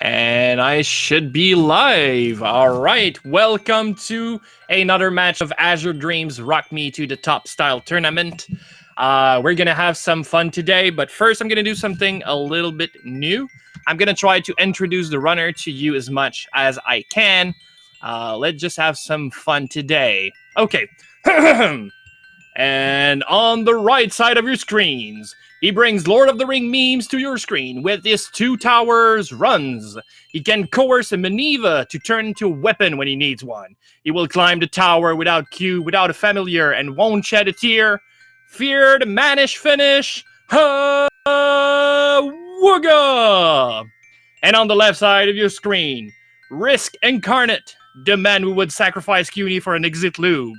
And I should be live. All right. Welcome to another match of Azure Dreams Rock Me to the Top style tournament. We're going to have some fun today, but first I'm going to do something a little bit new. I'm going to try to introduce the runner to you as much as I can. Let's just have some fun today. Okay. And on the right side of your screens, he brings Lord of the Ring memes to your screen with his 2 towers runs. He can coerce a Maneuver to turn into a weapon when he needs one. He will climb the tower without Q, without a familiar, and won't shed a tear. Fear the manish finish. Wugga! And on the left side of your screen, Risk Incarnate, the man who would sacrifice CUNY for an exit lube.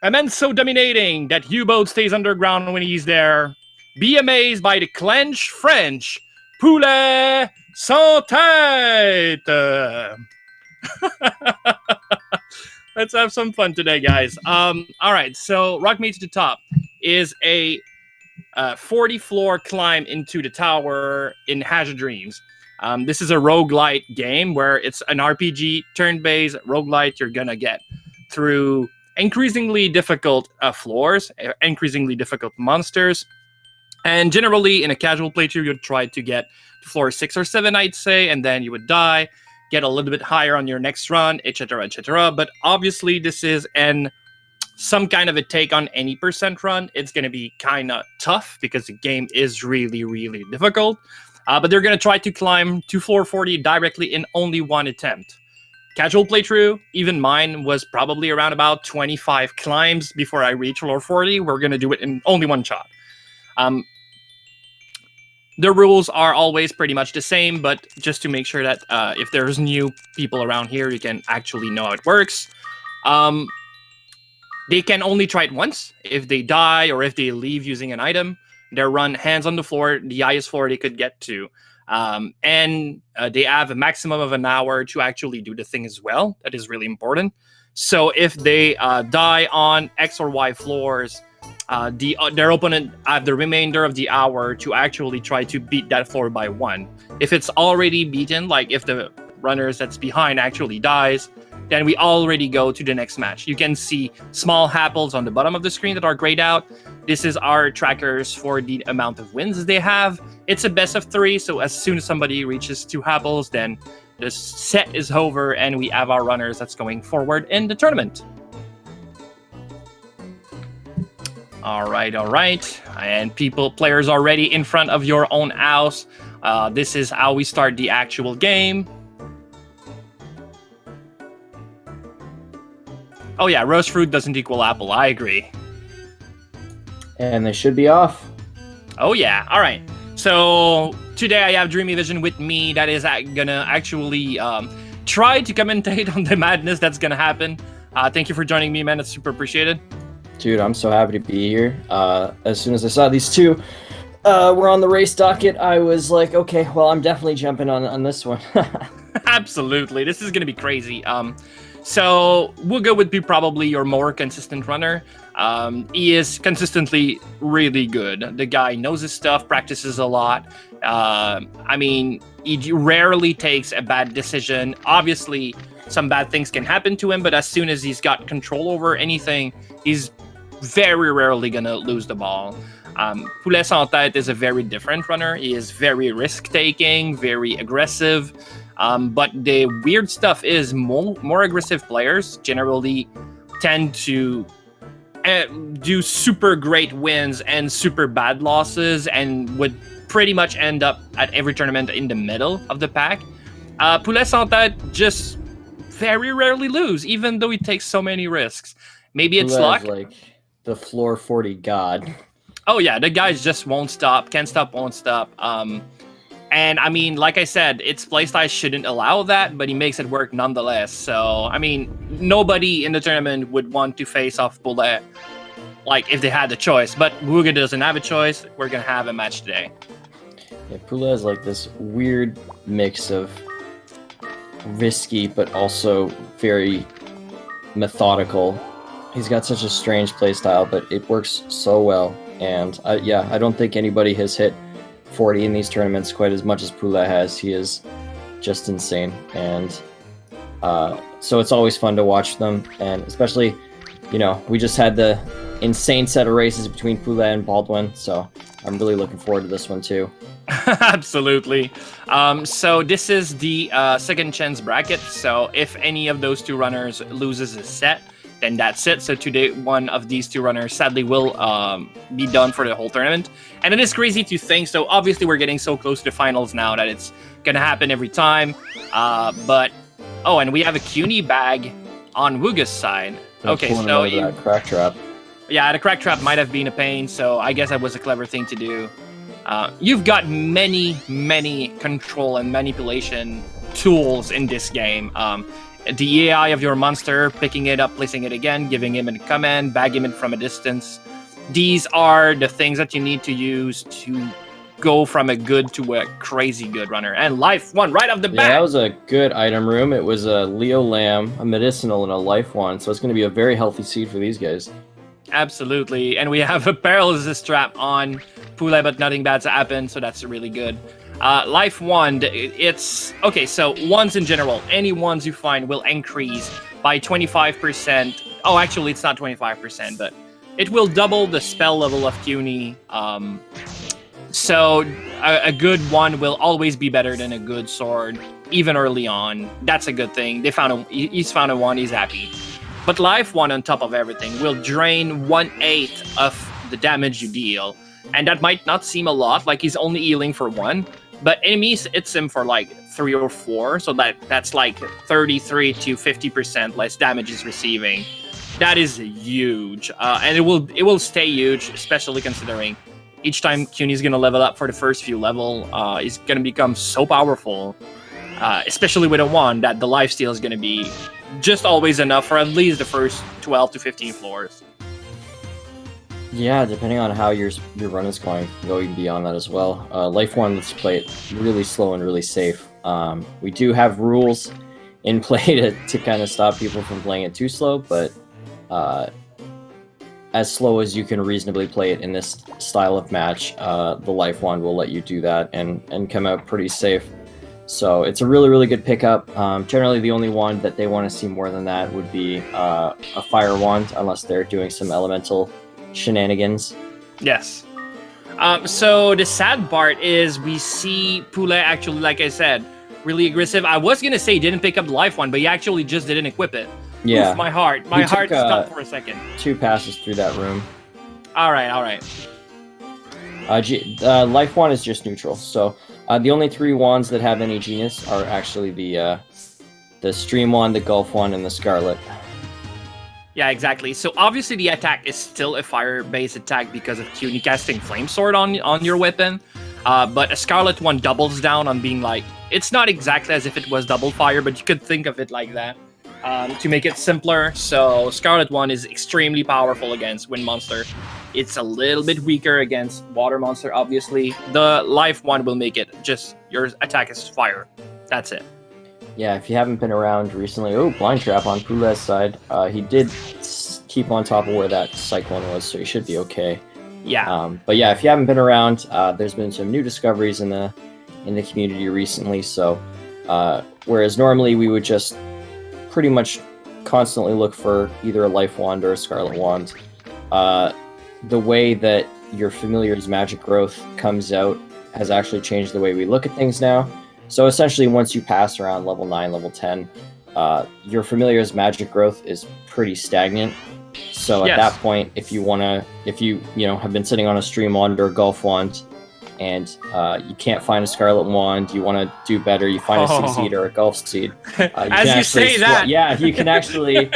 A man so dominating that U-boat stays underground when he's there. Be amazed by the clenched French PouletSansTete. Let's have some fun today, guys. All right, so Rock Me to the Top is a 40-floor climb into the tower in Azure Dreams. This is a roguelite game where it's an RPG, turn-based roguelite. You're gonna get through increasingly difficult floors, increasingly difficult monsters, and generally in a casual playthrough you'd try to get to floor 6 or 7, I'd say, and then you would die, get a little bit higher on your next run, etc, etc. But obviously this is some kind of a take on any percent run. It's going to be kind of tough because the game is really, really difficult, but they're going to try to climb to floor 40 directly in only one attempt. Casual playthrough, even mine, was probably around about 25 climbs before I reach floor 40. We're going to do it in only one shot. The rules are always pretty much the same, but just to make sure that if there's new people around here, you can actually know how it works. They can only try it once. If they die or if they leave using an item, they run hands on the floor, the highest floor they could get to. And they have a maximum of an hour to actually do the thing as well. That is really important. So if they die on X or Y floors, their opponent have the remainder of the hour to actually try to beat that floor by 1. If it's already beaten, like if the runners that's behind actually dies, then we already go to the next match. You can see small apples on the bottom of the screen that are grayed out. This is our trackers for the amount of wins they have. It's a best of 3, so as soon as somebody reaches 2 apples, then the set is over and we have our runners that's going forward in the tournament. All right. And players are ready in front of your own house. This is how we start the actual game. Oh yeah, roast fruit doesn't equal apple. I agree. And they should be off. Oh yeah. All right. So today I have Dreamy Vision with me that is gonna actually try to commentate on the madness that's gonna happen. Thank you for joining me, man. It's super appreciated. Dude, I'm so happy to be here. As soon as I saw these two were on the race docket, I was like, okay, well, I'm definitely jumping on this one. Absolutely. This is gonna be crazy. So Wugga would be probably your more consistent runner. He is consistently really good. The guy knows his stuff, practices a lot. I mean, he rarely takes a bad decision. Obviously, some bad things can happen to him, but as soon as he's got control over anything, he's very rarely gonna lose the ball. PouletSansTete is a very different runner. He is very risk-taking, very aggressive. But the weird stuff is more aggressive players generally tend to do super great wins and super bad losses and would pretty much end up at every tournament in the middle of the pack. PouletSansTete just very rarely lose, even though he takes so many risks. Maybe it's luck. Like the floor 40 god. Oh yeah, the guys just won't stop, can't stop, won't stop. And I mean, like I said, its playstyle shouldn't allow that, but he makes it work nonetheless. So, I mean, nobody in the tournament would want to face off Poulet, like, if they had the choice. But Wugga doesn't have a choice. We're going to have a match today. Yeah, Poulet is like this weird mix of risky, but also very methodical. He's got such a strange playstyle, but it works so well. And, I don't think anybody has hit 40 in these tournaments quite as much as Poulet has. He is just insane, and so it's always fun to watch them, and especially, you know, we just had the insane set of races between Poulet and Baldwin, so I'm really looking forward to this one too. Absolutely. So this is the second chance bracket. So if any of those two runners loses a set, then that's it. So today, one of these two runners sadly will be done for the whole tournament. And it is crazy to think. So obviously we're getting so close to the finals now that it's gonna happen every time. But oh, and we have a CUNY bag on Wugga's side. Okay, so that crack trap. Yeah, the crack trap might have been a pain, so I guess that was a clever thing to do. You've got many control and manipulation tools in this game. The AI of your monster, picking it up, placing it again, giving him a command, bagging it from a distance. These are the things that you need to use to go from a good to a crazy good runner. And life one right off the bat. Yeah, that was a good item room. It was a Leo Lamb, a medicinal, and a life one. So it's going to be a very healthy seed for these guys. Absolutely. And we have a paralysis trap on Poulet, but nothing bad's happened, so that's really good. Life wand, it's... Okay, so wands in general, any wands you find will increase by 25%. Oh, actually, it's not 25%, but it will double the spell level of CUNY. So a good wand will always be better than a good sword, even early on. That's a good thing. He's found a wand, he's happy. But life wand on top of everything will drain 1/8 of the damage you deal. And that might not seem a lot, like he's only healing for 1. But enemies hits him for like 3 or 4, so that's like 33 to 50% less damage he's receiving. That is huge, and it will stay huge, especially considering each time CUNY's gonna level up for the first few level, he's gonna become so powerful, especially with a wand that the lifesteal is gonna be just always enough for at least the first 12 to 15 floors. Yeah, depending on how your run is going beyond that as well. Life one, let's play it really slow and really safe. We do have rules in play to kind of stop people from playing it too slow, but as slow as you can reasonably play it in this style of match, the life wand will let you do that and come out pretty safe. So it's a really good pickup. Generally, the only wand that they want to see more than that would be a fire wand, unless they're doing some elemental shenanigans. Yes. So the sad part is we see Poulet actually, like I said, really aggressive. I was gonna say he didn't pick up the life one, but he actually just didn't equip it. Yeah. Oof, my heart stopped for a second. 2 passes through that room. All right. Life wand is just neutral. So the only 3 wands that have any genius are actually the stream wand, the gulf wand, and the scarlet. Yeah, exactly. So obviously the attack is still a fire-based attack because of CUNY casting Flame Sword on your weapon. But a Scarlet one doubles down on being like... It's not exactly as if it was double fire, but you could think of it like that to make it simpler. So Scarlet one is extremely powerful against Wind Monster. It's a little bit weaker against Water Monster, obviously. The Life one will make it just your attack is fire. That's it. Yeah, if you haven't been around recently... Oh, Blind Trap on Poulet's side. He did keep on top of where that Cyclone was, so he should be okay. Yeah. But yeah, if you haven't been around, there's been some new discoveries in the community recently, so whereas normally we would just pretty much constantly look for either a Life Wand or a Scarlet Wand, the way that your Familiar's magic growth comes out has actually changed the way we look at things now. So essentially, once you pass around level 9, level 10, your Familiar's magic growth is pretty stagnant. So at that point, if you have been sitting on a Stream Wand or a Gulf Wand, and you can't find a Scarlet Wand, you want to do better, you find a C-Seed or a Gulf Seed. As you say that! Yeah, you can actually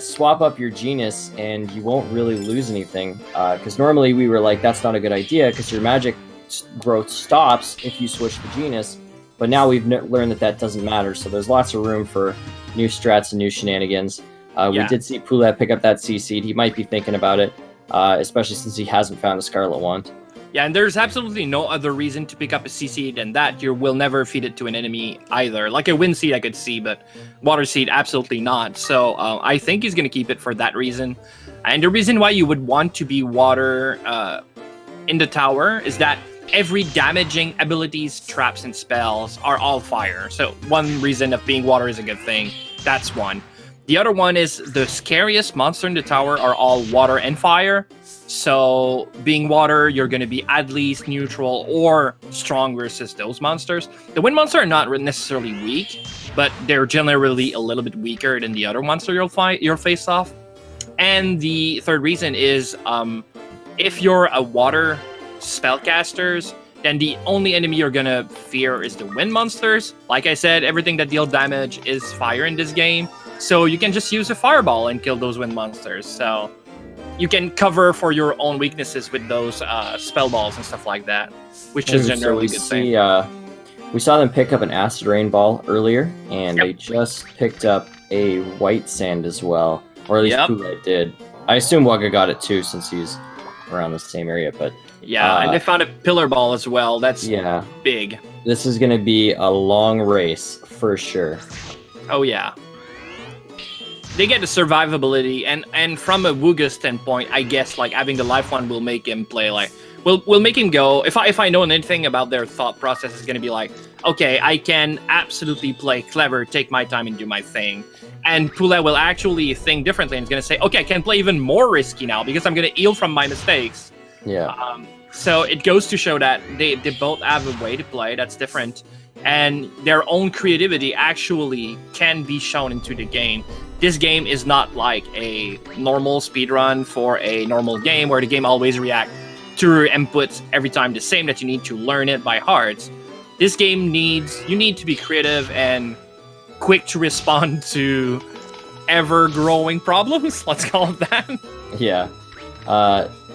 swap up your Genus, and you won't really lose anything. Because normally we were like, that's not a good idea, because your magic growth stops if you switch the Genus. But now we've learned that doesn't matter, so there's lots of room for new strats and new shenanigans. We did see Poulet pick up that C-Seed. He might be thinking about it, especially since he hasn't found a Scarlet Wand. Yeah, and there's absolutely no other reason to pick up a C-Seed than that. You will never feed it to an enemy either. Like a Wind Seed I could see, but Water Seed, absolutely not. So I think he's going to keep it for that reason. And the reason why you would want to be Water in the tower is that every damaging abilities, traps, and spells are all fire. So one reason of being water is a good thing. That's one. The other one is the scariest monster in the tower are all water and fire. So being water, you're going to be at least neutral or strong versus those monsters. The wind monster are not necessarily weak, but they're generally a little bit weaker than the other monster you'll face off. And the third reason is if you're a water spellcasters, then the only enemy you're going to fear is the wind monsters. Like I said, everything that deals damage is fire in this game. So you can just use a fireball and kill those wind monsters. So you can cover for your own weaknesses with those spell balls and stuff like that, which is generally a good thing. We saw them pick up an acid rain ball earlier, and they just picked up a white sand as well, or at least Poulet did. I assume Wugga got it too, since he's around the same area. But and they found a pillar ball as well. That's big. This is going to be a long race for sure. Oh yeah. They get the survivability, and from a Wugga standpoint, I guess like having the life one will make him play like will make him go. If I know anything about their thought process, is going to be like, okay, I can absolutely play clever, take my time and do my thing. And Poulet will actually think differently and is going to say, okay, I can play even more risky now because I'm going to heal from my mistakes. Yeah. So it goes to show that they both have a way to play that's different, and their own creativity actually can be shown into the game. This game is not like a normal speedrun for a normal game where the game always reacts to your inputs every time the same, that you need to learn it by heart. This game you need to be creative and quick to respond to ever-growing problems, let's call it that. Yeah.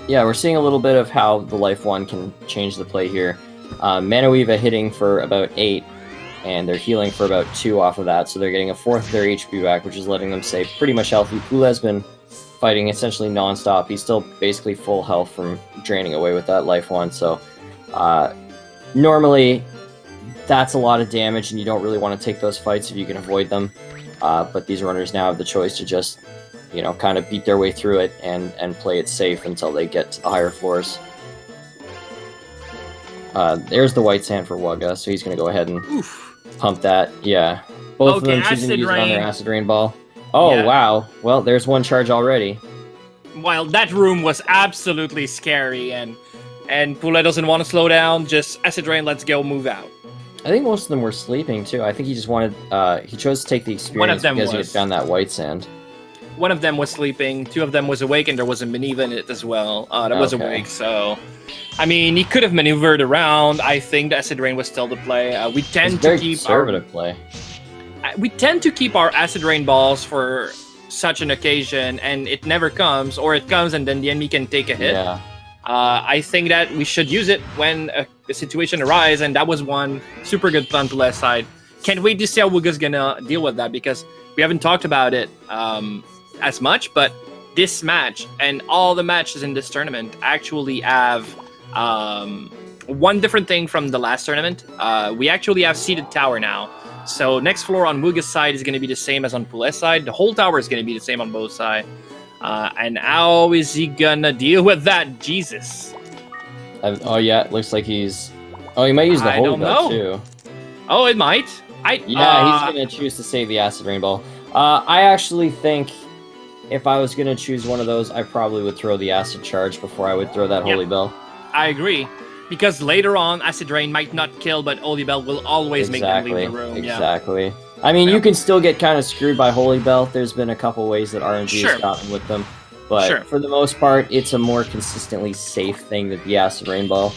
We're seeing a little bit of how the life one can change the play here. Manaweeva hitting for about 8, and they're healing for about 2 off of that, so they're getting a fourth of their HP back, which is letting them stay pretty much healthy. Poulet's been fighting essentially non-stop. He's still basically full health from draining away with that life one, so normally that's a lot of damage, and you don't really want to take those fights if you can avoid them, but these runners now have the choice to just, kind of beat their way through it and play it safe until they get to the higher floors. There's the white sand for Wugga, so he's going to go ahead and pump that. Yeah. Both of them choosing to use it on their acid rain ball. Oh, wow. Well, there's one charge already. While that room was absolutely scary, and Poulet doesn't want to slow down, just acid rain, let's go, move out. I think most of them were sleeping, too. I think he just wanted, he chose to take the experience because he had found that white sand. One of them was sleeping, 2 of them was awake, and there was a Manaweeva in it as well. That was awake, so... I mean, he could have maneuvered around. I think the acid rain was still the play. We tend to keep conservative play. We tend to keep our acid rain balls for such an occasion, and it never comes, or it comes and then the enemy can take a hit. Yeah. I think that we should use it when a situation arises, and that was one super good plan to left side. Can't wait to see how Wugga's gonna deal with that, because we haven't talked about it as much, but this match and all the matches in this tournament actually have one different thing from the last tournament. We actually have seated tower now. So next floor on Wugga's side is going to be the same as on Poulet's side. The whole tower is going to be the same on both sides. And how is he going to deal with that? Jesus. Oh, yeah, it looks like he's... Oh, he might use the holy bell, too. Oh, it might. He's going to choose to save the acid rain ball. I actually think if I was going to choose one of those, I probably would throw the acid charge before I would throw that holy bell. I agree. Because later on, acid rain might not kill, but holy bell will always make them leave the room. Exactly. Yeah. I mean, you can still get kind of screwed by holy bell. There's been a couple ways that RNG has gotten with them. But for the most part, it's a more consistently safe thing than the acid rain ball.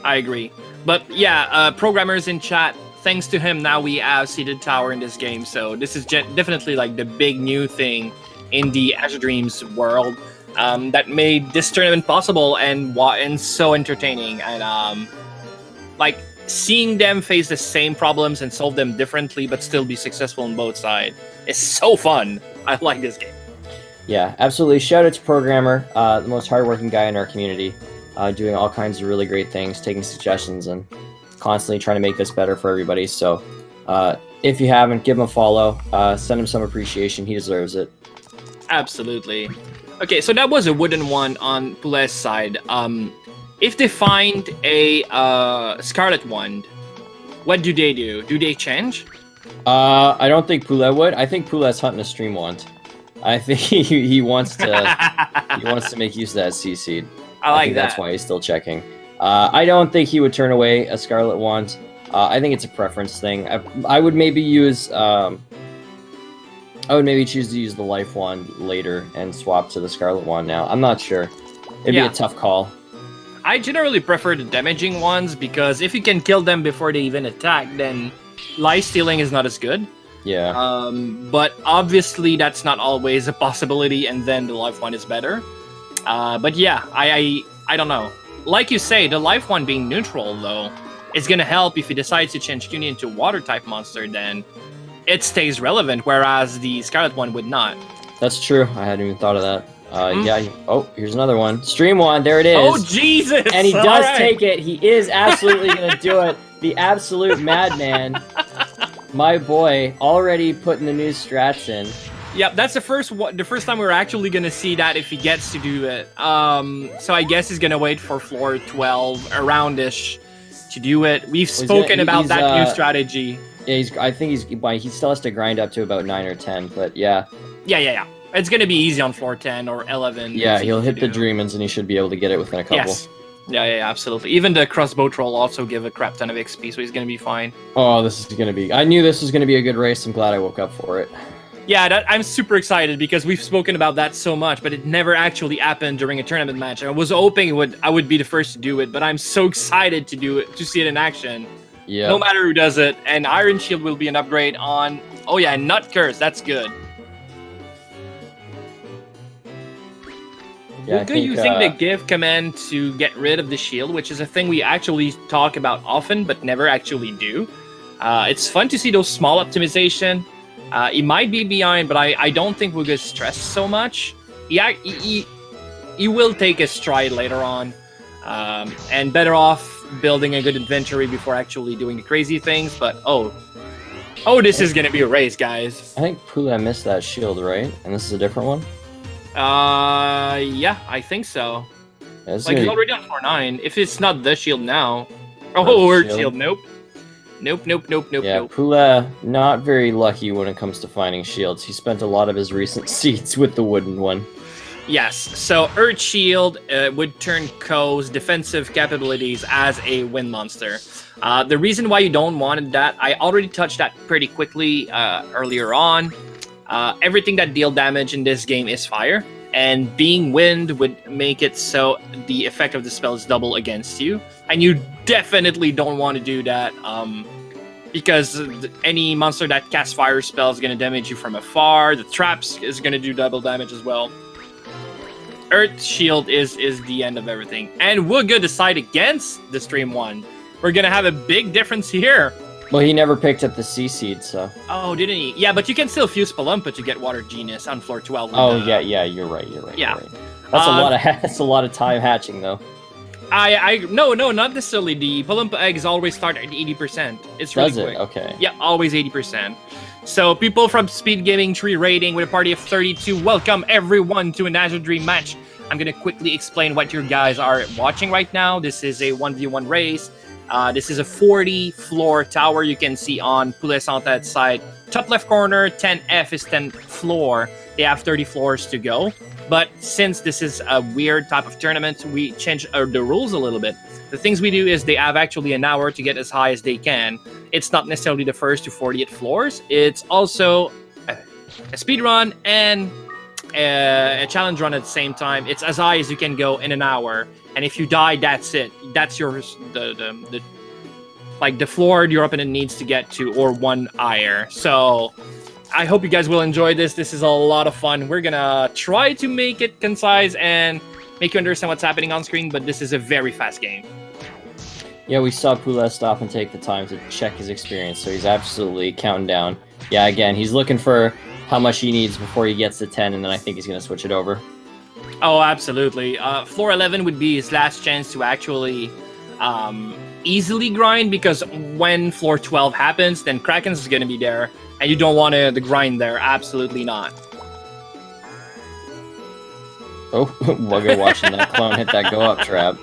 I agree. But yeah, programmers in chat, thanks to him, now we have seated tower in this game. So this is definitely like the big new thing in the Azure Dreams world that made this tournament possible and so entertaining. And like seeing them face the same problems and solve them differently, but still be successful on both sides is so fun. I like this game. Yeah, absolutely. Shout out to Programmer, the most hardworking guy in our community, doing all kinds of really great things, taking suggestions, and constantly trying to make this better for everybody. So if you haven't, give him a follow. Send him some appreciation. He deserves it. Absolutely. Okay, so that was a wooden one on Poulet's side. if they find a Scarlet Wand, what do they do? Do they change? I don't think Poulet would. I think Poulet's hunting a Stream Wand. I think he wants to make use of that CC. I like think that. That's why he's still checking. I don't think he would turn away a Scarlet Wand. I think it's a preference thing. I would maybe use. I would maybe choose to use the Life Wand later and swap to the Scarlet Wand now. I'm not sure. It'd be a tough call. I generally prefer the damaging ones because if you can kill them before they even attack, then life stealing is not as good. Yeah. But obviously that's not always a possibility, and then the life one is better. But yeah, I don't know. Like you say, the life one being neutral though is gonna help if he decides to change Cuny into a water type monster. Then it stays relevant, whereas the Scarlet one would not. That's true. I hadn't even thought of that. Yeah. Oh, here's another one. Stream Wand. There it is. Oh Jesus! And he does take it. He is absolutely gonna do it. The absolute madman. My boy, already putting the new strats in. Yep, that's the first time we're actually gonna see that if he gets to do it. So I guess he's gonna wait for floor 12 aroundish to do it. We've spoken about that new strategy. Yeah, I think he still has to grind up to about 9 or 10, but yeah. Yeah. It's gonna be easy on floor 10 or 11. Yeah, he'll hit the Dreamins and he should be able to get it within a couple. Yes. Yeah, absolutely. Even the crossbow troll also give a crap ton of XP, so he's gonna be fine. Oh, this is gonna be... I knew this was gonna be a good race. I'm glad I woke up for it. Yeah, I'm super excited because we've spoken about that so much, but it never actually happened during a tournament match. I was hoping I would be the first to do it, but I'm so excited to see it in action. Yeah. No matter who does it, and Iron Shield will be an upgrade on... Oh yeah, Nut Curse, that's good. Yeah, Wugga using the give command to get rid of the shield, which is a thing we actually talk about often, but never actually do. It's fun to see those small optimization. He might be behind, but I don't think Wugga's stressed so much. He will take a stride later on, and better off building a good inventory before actually doing the crazy things. But oh, this is gonna be a race, guys. I think Poulet missed that shield, right? And this is a different one? Yeah, I think so. Yeah, like, he's already on 4-9. If it's not the shield now. Oh, Earth shield. Nope. Yeah, Poulet, not very lucky when it comes to finding shields. He spent a lot of his recent seeds with the wooden one. Yes, so Earth Shield would turn Ko's defensive capabilities as a wind monster. The reason why you don't want that, I already touched that pretty quickly earlier on. Everything that deal damage in this game is fire, and being wind would make it so the effect of the spell is double against you, and you definitely don't want to do that because any monster that casts fire spell is going to damage you from afar. The traps is going to do double damage as well. Earth Shield is the end of everything, and Wugga decide against the Stream One. We're going to have a big difference here. Well, he never picked up the C seed, so... Oh, didn't he? Yeah, but you can still fuse Palumpa to get Water Genius on floor 12. Yeah, you're right. Yeah. That's a lot of time hatching, though. No, not necessarily. The Palumpa eggs always start at 80%. It's really quick. Okay. Yeah, always 80%. So, people from Speed Gaming Tree Rating with a party of 32, welcome everyone to an Azure Dream match. I'm going to quickly explain what you guys are watching right now. This is a 1v1 race. This is a 40-floor tower you can see on PouletSansTete's side. Top left corner, 10F is 10th floor. They have 30 floors to go. But since this is a weird type of tournament, we change the rules a little bit. The things we do is they have actually an hour to get as high as they can. It's not necessarily the first to 48 floors. It's also a speed run and a challenge run at the same time. It's as high as you can go in an hour. And if you die, that's it. That's yours. The floor your opponent needs to get to, or one ire. So I hope you guys will enjoy this. This is a lot of fun. We're gonna try to make it concise and make you understand what's happening on screen, but this is a very fast game. Yeah, we saw Poulet stop and take the time to check his experience, so he's absolutely counting down. Yeah, again, he's looking for how much he needs before he gets to 10, and then I think he's gonna switch it over. Oh, absolutely. Floor 11 would be his last chance to actually easily grind, because when floor 12 happens, then Kraken's is going to be there, and you don't want to grind there. Absolutely not. Oh, Wugga watching that clone hit that go-up trap.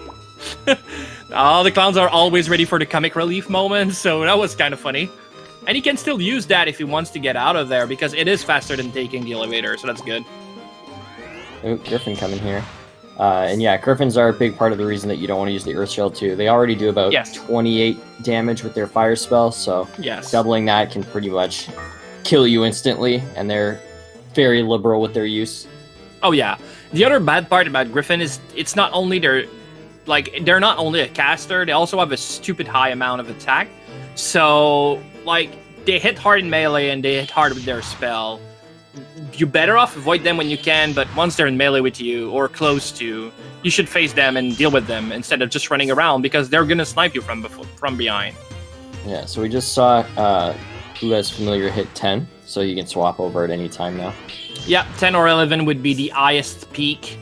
All the clowns are always ready for the comic relief moment, so that was kind of funny. And he can still use that if he wants to get out of there, because it is faster than taking the elevator, so that's good. Ooh, Griffin coming here. And yeah, Griffins are a big part of the reason that you don't want to use the Earth Shield too. They already do about 28 damage with their fire spell, so doubling that can pretty much kill you instantly, and they're very liberal with their use. Oh yeah. The other bad part about Griffin is it's not only they're not only a caster, they also have a stupid high amount of attack. So like they hit hard in melee and they hit hard with their spell. You better off avoid them when you can, but once they're in melee with you or close to, you should face them and deal with them instead of just running around, because they're gonna snipe you from behind. Yeah, so we just saw Poulet's familiar hit 10, so you can swap over at any time now. Yeah, 10 or 11 would be the highest peak.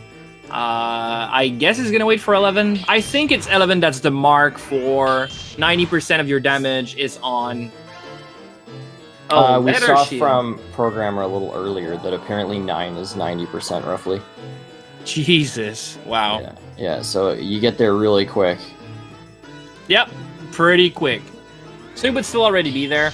I guess it's gonna wait for 11. I think it's 11 that's the mark for 90% of your damage is on. We saw from Programmer a little earlier that apparently 9 is 90% roughly. Jesus, wow. Yeah, so you get there really quick. Yep, pretty quick. So it would still already be there.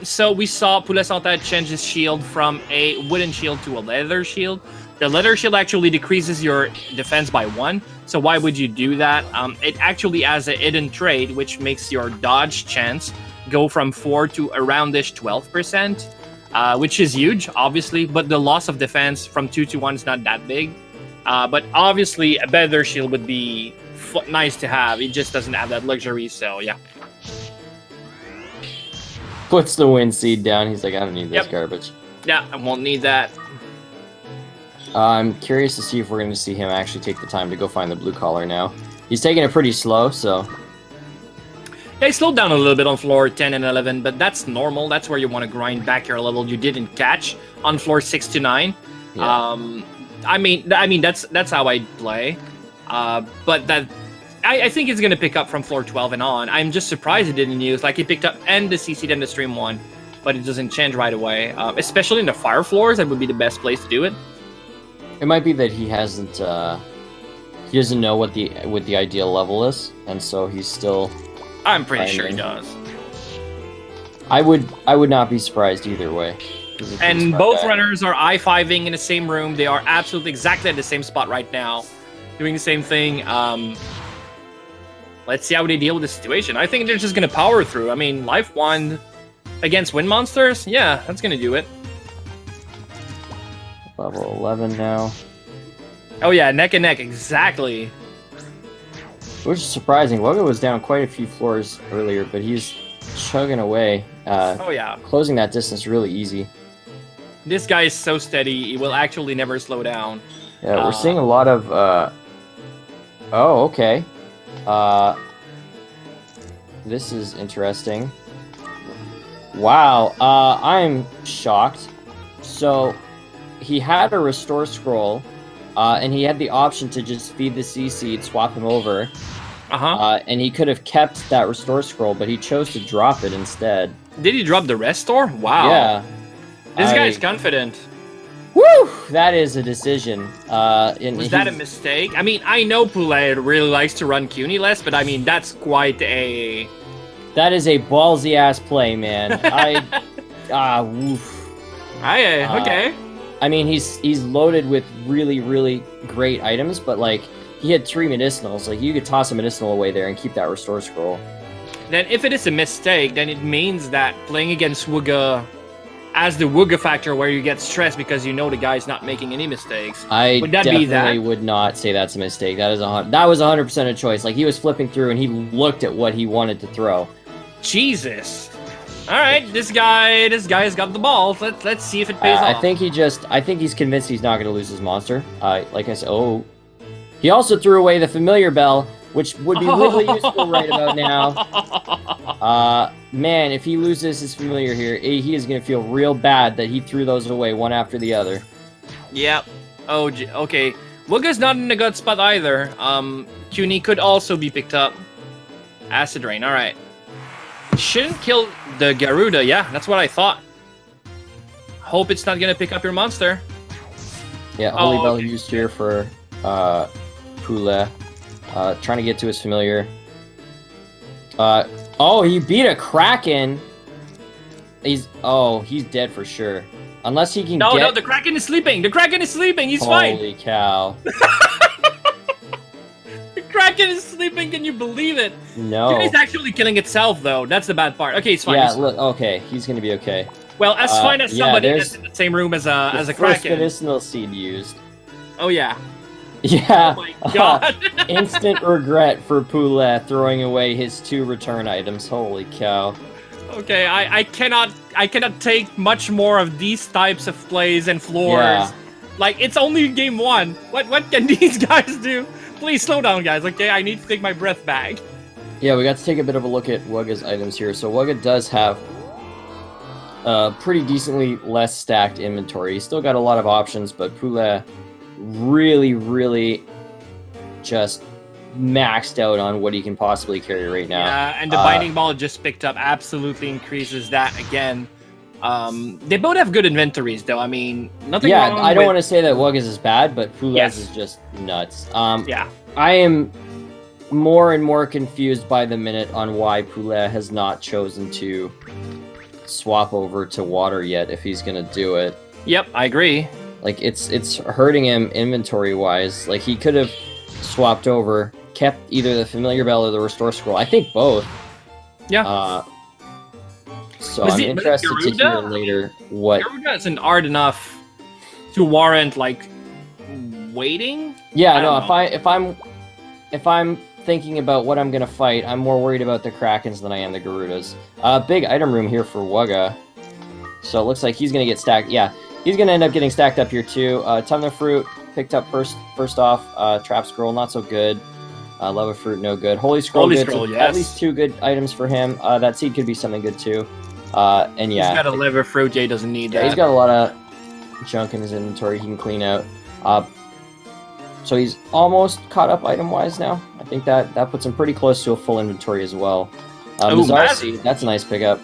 So we saw PouletSansTete change his shield from a wooden shield to a leather shield. The leather shield actually decreases your defense by 1. So why would you do that? It actually has a hidden trait, which makes your dodge chance go from 4 to aroundish 12%, which is huge, obviously. But the loss of defense from 2 to 1 is not that big. But obviously, a better shield would be nice to have. It just doesn't have that luxury, so yeah. Puts the wind seed down. He's like, I don't need this garbage. Yeah, I won't need that. I'm curious to see if we're going to see him actually take the time to go find the blue collar now. He's taking it pretty slow, so... Yeah, he slowed down a little bit on floor 10 and 11, but that's normal. That's where you want to grind back your level you didn't catch on floor 6 to 9. Yeah. I mean that's how I play. But that I think it's gonna pick up from floor 12 and on. I'm just surprised it didn't use like it picked up and the CC then the stream 1, but it doesn't change right away. Especially in the fire floors, that would be the best place to do it. It might be that he hasn't he doesn't know what the ideal level is, and so he's still. I'm pretty sure he does. I would not be surprised either way. And both runners are I-5ing in the same room. They are absolutely exactly at the same spot right now, doing the same thing. Let's see how they deal with the situation. I think they're just gonna power through. I mean, life 1 against wind monsters? Yeah, that's gonna do it. Level 11 now. Oh yeah, neck and neck, exactly. Which is surprising. Wugga was down quite a few floors earlier, but he's chugging away. Oh yeah. Closing that distance really easy. This guy is so steady, he will actually never slow down. Yeah, we're seeing a lot of... Oh, okay. This is interesting. Wow, I'm shocked. So, he had a restore scroll, and he had the option to just feed the CC and swap him over. And he could have kept that restore scroll, but he chose to drop it instead. Did he drop the restore? Wow. Yeah. This guy's confident. Woo! That is a decision. Was that a mistake? I mean, I know Poulet really likes to run CUNY less, but I mean, that's quite a... That is a ballsy-ass play, man. Woof. Okay. I mean, he's loaded with really, really great items, but, like, he had 3 medicinals. Like, you could toss a medicinal away there and keep that restore scroll. Then if it is a mistake, then it means that playing against Wugga as the Wugga factor where you get stressed because you know the guy's not making any mistakes. Would not say that's a mistake. That was 100% a choice. Like, he was flipping through and he looked at what he wanted to throw. Jesus. All right, this guy's got the balls. Let's see if it pays off. I think he's convinced he's not going to lose his monster. Like I said, he also threw away the familiar bell, which would be really useful right about now. Man, if he loses his familiar here, he is going to feel real bad that he threw those away one after the other. Yep. Oh, okay. Wugga's not in a good spot either. CUNY could also be picked up. Acid Rain, alright. Shouldn't kill the Garuda, yeah, that's what I thought. Hope it's not going to pick up your monster. Yeah, Holy Bell used here for Poulet. Trying to get to his familiar. Oh, he beat a Kraken. He's dead for sure. Unless he can No, the Kraken is sleeping. The Kraken is sleeping. He's fine. Holy cow. The Kraken is sleeping. Can you believe it? No. It's actually killing itself, though. That's the bad part. Okay, he's fine. Yeah, look, okay. He's gonna be okay. Well, as fine as somebody that's in the same room as a first Kraken. medicinal seed used. Oh, yeah. Yeah. Oh, my God. Instant regret for Poulet throwing away his 2 return items. Holy cow. Okay, I cannot take much more of these types of plays and floors. Yeah. Like, it's only game 1. What can these guys do? Please slow down, guys, okay? I need to take my breath back. Yeah, we got to take a bit of a look at Wugga's items here. So Wugga does have pretty decently less stacked inventory. He's still got a lot of options, but Poulet really, really just maxed out on what he can possibly carry right now. Yeah, and the binding ball just picked up absolutely increases that again. They both have good inventories, though. I mean, nothing wrong I don't want to say that Wugga's is bad, but Poulet's is just nuts. Yeah. I am more and more confused by the minute on why Poulet has not chosen to swap over to water yet if he's going to do it. Yep, I agree. Like, it's hurting him inventory-wise. Like, he could have swapped over, kept either the Familiar Bell or the Restore Scroll. I think both. Yeah. So I'm interested to hear later what... Garuda isn't hard enough to warrant, like, waiting? Yeah, no, if I'm thinking about what I'm gonna fight, I'm more worried about the Krakens than I am the Garudas. Big item room here for Wugga. So it looks like he's gonna get stacked. Yeah, he's gonna end up getting stacked up here too. Ton of fruit picked up first off. Trap scroll, not so good. Lava fruit, no good. Holy scroll, good. So yes. At least 2 good items for him. That seed could be something good too. And yeah, he's got a liver fruit. Jay doesn't need that. He's got a lot of junk in his inventory he can clean out. So he's almost caught up item-wise now. I think that puts him pretty close to a full inventory as well. That's a nice pickup.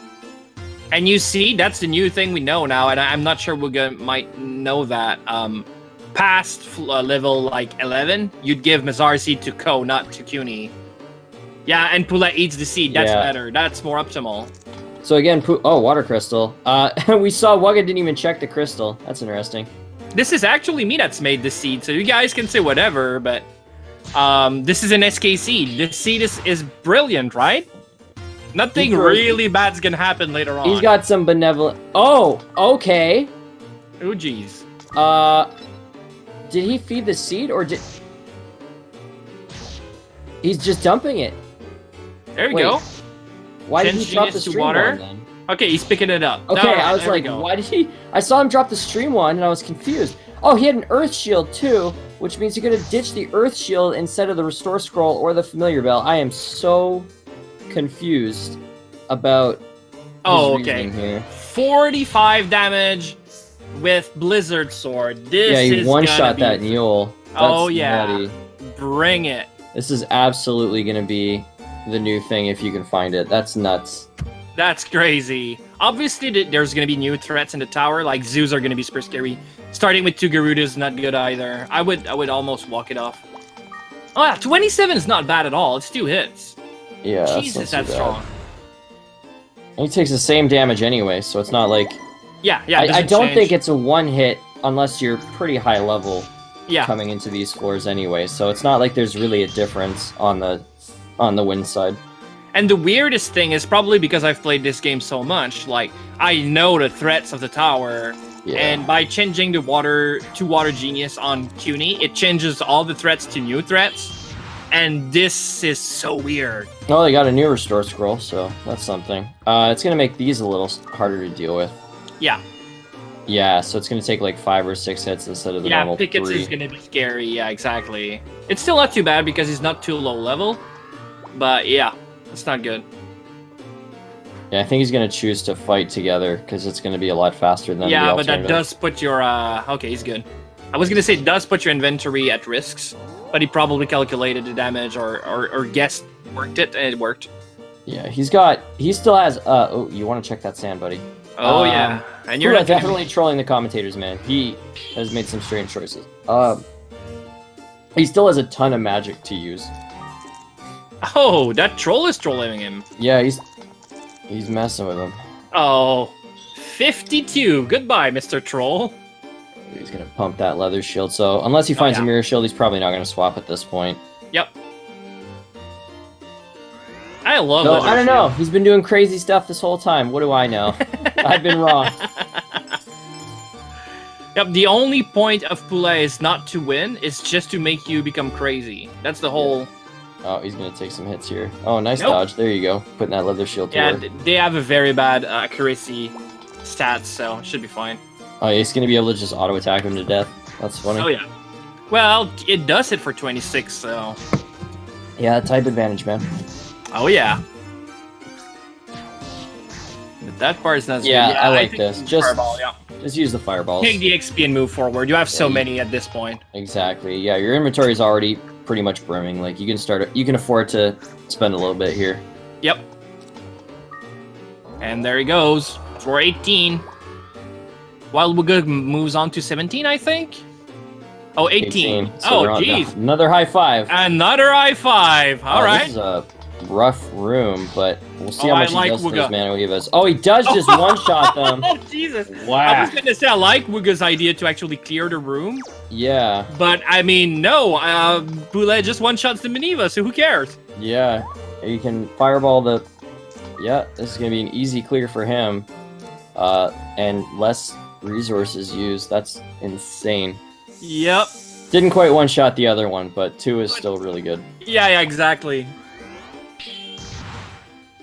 And you see, that's the new thing we know now, and I'm not sure we might know that. Past level like 11, you'd give Mazar seed to Ko, not to Cuny. Yeah, and Poulet eats the seed. That's better. That's more optimal. So again, water crystal. We saw Wugga didn't even check the crystal. That's interesting. This is actually me that's made the seed, so you guys can say whatever, but this is an SK seed. This seed is brilliant, right? Nothing really bad's gonna happen later on. He's got some benevolent... Oh, okay. Oh, jeez. Did he feed the seed, or did... He's just dumping it. There you go. Why did he drop the stream one, then? Okay, he's picking it up. Okay, I was like, why did he... I saw him drop the stream one, and I was confused. Oh, he had an earth shield, too, which means he could have ditched the earth shield instead of the restore scroll or the familiar bell. I am so confused about his reasoning here. 45 damage with Blizzard Sword. This he one-shot that mule. Oh, yeah. Nutty. Bring it. This is absolutely going to be the new thing if you can find it. That's nuts. That's crazy. Obviously, there's going to be new threats in the tower, like zoos are going to be super scary. Starting with 2 Garudas, not good either. I would almost walk it off. Oh, yeah, 27 is not bad at all. It's 2 hits. Yeah, Jesus, that's strong. And he takes the same damage anyway, so it's not like... Yeah. I don't think it's a 1-hit unless you're pretty high level coming into these floors anyway, so it's not like there's really a difference on the win side. And the weirdest thing is probably because I've played this game so much, like, I know the threats of the tower, and by changing the water to Water Genius on Cuny, it changes all the threats to new threats, and this is so weird. Well, they got a new restore scroll, so that's something. It's going to make these a little harder to deal with. Yeah. Yeah, so it's going to take like 5 or 6 hits instead of the normal 3. Yeah, Pickets is going to be scary, yeah, exactly. It's still not too bad because he's not too low level, but yeah. It's not good. Yeah, I think he's going to choose to fight together because it's going to be a lot faster than the alternative. Yeah, but that does put your... Okay, he's good. I was going to say it does put your inventory at risks, but he probably calculated the damage or guessed, worked it, and it worked. Yeah, he still has... oh, you want to check that sand, buddy. Oh, yeah. And you're definitely trolling the commentators, man. He has made some strange choices. He still has a ton of magic to use. Oh, that troll is trolling him. Yeah, he's messing with him. Oh, 52. Goodbye, Mr. Troll. He's gonna pump that leather shield. So unless he finds a mirror shield, he's probably not gonna swap at this point. Yep. I love No, leather I don't shield. know. He's been doing crazy stuff this whole time. What do I know? I've been wrong. Yep, the only point of Poulet is not to win, it's just to make you become crazy. That's the whole... Oh, he's gonna take some hits here. Oh, nice Nope. dodge. There you go. Putting that leather shield to Yeah, work. they have a very bad accuracy stats, so it should be fine. Oh, he's gonna be able to just auto attack him to death. That's funny. Oh, yeah. Well, it does hit for 26, so... Yeah, type advantage, man. Oh, yeah. But that part is not... Yeah, I like think this. it's Just- Fireball, yeah. Just use the fireballs. Take the XP and move forward. You have so Yeah, many at this point. Exactly. Yeah, your inventory is already pretty much brimming. Like you can afford to spend a little bit here. Yep. And there he goes for 18. While Wugga moves on to 17, I think. Oh, 18. So we're Oh, on- jeez. Another high five. Another I-5. All right. This is a rough room, but we'll see Oh, how I much like he does for Wugga. his mana he gives us. Oh, he does just one-shot them. Oh, Jesus. I Wow. was going to say, I like Wugga's idea to actually clear the room. Yeah, But, I mean, no. Poulet just one-shots the Minerva, so who cares? yeah. You can fireball the... Yeah, this is going to be an easy clear for him. And less resources used. That's insane. Yep. Didn't quite one-shot the other one, but 2 is still really good. Yeah, exactly.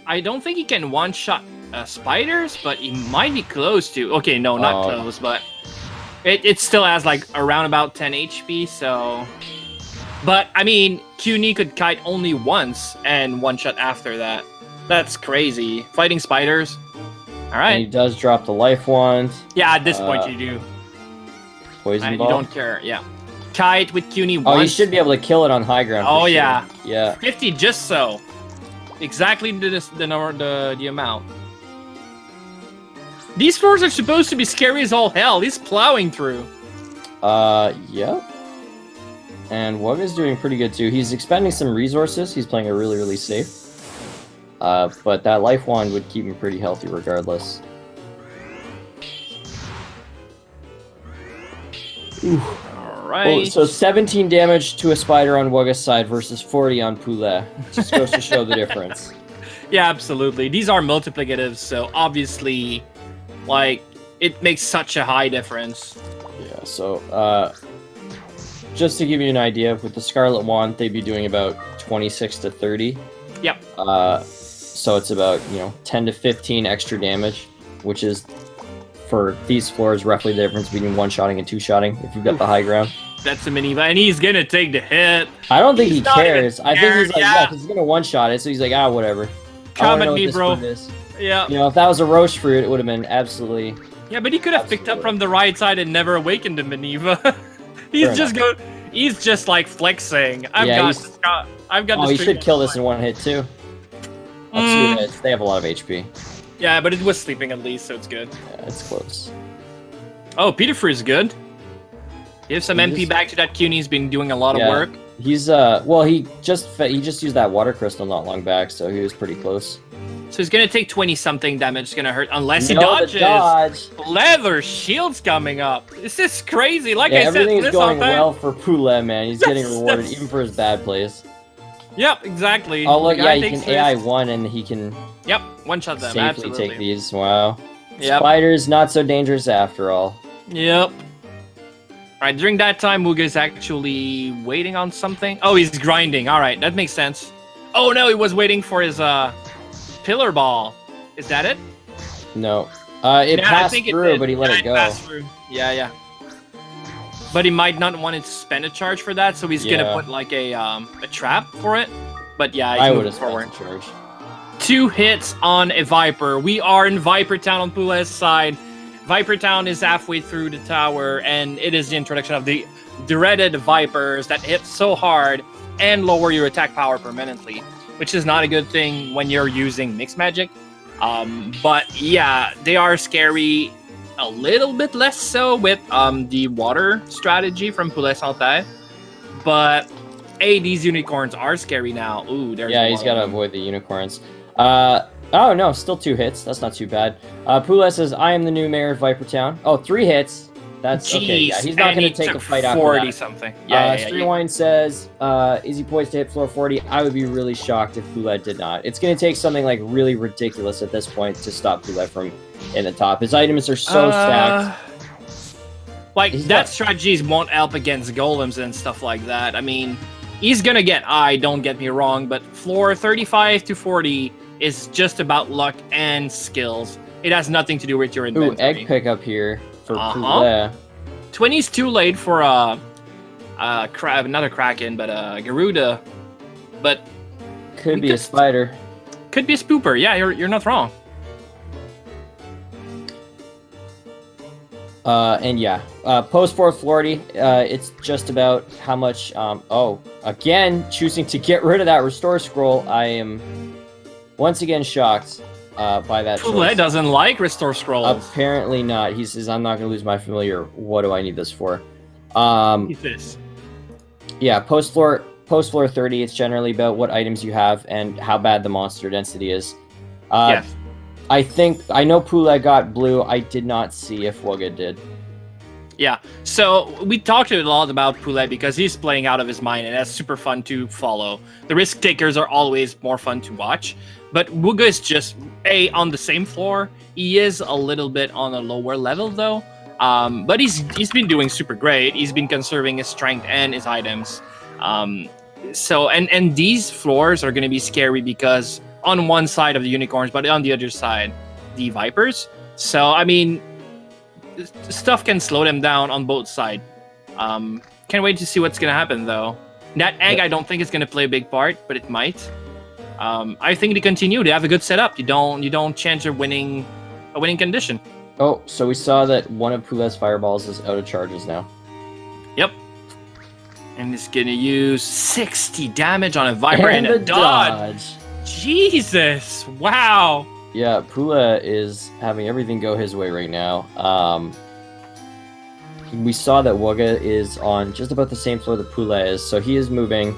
I don't think he can one-shot spiders, but he might be close to. Okay, no, not Oh. close, but it still has like around about 10 HP. So, but I mean, CUNY could kite only once and one-shot after that. That's crazy. Fighting spiders. All And he right. does drop the life wand. Yeah, at this point you do. Poison And ball. you don't care. Yeah. Kite with CUNY Oh, once. you should be able to kill it on high ground. for Oh, sure. yeah. Yeah. 50 just so. Exactly the amount. These floors are supposed to be scary as all hell. He's plowing through. Yep. And Wugga's doing pretty good too. He's expending some resources. He's playing it really, really safe. But that life wand would keep him pretty healthy regardless. All right. Oh, so 17 damage to a spider on Wugga's side versus 40 on Poulet. Just goes to show the difference. Yeah, absolutely. These are multiplicatives, so obviously, like, it makes such a high difference. Yeah, so, just to give you an idea, with the Scarlet Wand, they'd be doing about 26 to 30. Yep. So it's about, 10 to 15 extra damage, which is, for these floors, roughly the difference between one-shotting and two-shotting, if you've got the high ground. That's a Minerva, and he's gonna take the hit. I don't think He's he not even cares. I think he's like, scared, yeah, because he's going to one-shot it, so he's like, whatever. I Come wanna at know what me, this bro. fruit is. Yeah. If that was a roast fruit, it would have been absolutely... Yeah, but he could have picked up Absolutely. from the right side and never awakened the Minerva. He's just like flexing. I've Yeah, got Oh, the he string should kill going. this in one hit, too. Mm. 2 hits. They have a lot of HP. Yeah, but it was sleeping at least, so it's good. Yeah, it's close. Oh, Peter is good. Give some He MP just- back to that CUNY. He's been doing a lot of Yeah. work. He's, well, he just used that water crystal not long back, so he was pretty close. So he's gonna take 20-something damage. It's gonna hurt unless he No, the dodges. dodge. Leather shield's coming up. This is crazy. Like Yeah, I said, everything is this going whole time- well for Poulet, man. He's getting Yes, rewarded yes. even for his bad plays. Yep, exactly. Oh, look, The yeah, guy he takes can AI this. 1 and he can Yep, one shot them. safely Absolutely. take these. Wow. Yep. Spiders, not so dangerous after all. Yep. Alright, during that time, Wugga is actually waiting on something. Oh, he's grinding. Alright, that makes sense. Oh no, he was waiting for his pillar ball. Is that it? No. It Yeah, I passed think it through, did. but he let Yeah, it go. passed through. Yeah, yeah. But he might not want to spend a charge for that, so he's Yeah. gonna put like a trap for it. But yeah, he's I would moving have spent forward. the charge. 2 hits on a Viper. We are in Viper Town on Poulet's side. Viper Town is halfway through the tower, and it is the introduction of the dreaded Vipers that hit so hard and lower your attack power permanently, which is not a good thing when you're using mixed magic. But yeah, they are scary. A little bit less so with the water strategy from PouletSansTete. But these unicorns are scary now. Ooh, there's Yeah, he's got to avoid the unicorns. Oh, no, still 2 hits. That's not too bad. Poulet says, I am the new mayor of Vipertown. Oh, 3 hits. That's okay. Yeah, he's not going to take a fight after 40 that. something. Streamwine says, is he poised to hit floor 40? I would be really shocked if Poulet did not. It's going to take something like really ridiculous at this point to stop Poulet from in the top. His items are so stacked. Like, that strategies won't help against golems and stuff like that. I mean, he's going to get eye, don't get me wrong, but floor 35 to 40 is just about luck and skills. It has nothing to do with your inventory. Ooh, egg pickup here for Poulet. 20's too late for another Kraken, but Garuda. But could be a spider. Could be a spooper. Yeah, you're not wrong. And yeah, post 440, it's just about how much, again, choosing to get rid of that restore scroll. I am once again shocked by that Poulet choice. Doesn't like restore scrolls. Apparently not. He says, I'm not going to lose my familiar. What do I need this for? This. Yeah, post floor 30, it's generally about what items you have and how bad the monster density is. Yes. I know Poulet got blue. I did not see if Wugga did. Yeah, so we talked a lot about Poulet because he's playing out of his mind, and that's super fun to follow. The risk takers are always more fun to watch, but Wugga is just on the same floor. He is a little bit on a lower level though, but he's been doing super great. He's been conserving his strength and his items. So these floors are going to be scary because on one side of the unicorns, but on the other side, the vipers. So I mean, stuff can slow them down on both sides. Can't wait to see what's gonna happen though. That egg, I don't think is gonna play a big part, but it might. I think they continue. They have a good setup. You don't change a winning condition. Oh, so we saw that one of Poulet's fireballs is out of charges now. Yep. And it's gonna use 60 damage on a viper and a dodge. Jesus! Wow. Yeah, Poulet is having everything go his way right now. We saw that Wugga is on just about the same floor that Poulet is, so he is moving.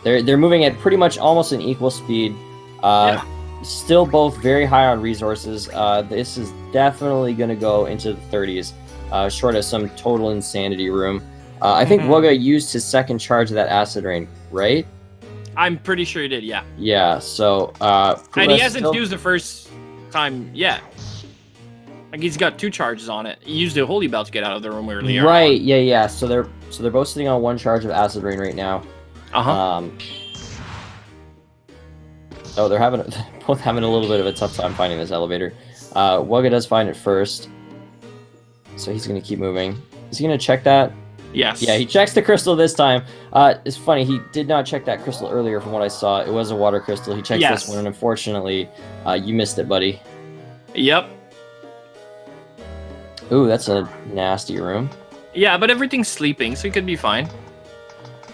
They're moving at pretty much almost an equal speed. Still both very high on resources. This is definitely going to go into the 30s, short of some total insanity room. I think Wugga used his second charge of that acid rain, right? I'm pretty sure he did, yeah. Yeah, so... and he hasn't used the first time yet. Like, he's got 2 charges on it. He used the Holy Bell to get out of the room earlier. Right, yeah. So they're both sitting on 1 charge of acid rain right now. They're both having a little bit of a tough time finding this elevator. Wugga does find it first, so he's going to keep moving. Is he going to check that? Yes. Yeah, he checks the crystal this time. It's funny, he did not check that crystal earlier from what I saw. It was a water crystal. He checked this one, and unfortunately, you missed it, buddy. Yep. Ooh, that's a nasty room. Yeah, but everything's sleeping, so he could be fine.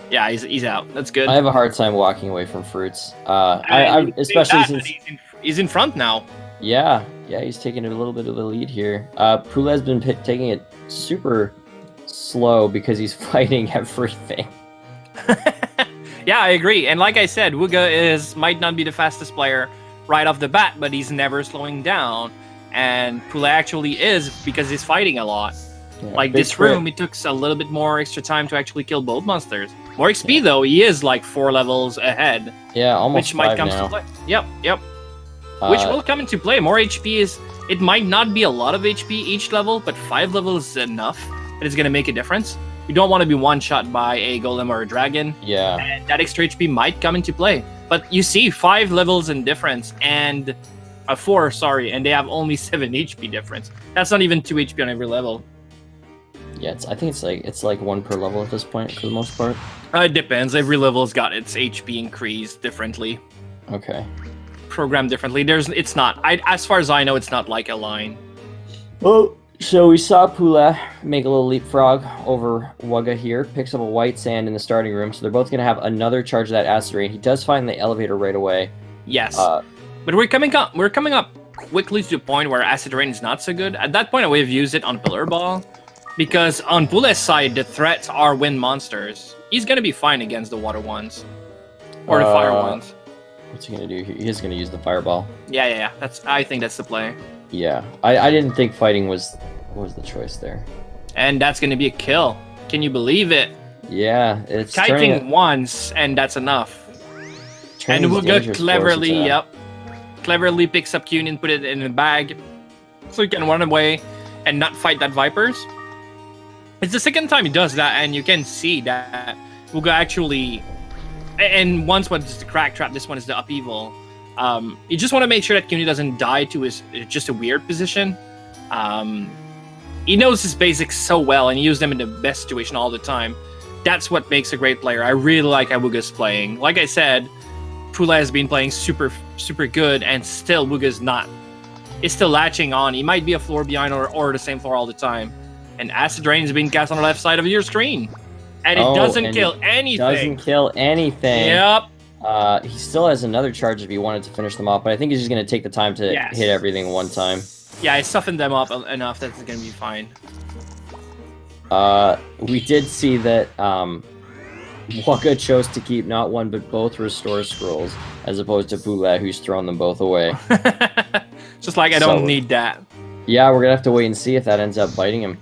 Yeah, he's out. That's good. I have a hard time walking away from fruits. Especially since he's in front now. Yeah, he's taking a little bit of a lead here. Poulet's been taking it super slow because he's fighting everything. Yeah, I agree. And like I said, Wugga might not be the fastest player right off the bat, but he's never slowing down. And Poulet actually is because he's fighting a lot. Yeah, like this room, it took a little bit more extra time to actually kill both monsters. More XP though, he is like 4 levels ahead. Yeah, almost which might 5 come now. to play. Yep. Which will come into play. More HP it might not be a lot of HP each level, but 5 levels is enough. It is going to make a difference. You don't want to be one-shot by a golem or a dragon. Yeah. And that extra HP might come into play. But you see 5 levels in difference and 4, and they have only 7 HP difference. That's not even 2 HP on every level. Yeah, I think it's like 1 per level at this point for the most part. It depends. Every level's got its HP increased differently. Okay. Programmed differently. It's not. As far as I know, it's not like a line. Well, so we saw Poulet make a little leapfrog over Wugga here. Picks up a white sand in the starting room, so they're both going to have another charge of that acid rain. He does find the elevator right away. Yes. But we're coming up quickly to the point where acid rain is not so good. At that point, I would have used it on pillar ball. Because on Poulet's side, the threats are wind monsters. He's gonna be fine against the water ones. Or the fire ones. What's he gonna do? He's gonna use the fireball. Yeah. I think that's the play. Yeah, I didn't think fighting was the choice there. And that's gonna be a kill. Can you believe it? Yeah, it's Kiting once, and that's enough. And Wugga cleverly picks up Cuny and put it in a bag, so he can run away and not fight that Vipers. It's the second time he does that, and you can see that Wugga actually... And once was the crack trap, this one is the upheaval. You just want to make sure that Cuny doesn't die to his just a weird position. He knows his basics so well, and he uses them in the best situation all the time. That's what makes a great player. I really like how Wugga's playing. Like I said, Poulet has been playing super good, and still Wugga's not. It's still latching on. He might be a floor behind or the same floor all the time. And Acid Rain is being cast on the left side of your screen. And it doesn't kill anything. Doesn't kill anything. Yep. He still has another charge if he wanted to finish them off, but I think he's just going to take the time to hit everything one time. Yeah, I softened them up enough that it's going to be fine. We did see that Wugga chose to keep not one but both restore scrolls, as opposed to Poulet, who's thrown them both away. Just like I don't need that. Yeah, we're going to have to wait and see if that ends up biting him.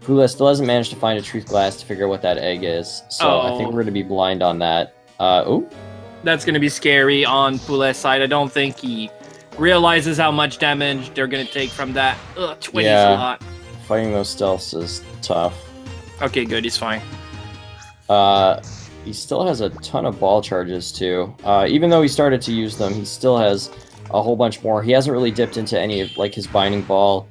Poulet still hasn't managed to find a truth glass to figure out what that egg is, so I think we're going to be blind on that. That's going to be scary on Poulet's side. I don't think he realizes how much damage they're going to take from that. 20 is a lot. Fighting those stealths is tough. Okay, good. He's fine. He still has a ton of ball charges, too. Even though he started to use them, he still has a whole bunch more. He hasn't really dipped into any of, like, his binding ball,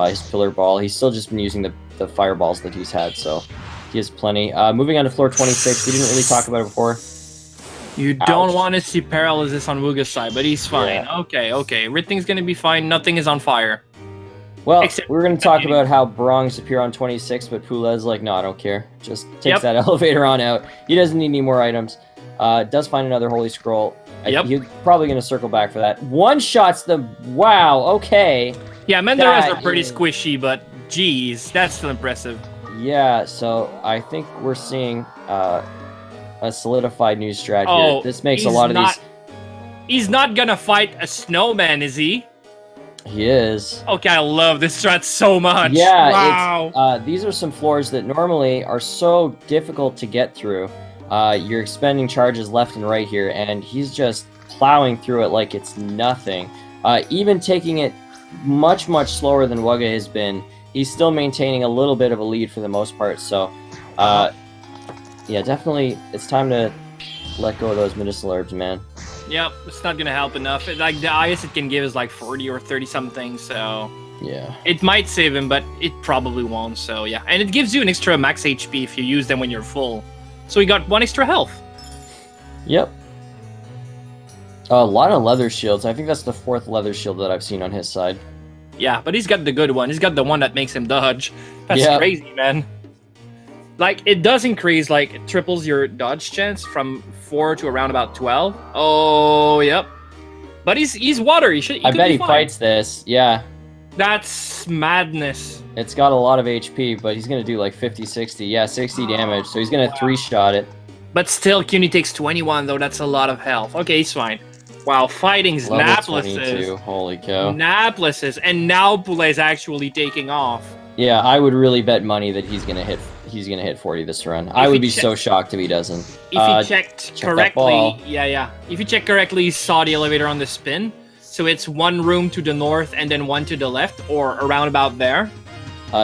his pillar ball. He's still just been using the fireballs that he's had, so he has plenty. Moving on to floor 26, we didn't really talk about it before. You don't want to see paralysis on Wugga's side, but he's fine. Yeah. Okay. Everything's going to be fine. Nothing is on fire. Well, we're going to talk about how Brongs appear on 26, but Poulet's like, no, I don't care. Just takes that elevator on out. He doesn't need any more items. Does find another Holy Scroll. He's probably going to circle back for that. One-shots them. Wow, okay. Yeah, Menderes are pretty squishy, but geez, that's still impressive. Yeah, so I think we're seeing a solidified new strat here. This makes a lot of these... He's not going to fight a snowman, is he? He is. Okay, I love this strat so much. Yeah, wow. These are some floors that normally are so difficult to get through. You're expending charges left and right here, and he's just plowing through it like it's nothing. Even taking it much slower than Wugga has been, he's still maintaining a little bit of a lead for the most part. So, yeah, definitely, it's time to let go of those medicinal herbs, man. Yep, it's not gonna help enough. Like the highest it can give is like 40 or 30 something. So yeah, it might save him, but it probably won't. So yeah, and it gives you an extra max HP if you use them when you're full. So he got 1 extra health. Yep. A lot of leather shields. I think that's the 4th leather shield that I've seen on his side. Yeah, but he's got the good one. He's got the one that makes him dodge. That's crazy, man. Like, it does increase, like, it triples your dodge chance from 4 to around about 12. Oh, yep. But he's water. I bet he fights this. Yeah. That's madness. It's got a lot of HP, but he's going to do like 50, 60. Yeah, 60 damage. So he's going to 3-shot it. But still, Cuny takes 21, though. That's a lot of health. Okay, he's fine. Wow, fighting's Naples's. Holy cow. Naples's. And now Poulet's actually taking off. Yeah, I would really bet money that he's gonna hit 40 this run. I would be so shocked if he doesn't. If he checked correctly, if you check correctly, he saw the elevator on the spin. So it's 1 room to the north and then 1 to the left, or around about there.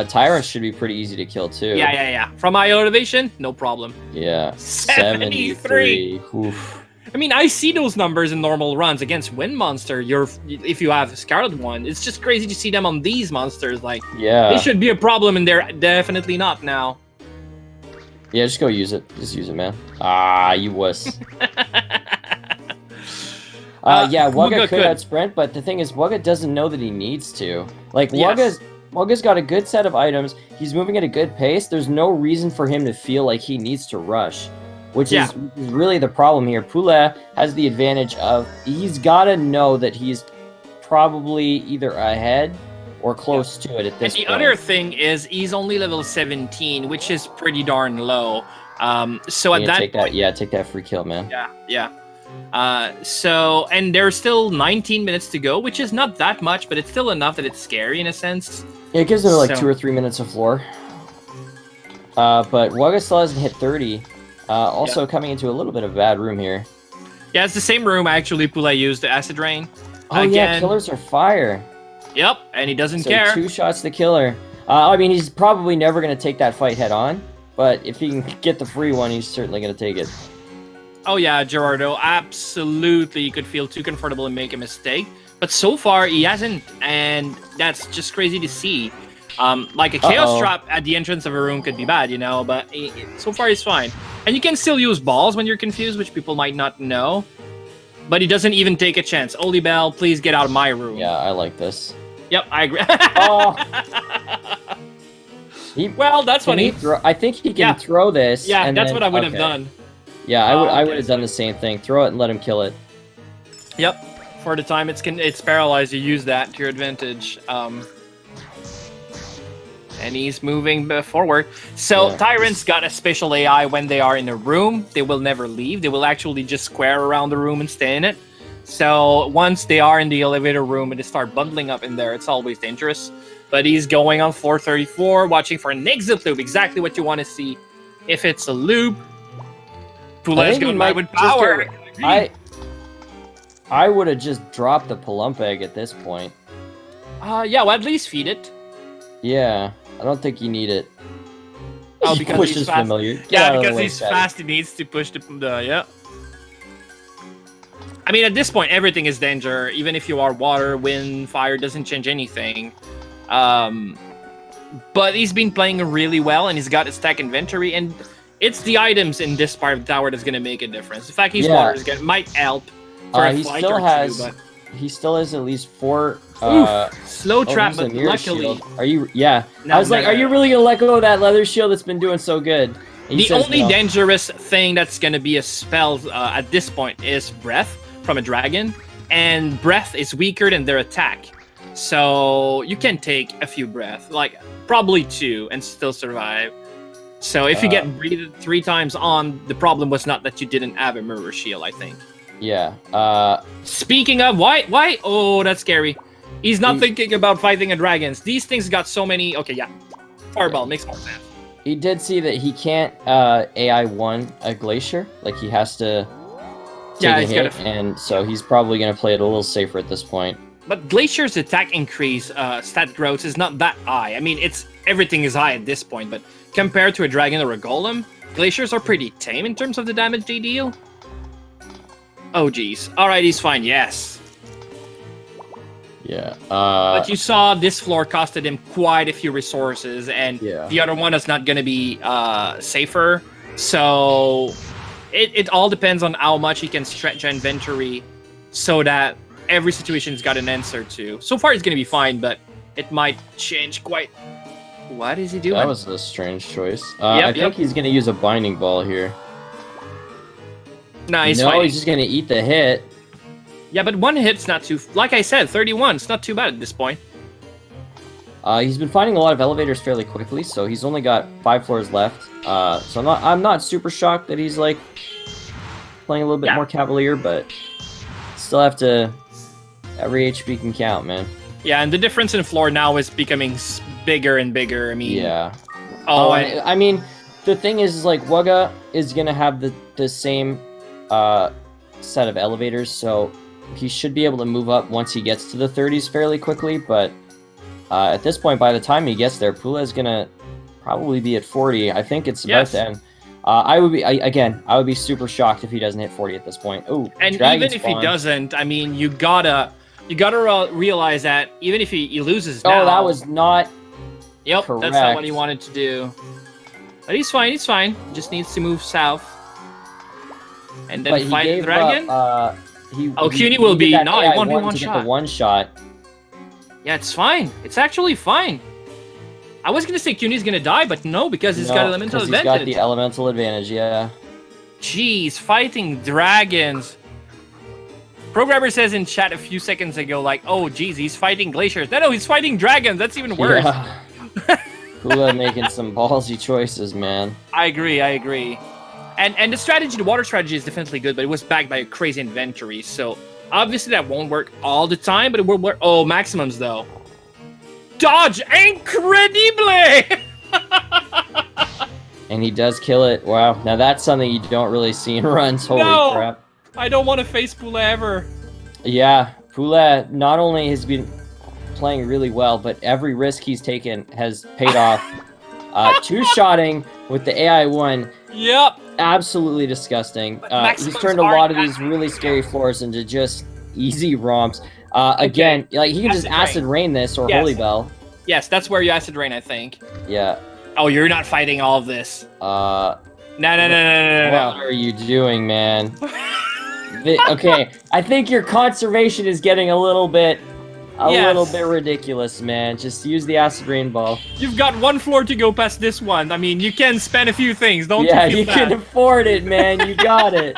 Tyrants should be pretty easy to kill too. Yeah. From my elevation, no problem. Yeah. 73. Oof. I mean, I see those numbers in normal runs against Wind Monster. If you have Scarlet one, it's just crazy to see them on these monsters. Like, they should be a problem, and they're definitely not now. Yeah, just go use it. Just use it, man. Ah, you wuss. Yeah, Wugga could outsprint, but the thing is, Wugga doesn't know that he needs to. Like, Wugga's got a good set of items. He's moving at a good pace. There's no reason for him to feel like he needs to rush. Which is really the problem here. Poulet has the advantage of, he's got to know that he's probably either ahead or close to it at this And the point. other thing is he's only level 17, which is pretty darn low. So at that point, take that free kill, man. yeah. So, and there's still 19 minutes to go, which is not that much, but it's still enough that it's scary in a sense. Yeah, it gives it like 2 or 3 minutes of floor. But Wugga still hasn't hit 30. Also coming into a little bit of a bad room here. Yeah, it's the same room actually Poulet used the acid rain. Oh yeah, killers are fire. Yep, and he doesn't So care. 2 shots to killer. I mean, he's probably never going to take that fight head on, but if he can get the free one, he's certainly going to take it. Oh yeah, Gerardo, absolutely. You could feel too comfortable and make a mistake. But so far, he hasn't, and that's just crazy to see. Like a chaos trap at the entrance of a room could be bad, you know, but so far he's fine. And you can still use balls when you're confused, which people might not know. But he doesn't even take a chance. Oli Bell, please get out of my room. Yeah, I like this. Yep, I agree. Well, that's funny. I think he can throw this. Yeah, that's what I would have done. Yeah, I would have done the same thing. Throw it and let him kill it. Yep. For the time it's paralyzed, you use that to your advantage. And he's moving forward. So Tyrants got a special AI when they are in a room. They will never leave. They will actually just square around the room and stay in it. So once they are in the elevator room and they start bundling up in there, it's always dangerous. But he's going on floor 34, watching for an exit loop. Exactly what you want to see. If it's a loop, Poulet's going by with power. I would have just dropped the Palumpa egg at this point. Yeah, well, at least feed it. Yeah, I don't think you need it. Oh, because he's fast. Familiar. Yeah, because he's fast, he needs to push the I mean, at this point, everything is danger. Even if you are water, wind, fire, doesn't change anything. But he's been playing really well, and he's got a stack inventory, and it's the items in this part of the tower that's going to make a difference. The fact he's water might help for a fight or two, but... He still has at least 4... slow trap, but luckily... Shield. Are you... Yeah. I was like, are you really going to let go of that leather shield that's been doing so good? The only dangerous thing that's going to be a spell at this point is Breath from a dragon, and Breath is weaker than their attack. So you can take a few breath, like probably 2, and still survive. So if you get breathed 3 times on, the problem was not that you didn't have a mirror shield, I think. Yeah. Speaking of, why? Oh, that's scary. He's not thinking about fighting a dragons. These things got so many... Okay, yeah. Fireball makes more sense. He did see that he can't AI1 a glacier. Like, he has to take a hit, and so he's probably going to play it a little safer at this point. But Glacier's attack increase, stat growth, is not that high. I mean, everything is high at this point, but compared to a dragon or a golem, Glaciers are pretty tame in terms of the damage they deal. Oh, geez. Alright, he's fine, yes. Yeah. But you saw this floor costed him quite a few resources, and the other one is not going to be safer. So it all depends on how much he can stretch inventory so that every situation's got an answer to. So far, he's going to be fine, but it might change quite... What is he doing? That was a strange choice. I think he's going to use a binding ball here. No, he's just going to eat the hit. Yeah, but 1 hit's not too... Like I said, 31. It's not too bad at this point. He's been finding a lot of elevators fairly quickly, so he's only got 5 floors left. So I'm not super shocked that he's like playing a little bit more cavalier, but still have to... Every HP can count, man. Yeah, and the difference in floor now is becoming bigger and bigger. I mean... Yeah. I mean, the thing is like, Wugga is going to have the same set of elevators, so he should be able to move up once he gets to the 30s fairly quickly, but at this point, by the time he gets there, Poulet is going to probably be at 40. I think it's about to end. I would be super shocked if he doesn't hit 40 at this point. Oh, and even if he doesn't, I mean, you gotta realize that even if he loses now... Oh, that was not correct. That's not what he wanted to do. But he's fine, Just needs to move south. And then fight the dragon? CUNY will be... No, he won't be one shot. Get the 1 shot. Yeah, it's fine. It's actually fine. I was gonna say CUNY's gonna die, but no, because he's got elemental advantage. He's got the elemental advantage, yeah. Jeez, fighting dragons. Programmer says in chat a few seconds ago, like, oh, geez, he's fighting glaciers. No, he's fighting dragons. That's even worse. Yeah. Poulet making some ballsy choices, man. I agree. And the strategy, the water strategy is definitely good, but it was backed by a crazy inventory. So obviously that won't work all the time, but it will work. Oh, maximums though. Dodge incredible! And he does kill it. Wow. Now that's something you don't really see in runs. Holy crap. I don't want to face Poulet ever. Yeah, Poulet not only has been playing really well, but every risk he's taken has paid off. Two-shotting with the AI-1. Yep. Absolutely disgusting. He's turned a lot of these really scary floors into just easy romps. Again, like he can just acid rain this or Holy Bell. Yes, that's where you acid rain, I think. Yeah. Oh, you're not fighting all of this. No. No. What are you doing, man? Okay, I think your conservation is getting a little bit ridiculous, man. Just use the acid rain ball. You've got one floor to go past this one. I mean, you can spend a few things, don't you? Yeah, you can afford it, man. You got it.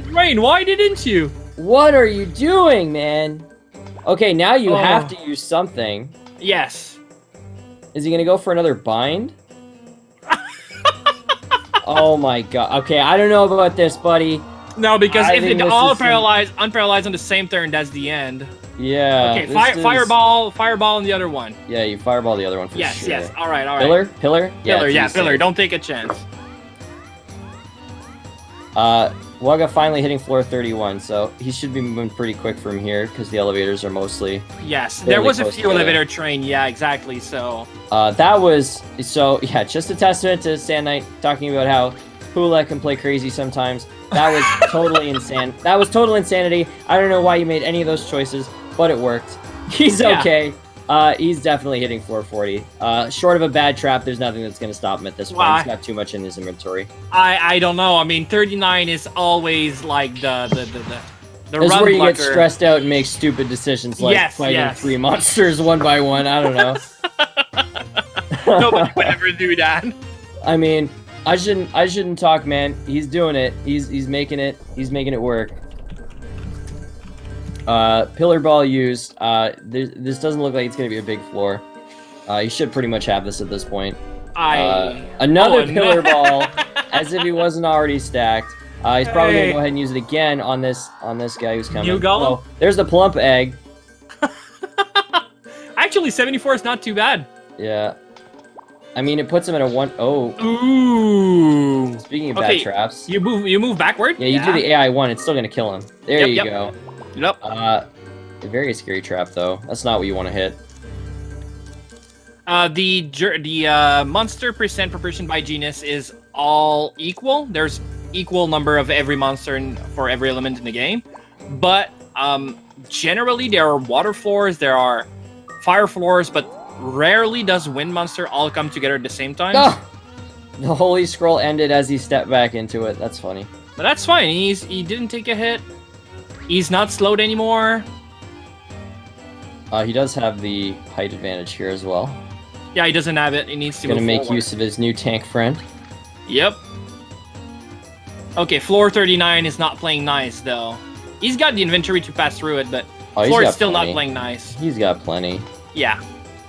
Rain, why didn't you? What are you doing, man? Okay, now you have to use something. Yes. Is he gonna go for another bind? Oh my god. Okay, I don't know about this, buddy. No, because if it all unparalyzed on the same turn, that's the end. Yeah. Okay, fireball on the other one. Yeah, you fireball the other one for sure. Yes. All right. Pillar? Yeah, pillar. Don't take a chance. Wugga finally hitting floor 31, so he should be moving pretty quick from here because the elevators are mostly. Yes, there was a few elevator train. Yeah, exactly. So. Just a testament to Sand Knight talking about how Poulet can play crazy sometimes. That was totally insane. That was total insanity. I don't know why you made any of those choices, but it worked. He's okay. He's definitely hitting 440. Short of a bad trap, there's nothing that's going to stop him at this point. He's got too much in his inventory. I don't know. I mean, 39 is always like the That's where you get stressed out and make stupid decisions like fighting 3 monsters one by one. I don't know. Nobody would ever do that. I mean, I shouldn't talk, man. He's doing it. He's making it. He's making it work. Pillar ball used. This doesn't look like it's gonna be a big floor. You should pretty much have this at this point. Another pillar ball, as if he wasn't already stacked. He's probably gonna go ahead and use it again on this guy who's coming. New golem? Oh, there's the plump egg. Actually, 74 is not too bad. Yeah. I mean, it puts him at a 1. Oh. Ooh. Speaking of bad traps. You move backward? Yeah, you do the AI 1. It's still gonna kill him. There you go. Yep. A very scary trap, though. That's not what you want to hit. The monster percent per person by genus is all equal. There's equal number of every monster for every element in the game. But generally, there are water floors, there are fire floors, but rarely does wind monster all come together at the same time. Oh! The holy scroll ended as he stepped back into it. That's funny. But that's fine. He didn't take a hit. He's not slowed anymore. He does have the height advantage here as well. Yeah, he doesn't have it. He needs to move Gonna make forward. use of his new tank friend. Yep. Okay, floor 39 is not playing nice, though. He's got the inventory to pass through it, but floor is still not playing nice. He's got plenty. Yeah.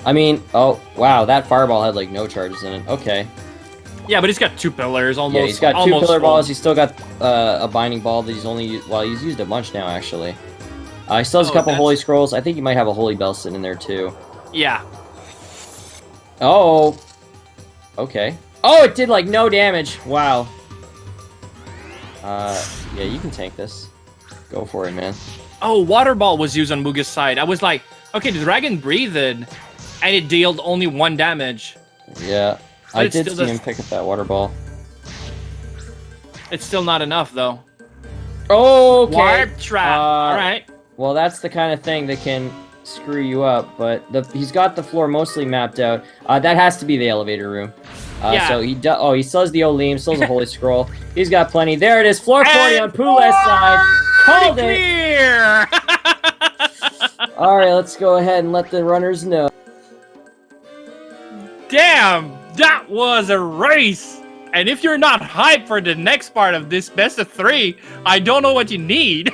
I mean, oh, wow, that fireball had, like, no charges in it. Okay. Yeah, but he's got 2 pillars, almost. Yeah, he's got 2 pillar balls. He's still got a binding ball that he's only used. Well, he's used a bunch now, actually. He still has a couple holy scrolls. I think he might have a holy bell sitting in there, too. Yeah. Oh. Okay. Oh, it did, like, no damage. Wow. Yeah, you can tank this. Go for it, man. Oh, water ball was used on Wugga's side. I was like, okay, the dragon breathed, and it dealt only 1 damage. Yeah. I did see him pick up that water ball. It's still not enough, though. Okay. Warp trap. All right. Well, that's the kind of thing that can screw you up, but he's got the floor mostly mapped out. That has to be the elevator room. Yeah. So he still has the Olim, still has a holy scroll. He's got plenty. There it is, floor 40 on Poulet's side. Called it. All right, let's go ahead and let the runners know. Damn, that was a race. And if you're not hyped for the next part of this best of 3, I don't know what you need.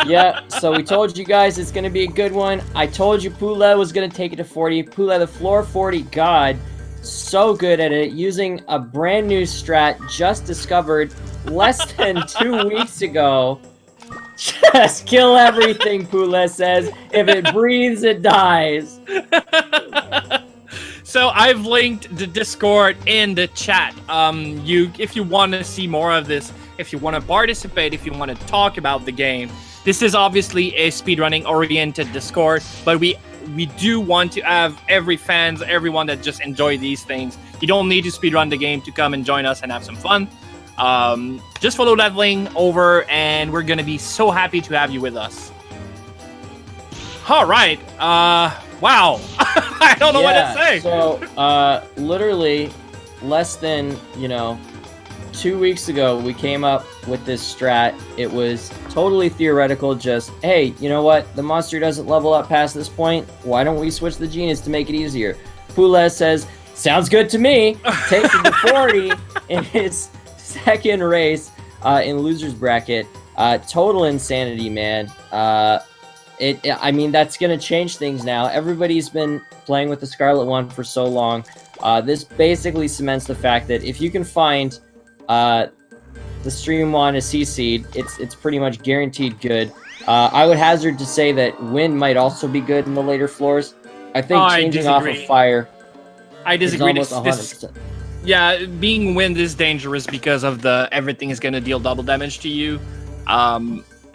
Yeah, so we told you guys it's going to be a good one. I told you Poulet was going to take it to 40. Poulet, the floor 40 god, so good at it, using a brand new strat just discovered less than 2 weeks ago. Just kill everything, Poulet says. If it breathes, it dies. So I've linked the Discord in the chat. If you want to see more of this, if you want to participate, if you want to talk about the game, this is obviously a speedrunning oriented Discord, but we do want to have everyone that just enjoy these things. You don't need to speedrun the game to come and join us and have some fun. Just follow that link over, and we're gonna be so happy to have you with us. All right. Wow. I don't know what to say. So, literally, less than 2 weeks ago, we came up with this strat. It was totally theoretical. Just, hey, you know what? The monster doesn't level up past this point. Why don't we switch the genius to make it easier? Poulet says, sounds good to me. Takes it to 40 in his second race in loser's bracket. Total insanity, man. I mean, that's going to change things now. Everybody's been playing with the Scarlet Wand for so long. This basically cements the fact that if you can find the Stream Wand is CC'd, it's pretty much guaranteed good. I would hazard to say that Wind might also be good in the later floors. I think changing off of Fire I disagree. is almost 100%. Yeah, being Wind is dangerous because of everything is going to deal double damage to you.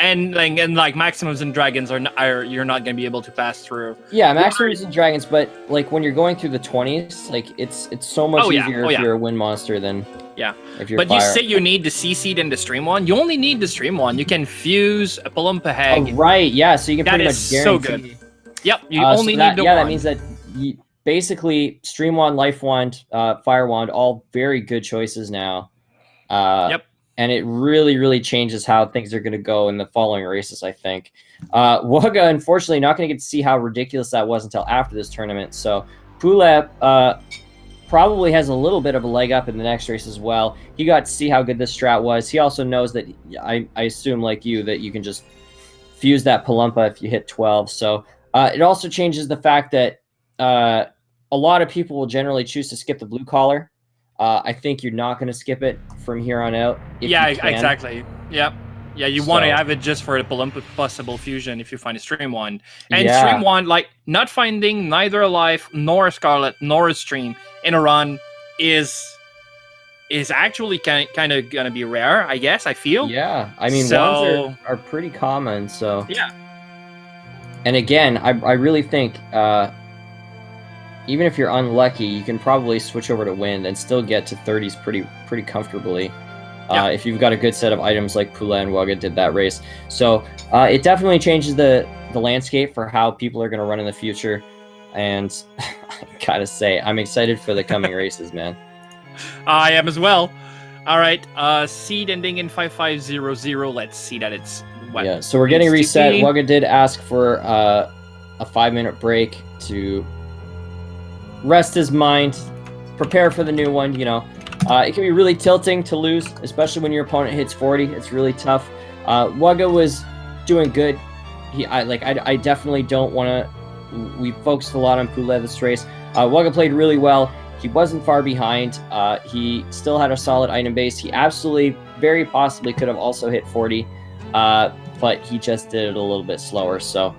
And maximums and dragons you're not going to be able to pass through. Yeah, maximums and dragons, but like when you're going through the 20s, like it's so much easier if you're a wind monster than if you're But fire. you say you need the CC and the Stream Wand. You only need the Stream Wand. You can fuse a Palumpa Hag. Oh, right, yeah, so you can pretty much so guarantee. good. Yep, you only need the wand. That means that basically Stream Wand, Life Wand, Fire Wand, all very good choices now. Yep. And it really, really changes how things are going to go in the following races, I think. Wugga, unfortunately, not going to get to see how ridiculous that was until after this tournament. So Poulet probably has a little bit of a leg up in the next race as well. He got to see how good this strat was. He also knows that, I assume like you, that you can just fuse that Palumpa if you hit 12. So it also changes the fact that a lot of people will generally choose to skip the blue collar. I think you're not going to skip it from here on out. Yeah, exactly. Yep. Yeah, you want to have it just for the Palumpa possible fusion if you find a Stream Wand. And Stream Wand, like, not finding neither a Life, nor a Scarlet, nor a Stream in a run is actually kind of going to be rare, I guess, I feel. Yeah, I mean, wands are pretty common, so... Yeah. And again, I really think... even if you're unlucky, you can probably switch over to Wind and still get to 30s pretty comfortably. If you've got a good set of items like Poulet and Wugga did that race. So it definitely changes the landscape for how people are going to run in the future. And I gotta say, I'm excited for the coming races, man. I am as well. All right, seed ending in 5500. Let's see that it's what. Yeah, so we're getting reset. Wugga did ask for a 5-minute break to rest his mind, prepare for the new one. It can be really tilting to lose, especially when your opponent hits 40. It's really tough. Wugga was doing good. I definitely don't want to. We focused a lot on Poulet this race. Wugga played really well. He wasn't far behind. He still had a solid item base. He absolutely, very possibly could have also hit 40, but he just did it a little bit slower. So.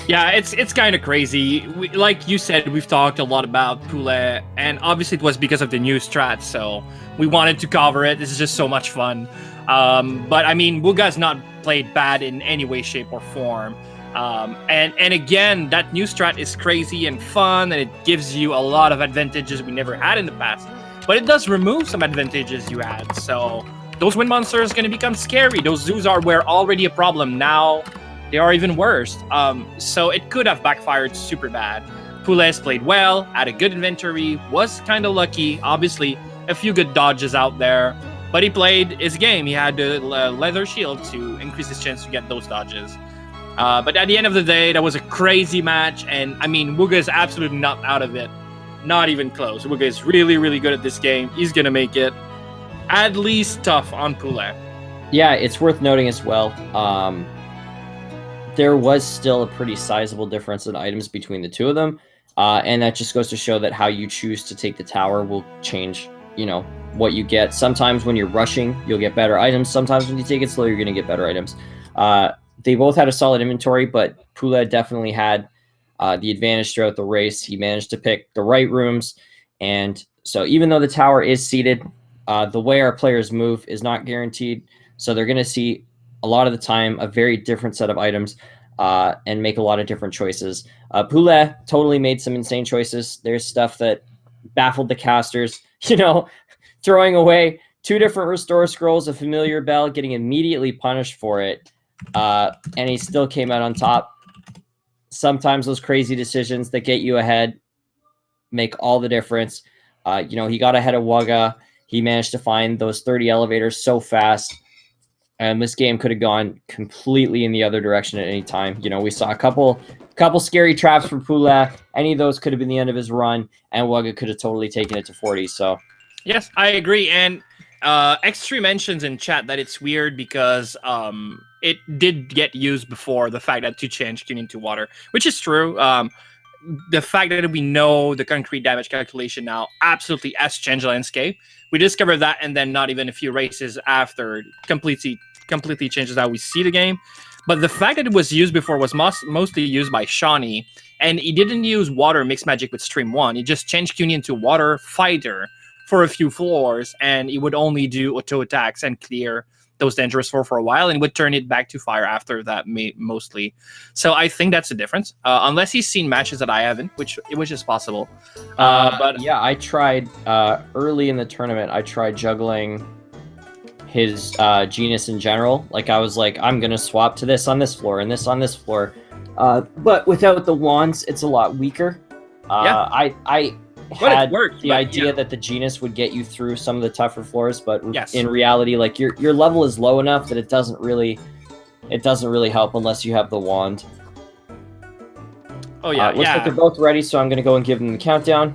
Yeah, it's kind of crazy. Like you said, we've talked a lot about Poulet, and obviously it was because of the new strat, so we wanted to cover it. This is just so much fun. But I mean, Wugga's not played bad in any way, shape, or form. And again, that new strat is crazy and fun, and it gives you a lot of advantages we never had in the past. But it does remove some advantages you had. So those wind monsters are going to become scary. Those zoos were already a problem. Now they are even worse. So it could have backfired super bad. Poulet played well, had a good inventory, was kind of lucky. Obviously, a few good dodges out there, but he played his game. He had the leather shield to increase his chance to get those dodges. But at the end of the day, that was a crazy match, and I mean, Wugga is absolutely not out of it. Not even close. Wugga is really, really good at this game. He's gonna make it at least tough on Poulet. Yeah, it's worth noting as well. There was still a pretty sizable difference in items between the two of them, and that just goes to show that how you choose to take the tower will change, what you get. Sometimes when you're rushing, you'll get better items. Sometimes when you take it slow, you're going to get better items. They both had a solid inventory, but Poulet definitely had the advantage throughout the race. He managed to pick the right rooms, and so even though the tower is seated, the way our players move is not guaranteed. So they're going to see a lot of the time a very different set of items and make a lot of different choices. Poulet totally made some insane choices. There's stuff that baffled the casters, throwing away 2 different restore scrolls, a familiar bell, getting immediately punished for it, and he still came out on top. Sometimes those crazy decisions that get you ahead make all the difference. He got ahead of Wugga. He managed to find those 30 elevators so fast. And this game could have gone completely in the other direction at any time. We saw a couple scary traps from Poulet. Any of those could have been the end of his run, and Wugga could have totally taken it to 40. So, yes, I agree. And X3 mentions in chat that it's weird because it did get used before, the fact that to change Q into water, which is true. The fact that we know the concrete damage calculation now absolutely has changed the landscape. We discovered that, and then not even a few races after, completely changes how we see the game. But the fact that it was used before was mostly used by Shawnee, and he didn't use water mixed magic with Stream 1. He just changed Cuny into water fighter for a few floors, and he would only do auto attacks and clear those dangerous for a while, and would turn it back to fire after that, mostly. So I think that's the difference, unless he's seen matches that I haven't, which is possible. But yeah, I tried early in the tournament. I tried juggling his genus in general. Like, I was like, I'm gonna swap to this on this floor and this on this floor, but without the wands, it's a lot weaker. I had the idea that the genus would get you through some of the tougher floors, but in reality, like, your level is low enough that it doesn't really help unless you have the wand. Oh yeah, looks like they're both ready, so I'm gonna go and give them the countdown.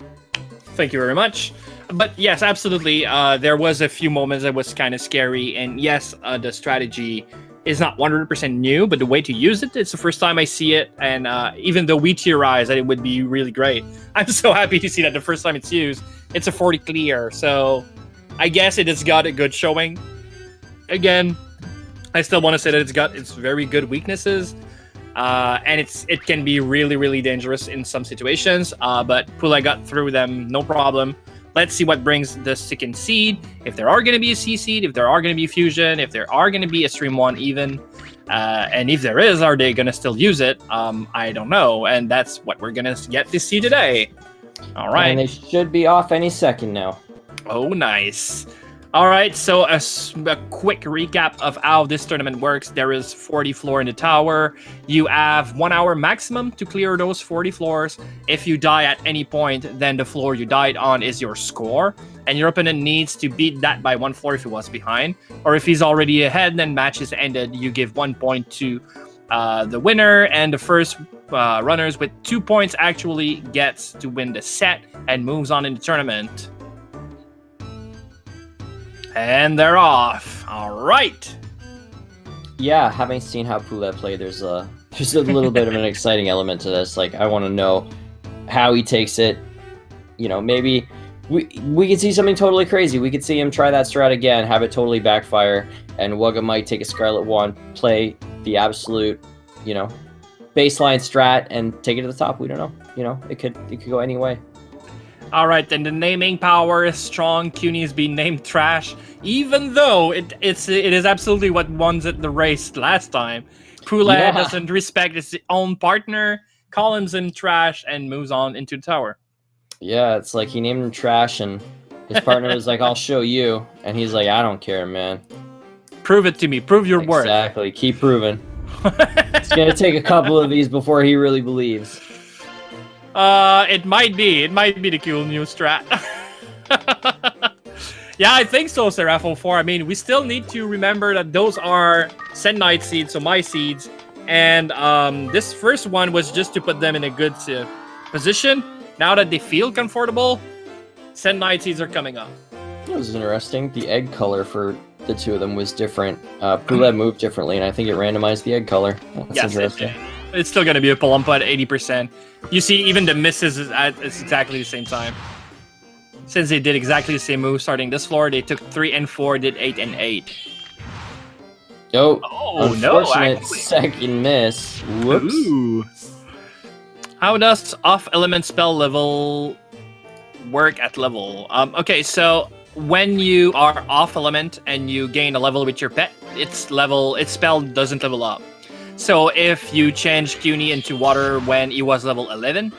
Thank you very much. But yes, absolutely. There was a few moments that was kind of scary, and yes, the strategy is not 100% new, but the way to use it's the first time I see it, and even though we theorized that it would be really great, I'm so happy to see that the first time it's used, it's a 40 clear, so I guess it has got a good showing. Again, I still want to say that it's got its very good weaknesses, and it can be really, really dangerous in some situations, but Poulet got through them, no problem. Let's see what brings the second seed. If there are going to be a C seed, if there are going to be fusion, if there are going to be a Stream 1 even, and if there is, are they going to still use it? I don't know, and that's what we're going to get to see today. All right. And they should be off any second now. Oh, nice. All right, so a quick recap of how this tournament works. There is 40 floor in the tower. You have 1 hour maximum to clear those 40 floors. If you die at any point, then the floor you died on is your score, and your opponent needs to beat that by 1 floor if he was behind. Or if he's already ahead, then match is ended. You give 1 point to the winner, and the first runners with 2 points actually gets to win the set and moves on in the tournament. And they're off. All right. Yeah, having seen how Poulet played, there's a little bit of an exciting element to this. Like, I want to know how he takes it. Maybe we could see something totally crazy. We could see him try that strat again, have it totally backfire, and Wugga might take a Scarlet Wand, play the absolute, baseline strat, and take it to the top. We don't know. It could go any way. All right, then the naming power is strong. Cuny is being named trash, even though it is absolutely what won the race last time. Poulet doesn't respect his own partner, calls him trash, and moves on into the tower. Yeah, it's like he named him trash, and his partner was like, "I'll show you," and he's like, "I don't care, man. Prove it to me. Prove your worth." Exactly. Keep proving. It's gonna take a couple of these before he really believes. It might be the cool new strat. Yeah, I think so, Seraph04. I mean, we still need to remember that those are Send Knight seeds, so my seeds. And this first one was just to put them in a good position. Now that they feel comfortable, Send Knight seeds are coming up. That was interesting. The egg color for the two of them was different. Poulet moved differently, and I think it randomized the egg color. That's Yes, interesting. it's still going to be a Palumpa at 80%. You see, even the misses is at it's exactly the same time. Since they did exactly the same move starting this floor, they took 3 and 4, did 8 and 8. Oh, no, unfortunate actually. second miss. Whoops. Ooh. How does off-element spell level work at level? Okay, so when you are off-element and you gain a level with your pet, its spell doesn't level up. So if you change Cuny into water when he was level 11,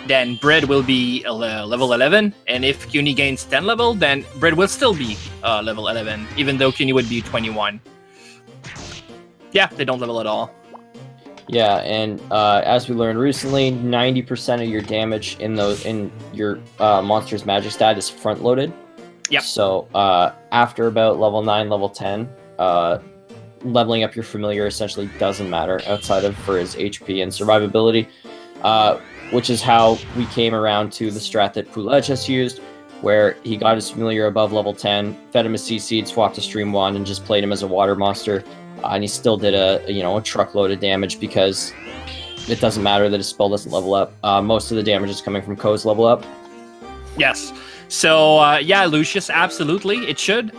then Bread will be level 11. And if Cuny gains 10 level, then Bread will still be level 11, even though Cuny would be 21. Yeah, they don't level at all. Yeah, and as we learned recently, 90% of your damage in your monster's magic stat is front-loaded. Yep. So after about level 9, level 10, leveling up your familiar essentially doesn't matter outside of for his HP and survivability, which is how we came around to the strat that Poulet just used, where he got his familiar above level 10, fed him a C-Seed, swapped a Stream Wand, and just played him as a water monster. And he still did a truckload of damage because it doesn't matter that his spell doesn't level up. Most of the damage is coming from Ko's level up. Yes. So, yeah, Lucius, absolutely, it should.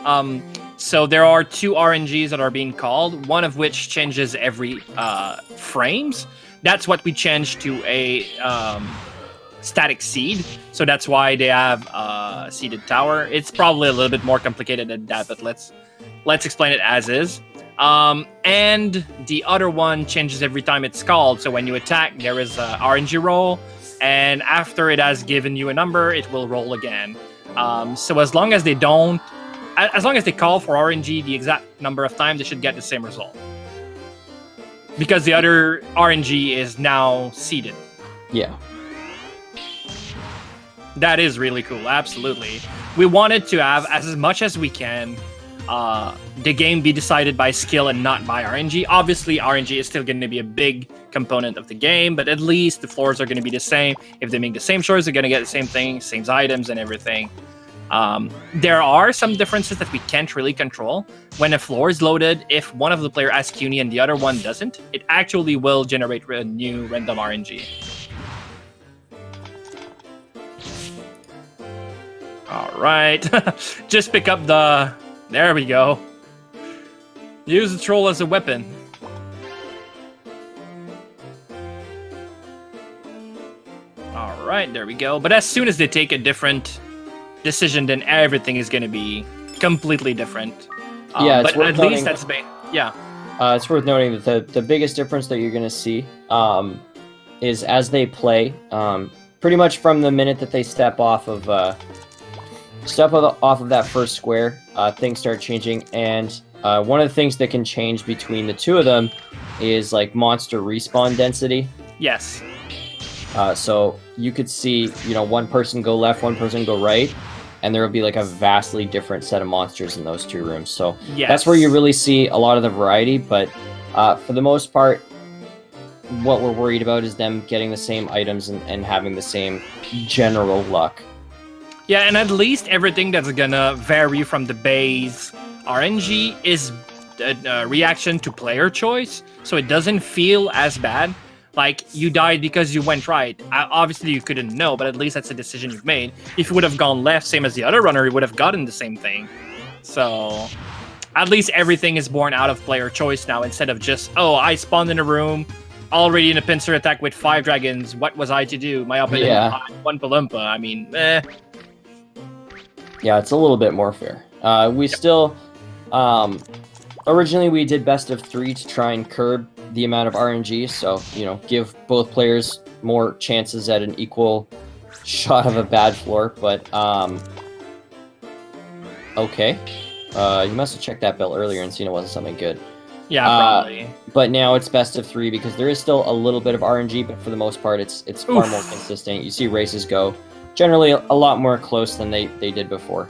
So there are 2 RNGs that are being called, one of which changes every frames. That's what we changed to a static seed. So that's why they have seeded tower. It's probably a little bit more complicated than that, but let's explain it as is. And the other one changes every time it's called. So when you attack, there is a RNG roll, and after it has given you a number, it will roll again. So as long as they call for RNG the exact number of times, they should get the same result. Because the other RNG is now seeded. Yeah. That is really cool, absolutely. We wanted to have, as much as we can, the game be decided by skill and not by RNG. Obviously, RNG is still going to be a big component of the game, but at least the floors are going to be the same. If they make the same floors, they're going to get the same thing, same items and everything. There are some differences that we can't really control. When a floor is loaded, if one of the player has Cuny and the other one doesn't, it actually will generate a new random RNG. All right. Just pick up the... There we go. Use the troll as a weapon. All right, there we go. But as soon as they take a different decision, then everything is going to be completely different. Yeah, but at least that's yeah. It's worth noting that the biggest difference that you're going to see is as they play, pretty much from the minute that they step off of that first square, things start changing, and one of the things that can change between the two of them is like monster respawn density. Yes. So you could see, one person go left, one person go right, and there will be like a vastly different set of monsters in those 2 rooms. So yes. That's where you really see a lot of the variety, but for the most part, what we're worried about is them getting the same items and having the same general luck. Yeah, and at least everything that's gonna vary from the base RNG is a reaction to player choice, so it doesn't feel as bad. Like, you died because you went right. Obviously, you couldn't know, but at least that's a decision you've made. If you would have gone left, same as the other runner, you would have gotten the same thing. So, at least everything is born out of player choice now, instead of just, oh, I spawned in a room, already in a pincer attack with 5 dragons, what was I to do? My opponent had 1 Palumpa. I mean, Yeah, it's a little bit more fair. We still... originally, we did best of 3 to try and curb the amount of RNG, so, give both players more chances at an equal shot of a bad floor, but, okay. You must have checked that bell earlier and seen it wasn't something good. Yeah, probably. But now it's best of 3 because there is still a little bit of RNG, but for the most part, it's far more consistent. You see races go generally a lot more close than they did before.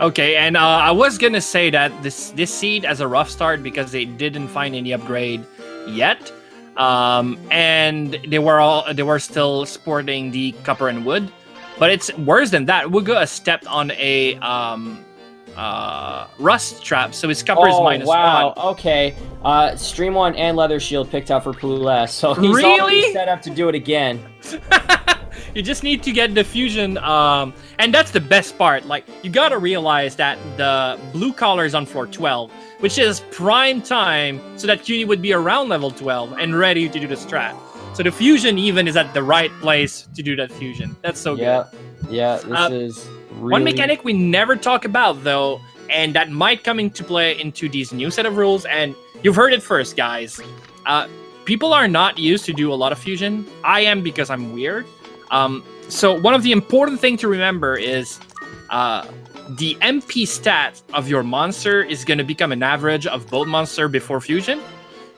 Okay, and I was gonna say that this seed has a rough start because they didn't find any upgrade yet, and they were still sporting the copper and wood, but it's worse than that. Wugga stepped on a rust trap, so his copper is -1. Wow, okay. Stream 1 and Leather Shield picked out for Poulet, so he's Really? already set up to do it again. You just need to get the fusion, and that's the best part. Like, you gotta realize that the blue collar is on floor 12, which is prime time, so that CUNY would be around level 12 and ready to do the strat. So the fusion even is at the right place to do that fusion. That's so good. Yeah, this is really... One mechanic we never talk about, though, and that might come into play into these new set of rules, and you've heard it first, guys. People are not used to do a lot of fusion. I am, because I'm weird. So one of the important things to remember is the MP stat of your monster is going to become an average of both monster before fusion.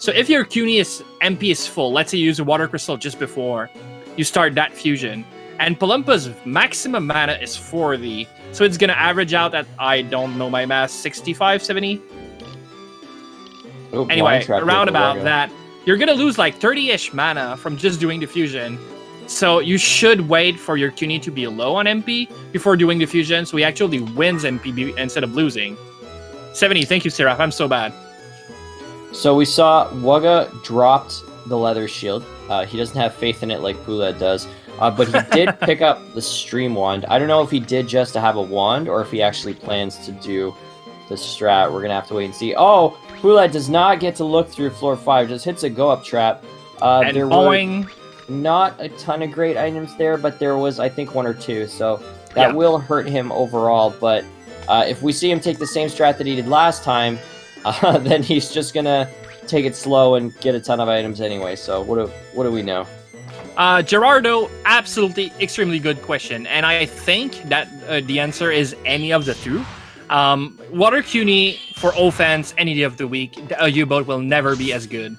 So if your CUNY MP is full, let's say you use a water crystal just before you start that fusion, and Palumpa's maximum mana is 40, so it's going to average out at, I don't know my math, 65, 70? Anyway, around about that, you're going to lose like 30-ish mana from just doing the fusion. So you should wait for your CUNY to be low on MP before doing the fusion, so he actually wins MP instead of losing. 70, thank you, Seraph. I'm so bad. So we saw Wugga dropped the Leather Shield. He doesn't have faith in it like Poulet does, but he did pick up the Stream Wand. I don't know if he did just to have a wand or if he actually plans to do the strat. We're going to have to wait and see. Oh, Poulet does not get to look through floor 5, just hits a go-up trap. And there boing. were not a ton of great items there, but there was, I think, 1 or 2, so that will hurt him overall. But if we see him take the same strat that he did last time, then he's just gonna take it slow and get a ton of items anyway. So what do we know? Gerardo, absolutely extremely good question, and I think that the answer is any of the two. Water CUNY for offense any day of the week, a U-boat will never be as good.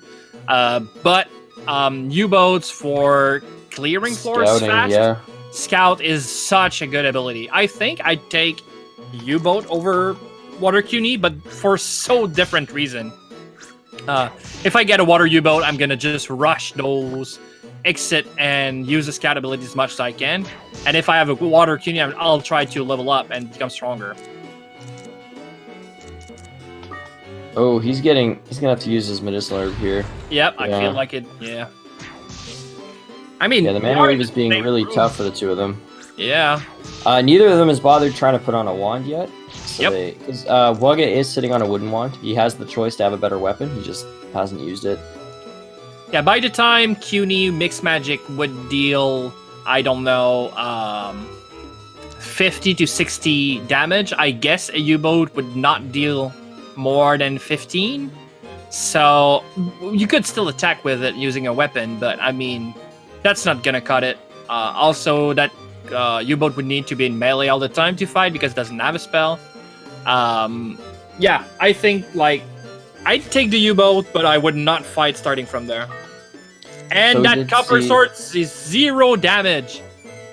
But U-boats for clearing floors fast. Yeah. Scout is such a good ability. I think I'd take U-boat over water CUNY, but for so different reason. If I get a water U-boat, I'm gonna just rush those, exit, and use the scout ability as much as I can. And if I have a water CUNY, I'll try to level up and become stronger. Oh, he's gonna have to use his medicinal herb here. Yep, I feel like it. Yeah. I mean, the mana wave is being really tough for the two of them. Yeah. Neither of them has bothered trying to put on a wand yet. So Yep. Because Wugga is sitting on a wooden wand. He has the choice to have a better weapon. He just hasn't used it. Yeah, by the time CUNY Mixed Magic would deal, I don't know, 50 to 60 damage, I guess a U-boat would not deal more than 15. So you could still attack with it using a weapon, but I mean, that's not gonna cut it. Also, that U-boat would need to be in melee all the time to fight because it doesn't have a spell. Yeah, I think, like, I'd take the U-boat, but I would not fight starting from there. And So we that did copper see- sword is 0 damage.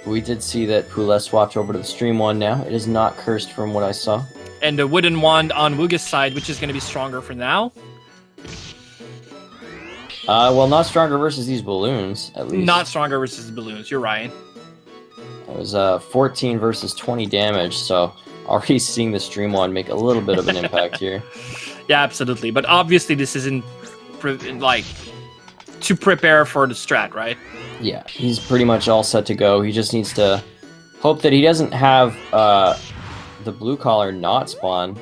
We did see that Poulet swapped over to the stream wand now. It is not cursed from what I saw. And the wooden wand on Wugga's side, which is going to be stronger for now. Well, not stronger versus these balloons, at least. Not stronger versus balloons, you're right. It was 14 versus 20 damage, so already seeing the stream wand make a little bit of an impact here. Yeah, absolutely. But obviously this isn't, like, to prepare for the strat, right? Yeah, he's pretty much all set to go. He just needs to hope that he doesn't have the blue collar not spawn,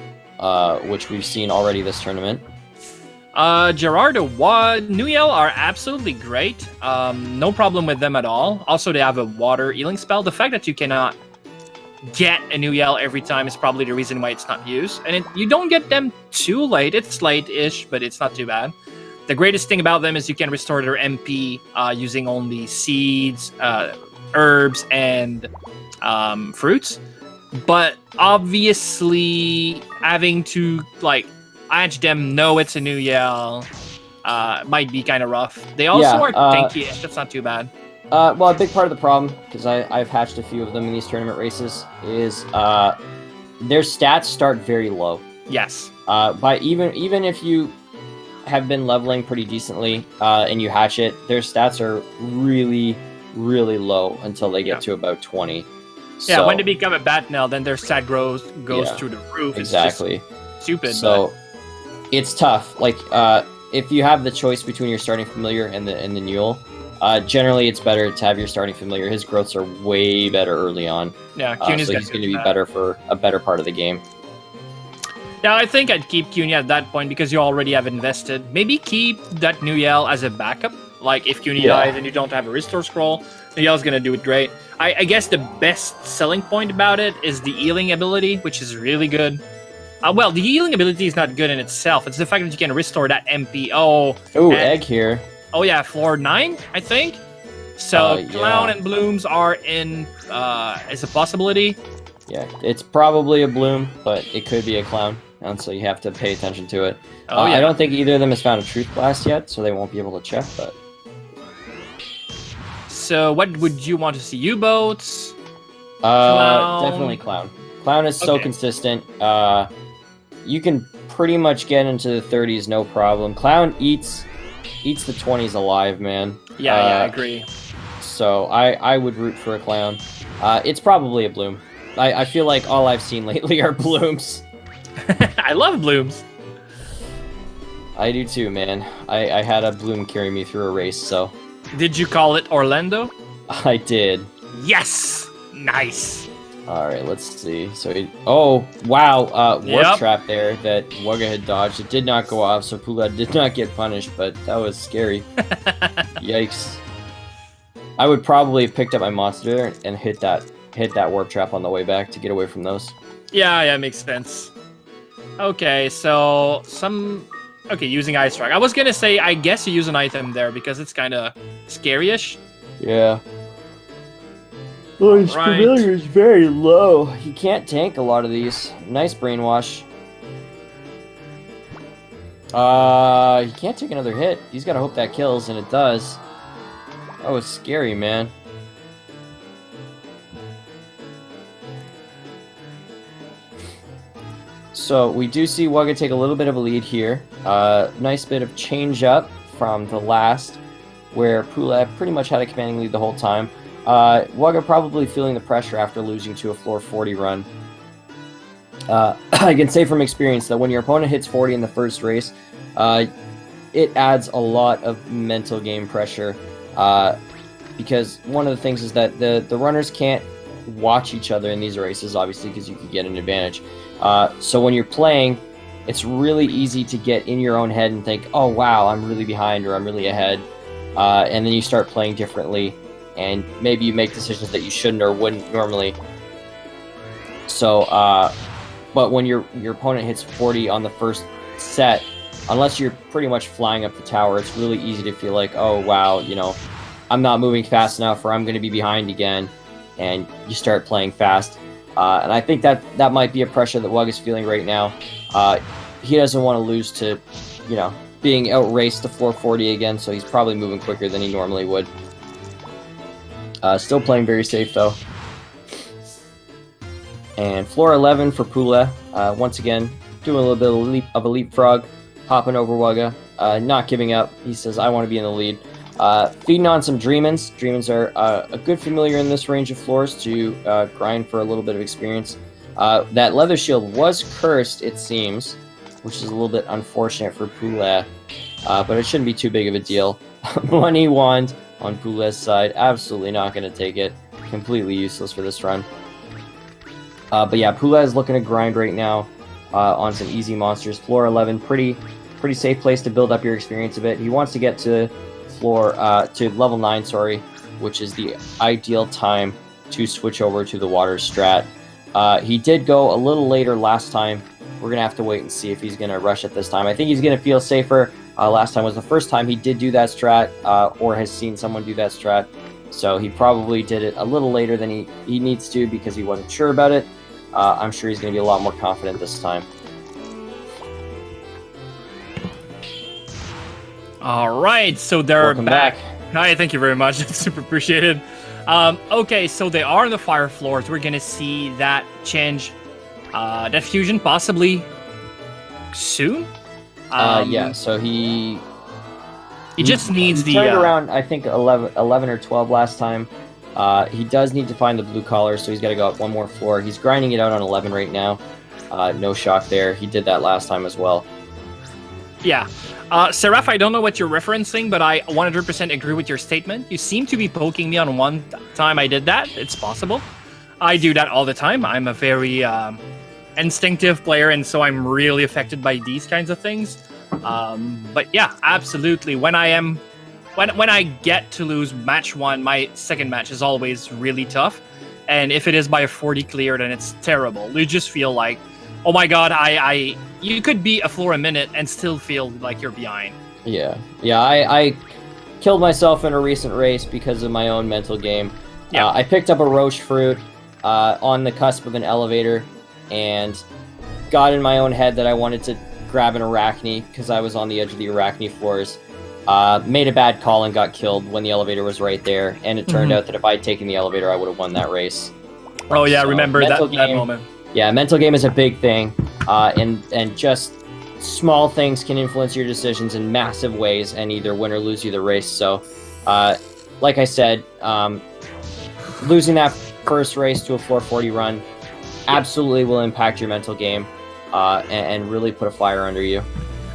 which we've seen already this tournament. Gerardo, Nuyel are absolutely great. No problem with them at all. Also, they have a water healing spell. The fact that you cannot get a Nuyel every time is probably the reason why it's not used. And you don't get them too late. It's late-ish, but it's not too bad. The greatest thing about them is you can restore their MP using only seeds, herbs, and fruits. But obviously, having to, like, edge them know it's a Nuyel might be kind of rough. They also are tanky-ish. That's not too bad. Well, a big part of the problem, because I've hatched a few of them in these tournament races, is their stats start very low. Yes. By even if you have been leveling pretty decently and you hatch it, their stats are really, really low until they get to about 20. Yeah, So, when they become a bat now, then their stat goes Yeah, through the roof. exactly. It's just stupid. So it's tough. Like if you have the choice between your starting familiar and the Newell, generally it's better to have your starting familiar. His growths are way better early on. Yeah, CUNY's so he's going to be better for a better part of the game. Yeah, I think I'd keep CUNY at that point because you already have invested. Maybe keep that Nuyel as a backup. Like, if CUNY dies and you don't have a restore scroll, Nuyel's going to do it great. I guess the best selling point about it is the healing ability, which is really good. Well, the healing ability is not good in itself. It's the fact that you can restore that MP. Oh, egg here. Oh, yeah, floor 9, I think. So, Clown yeah. and Blooms are in as a possibility. Yeah, it's probably a Bloom, but it could be a Clown, and so you have to pay attention to it. Oh, yeah. I don't think either of them has found a Truth Blast yet, so they won't be able to check, but... So, what would you want to see? U-boats? Definitely Clown. Clown is so Okay. consistent. You can pretty much get into the 30s, no problem. Clown eats the 20s alive, man. Yeah, I agree. So I would root for a Clown. It's probably a Bloom. I feel like all I've seen lately are Blooms. I love Blooms. I do too, man. I had a Bloom carry me through a race, so... Did you call it Orlando? I did. Yes! Nice. Alright, let's see. So, oh, wow. Warp Yep. trap there that Wugga had dodged. It did not go off, so Poulet did not get punished, but that was scary. Yikes. I would probably have picked up my monster and hit that warp trap on the way back to get away from those. Yeah, makes sense. Okay, so Okay, using Ice Strike. I was gonna say, I guess you use an item there because it's kind of scary-ish. Yeah. Oh, his familiar is very low. He can't tank a lot of these. Nice brainwash. He can't take another hit. He's gotta hope that kills, and it does. That was scary, man. So we do see Wugga take a little bit of a lead here. Nice bit of change up from the last, where Poulet pretty much had a commanding lead the whole time. Wugga probably feeling the pressure after losing to a floor 40 run. I can say from experience that when your opponent hits 40 in the first race, it adds a lot of mental game pressure. Because one of the things is that the runners can't watch each other in these races, obviously, because you could get an advantage. So when you're playing, it's really easy to get in your own head and think, oh wow, I'm really behind or I'm really ahead. And then you start playing differently, and maybe you make decisions that you shouldn't or wouldn't normally. So, but when your opponent hits 40 on the first set, unless you're pretty much flying up the tower, it's really easy to feel like, oh wow, you know, I'm not moving fast enough, or I'm going to be behind again, and you start playing fast. And I think that might be a pressure that Wugga is feeling right now. He doesn't want to lose to, you know, being outraced to floor 40 again, so he's probably moving quicker than he normally would. Still playing very safe, though. And floor 11 for Poulet. Once again, doing a little bit of a leapfrog, hopping over Wugga, not giving up. He says, I want to be in the lead. Feeding on some Dreamins. Dreamins are a good familiar in this range of floors to grind for a little bit of experience. That leather shield was cursed, it seems, which is a little bit unfortunate for Poulet, but it shouldn't be too big of a deal. Money wand on Poulet's side, absolutely not going to take it. Completely useless for this run. But yeah, Poulet is looking to grind right now on some easy monsters. Floor 11, pretty safe place to build up your experience a bit. He wants to get to to level 9, sorry, which is the ideal time to switch over to the water strat. He did go a little later last time. We're going to have to wait and see if he's going to rush it this time. I think he's going to feel safer. Last time was the first time he did do that strat, or has seen someone do that strat. So he probably did it a little later than he needs to because he wasn't sure about it. I'm sure he's going to be a lot more confident this time. All right, so they're Welcome back. Hi, thank you very much. That's super appreciated. Okay, so they are on the fire floors. We're gonna see that change, that fusion possibly soon. Yeah. So he just needs the turned around. I think 11 or 12 last time. He does need to find the blue collar, so he's got to go up one more floor. He's grinding it out on 11 right now. No shock there. He did that last time as well. Yeah. Seraph, I don't know what you're referencing, but I 100% agree with your statement. You seem to be poking me on one time I did that. It's possible. I do that all the time. I'm a very instinctive player, and so I'm really affected by these kinds of things. But yeah, absolutely. When I get to lose match 1, my second match is always really tough. And if it is by a 40 clear, then it's terrible. You just feel like, oh my god, you could be a floor a minute and still feel like you're behind. Yeah. I killed myself in a recent race because of my own mental game. Yeah. I picked up a roche fruit on the cusp of an elevator and got in my own head that I wanted to grab an arachne because I was on the edge of the arachne floors. Made a bad call and got killed when the elevator was right there, and it turned out that if I'd taken the elevator, I would have won that race. Oh yeah, So, remember that game, moment. Yeah, mental game is a big thing, and just small things can influence your decisions in massive ways and either win or lose you the race. So, like I said, losing that first race to a 440 run absolutely will impact your mental game and really put a fire under you.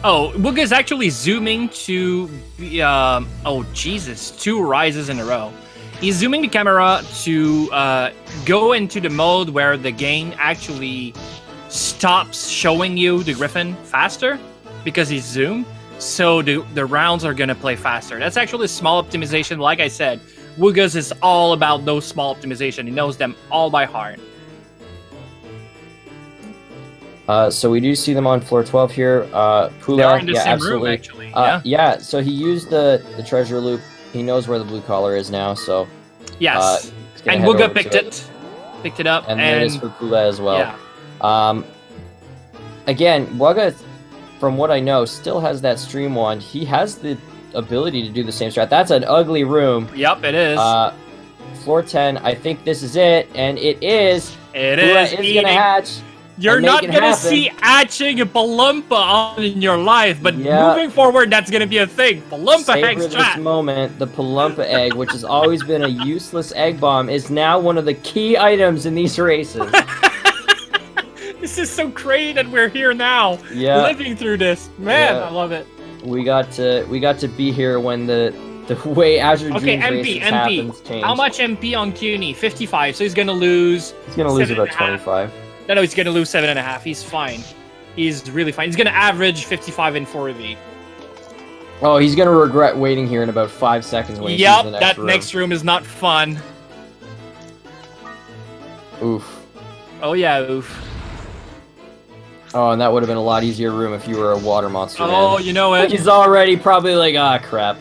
Oh, Wugga is actually zooming to oh Jesus, 2 rises in a row. He's zooming the camera to go into the mode where the game actually stops showing you the Griffin faster because he's zoomed. So the rounds are gonna play faster. That's actually a small optimization. Like I said, Wugga's is all about those small optimization. He knows them all by heart. So we do see them on floor 12 here. Poulet, They're in the yeah, same absolutely. room, actually. Yeah. So he used the treasure loop. He knows where the blue collar is now, so... Yes. he's gonna And head Wugga over picked to it up. And there it is for Poulet as well. Yeah. Again, Wugga, from what I know, still has that stream wand. He has the ability to do the same strat. That's an ugly room. Yep, it is. Floor 10, I think this is it, and it is. It Poulet is is gonna hatch. You're not going to see hatching a Palumpa on in your life, but moving forward, that's going to be a thing. Palumpa egg Savor strat. this moment, the Palumpa egg, which has always been a useless egg bomb, is now one of the key items in these races. This is so crazy that we're here now, living through this. Man, I love it. We got to be here when the way Azure Dreams races happens changed. How much MP on CUNY? 55, so he's going to lose... He's going to lose about 25. No, he's going to lose 7.5. He's fine. He's really fine. He's going to average 55 in 4V. Oh, he's going to regret waiting here in about 5 seconds when he sees the next room. Next room is not fun. Oof. Oh, yeah, oof. Oh, and that would have been a lot easier room if you were a water monster. Oh, man. You know it. He's already probably like, ah, crap.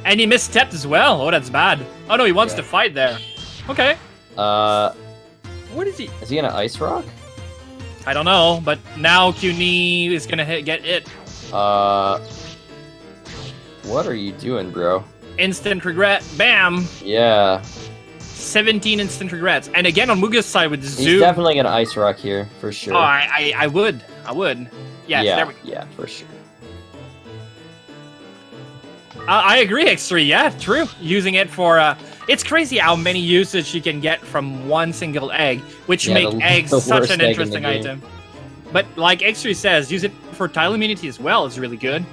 And he misstepped as well. Oh, that's bad. Oh, no, he wants to fight there. Okay. What is he? Is he gonna ice rock? I don't know, but now CUNY is gonna get it. What are you doing, bro? Instant regret. Bam. Yeah. 17 instant regrets. And again on Wugga's side with the zoom. He's definitely gonna ice rock here for sure. Oh, I would. Yes, yeah, there we go. Yeah, for sure. I agree, X3. Yeah, true. Using it for it's crazy how many usage you can get from one single egg, which make eggs such an interesting item. But like X3 says, use it for tile immunity as well is really good.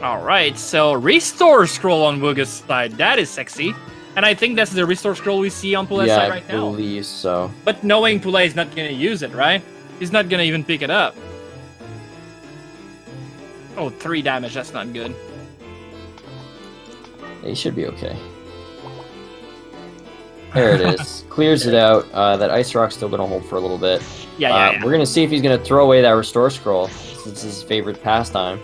All right, so restore scroll on Wugga's side. That is sexy. And I think that's the restore scroll we see on Poulet's side right now. Yeah, I believe so. But knowing Poulet is not going to use it, right? He's not going to even pick it up. Oh, 3 damage. That's not good. He should be okay. There it is. Clears it out. That ice rock's still going to hold for a little bit. Yeah. We're going to see if he's going to throw away that restore scroll, since it's his favorite pastime.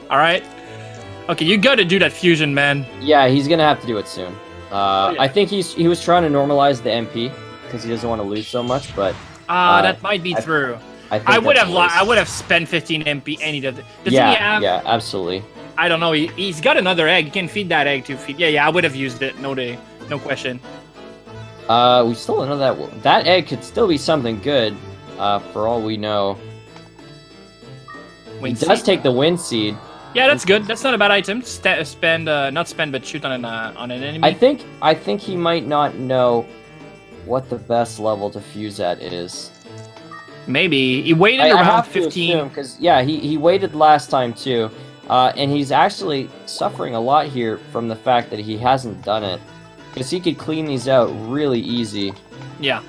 All right. Okay, you got to do that fusion, man. Yeah, he's going to have to do it soon. I think he was trying to normalize the MP because he doesn't want to lose so much, but that might be true. I would have spent 15 MP any day. Does he have? Yeah, absolutely. I don't know. He's got another egg. You can feed that egg to feed. Yeah, I would have used it. No question. We still don't know that egg could still be something good, for all we know. He does take the wind seed. Yeah, that's good. That's not a bad item. Spend, not spend, but shoot on an enemy. I think he might not know what the best level to fuse at is. Maybe he waited I around have 15. Because yeah, he waited last time too, and he's actually suffering a lot here from the fact that he hasn't done it. Because he could clean these out really easy. Yeah.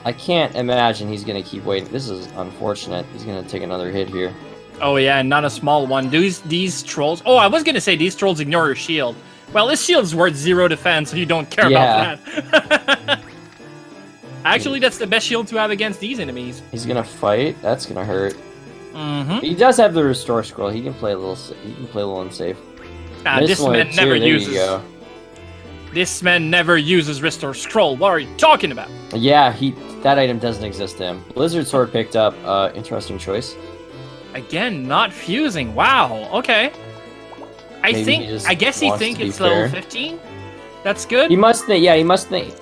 I can't imagine he's gonna keep waiting. This is unfortunate. He's gonna take another hit here. Oh yeah, not a small one. These trolls. Oh, I was gonna say these trolls ignore your shield. Well, this shield's worth 0 defense, so you don't care about that. Actually, that's the best shield to have against these enemies. He's gonna fight. That's gonna hurt. Mm-hmm. He does have the restore scroll. He can play a little. He can play a little unsafe. This man never uses. You go. This man never uses restore scroll. What are you talking about? Yeah, that item doesn't exist to him. Blizzard Sword picked up. Interesting choice. Again, not fusing. Wow. Okay. I guess he thinks it's level 15. That's good. He must think. Yeah, he must think.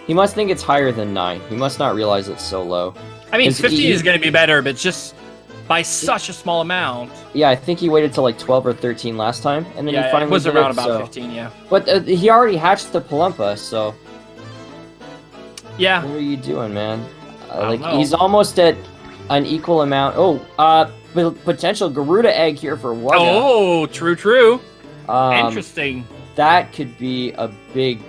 He must think it's higher than 9. He must not realize it's so low. I mean, 15 is going to be better, but just by such a small amount. Yeah, I think he waited till like 12 or 13 last time, and then he finally it was did around it, about so. 15, yeah. But he already hatched the Palumpa, so. Yeah. What are you doing, man? Like he's almost at an equal amount. Oh, potential Garuda egg here for Wugga. Oh, true. Interesting. That could be a big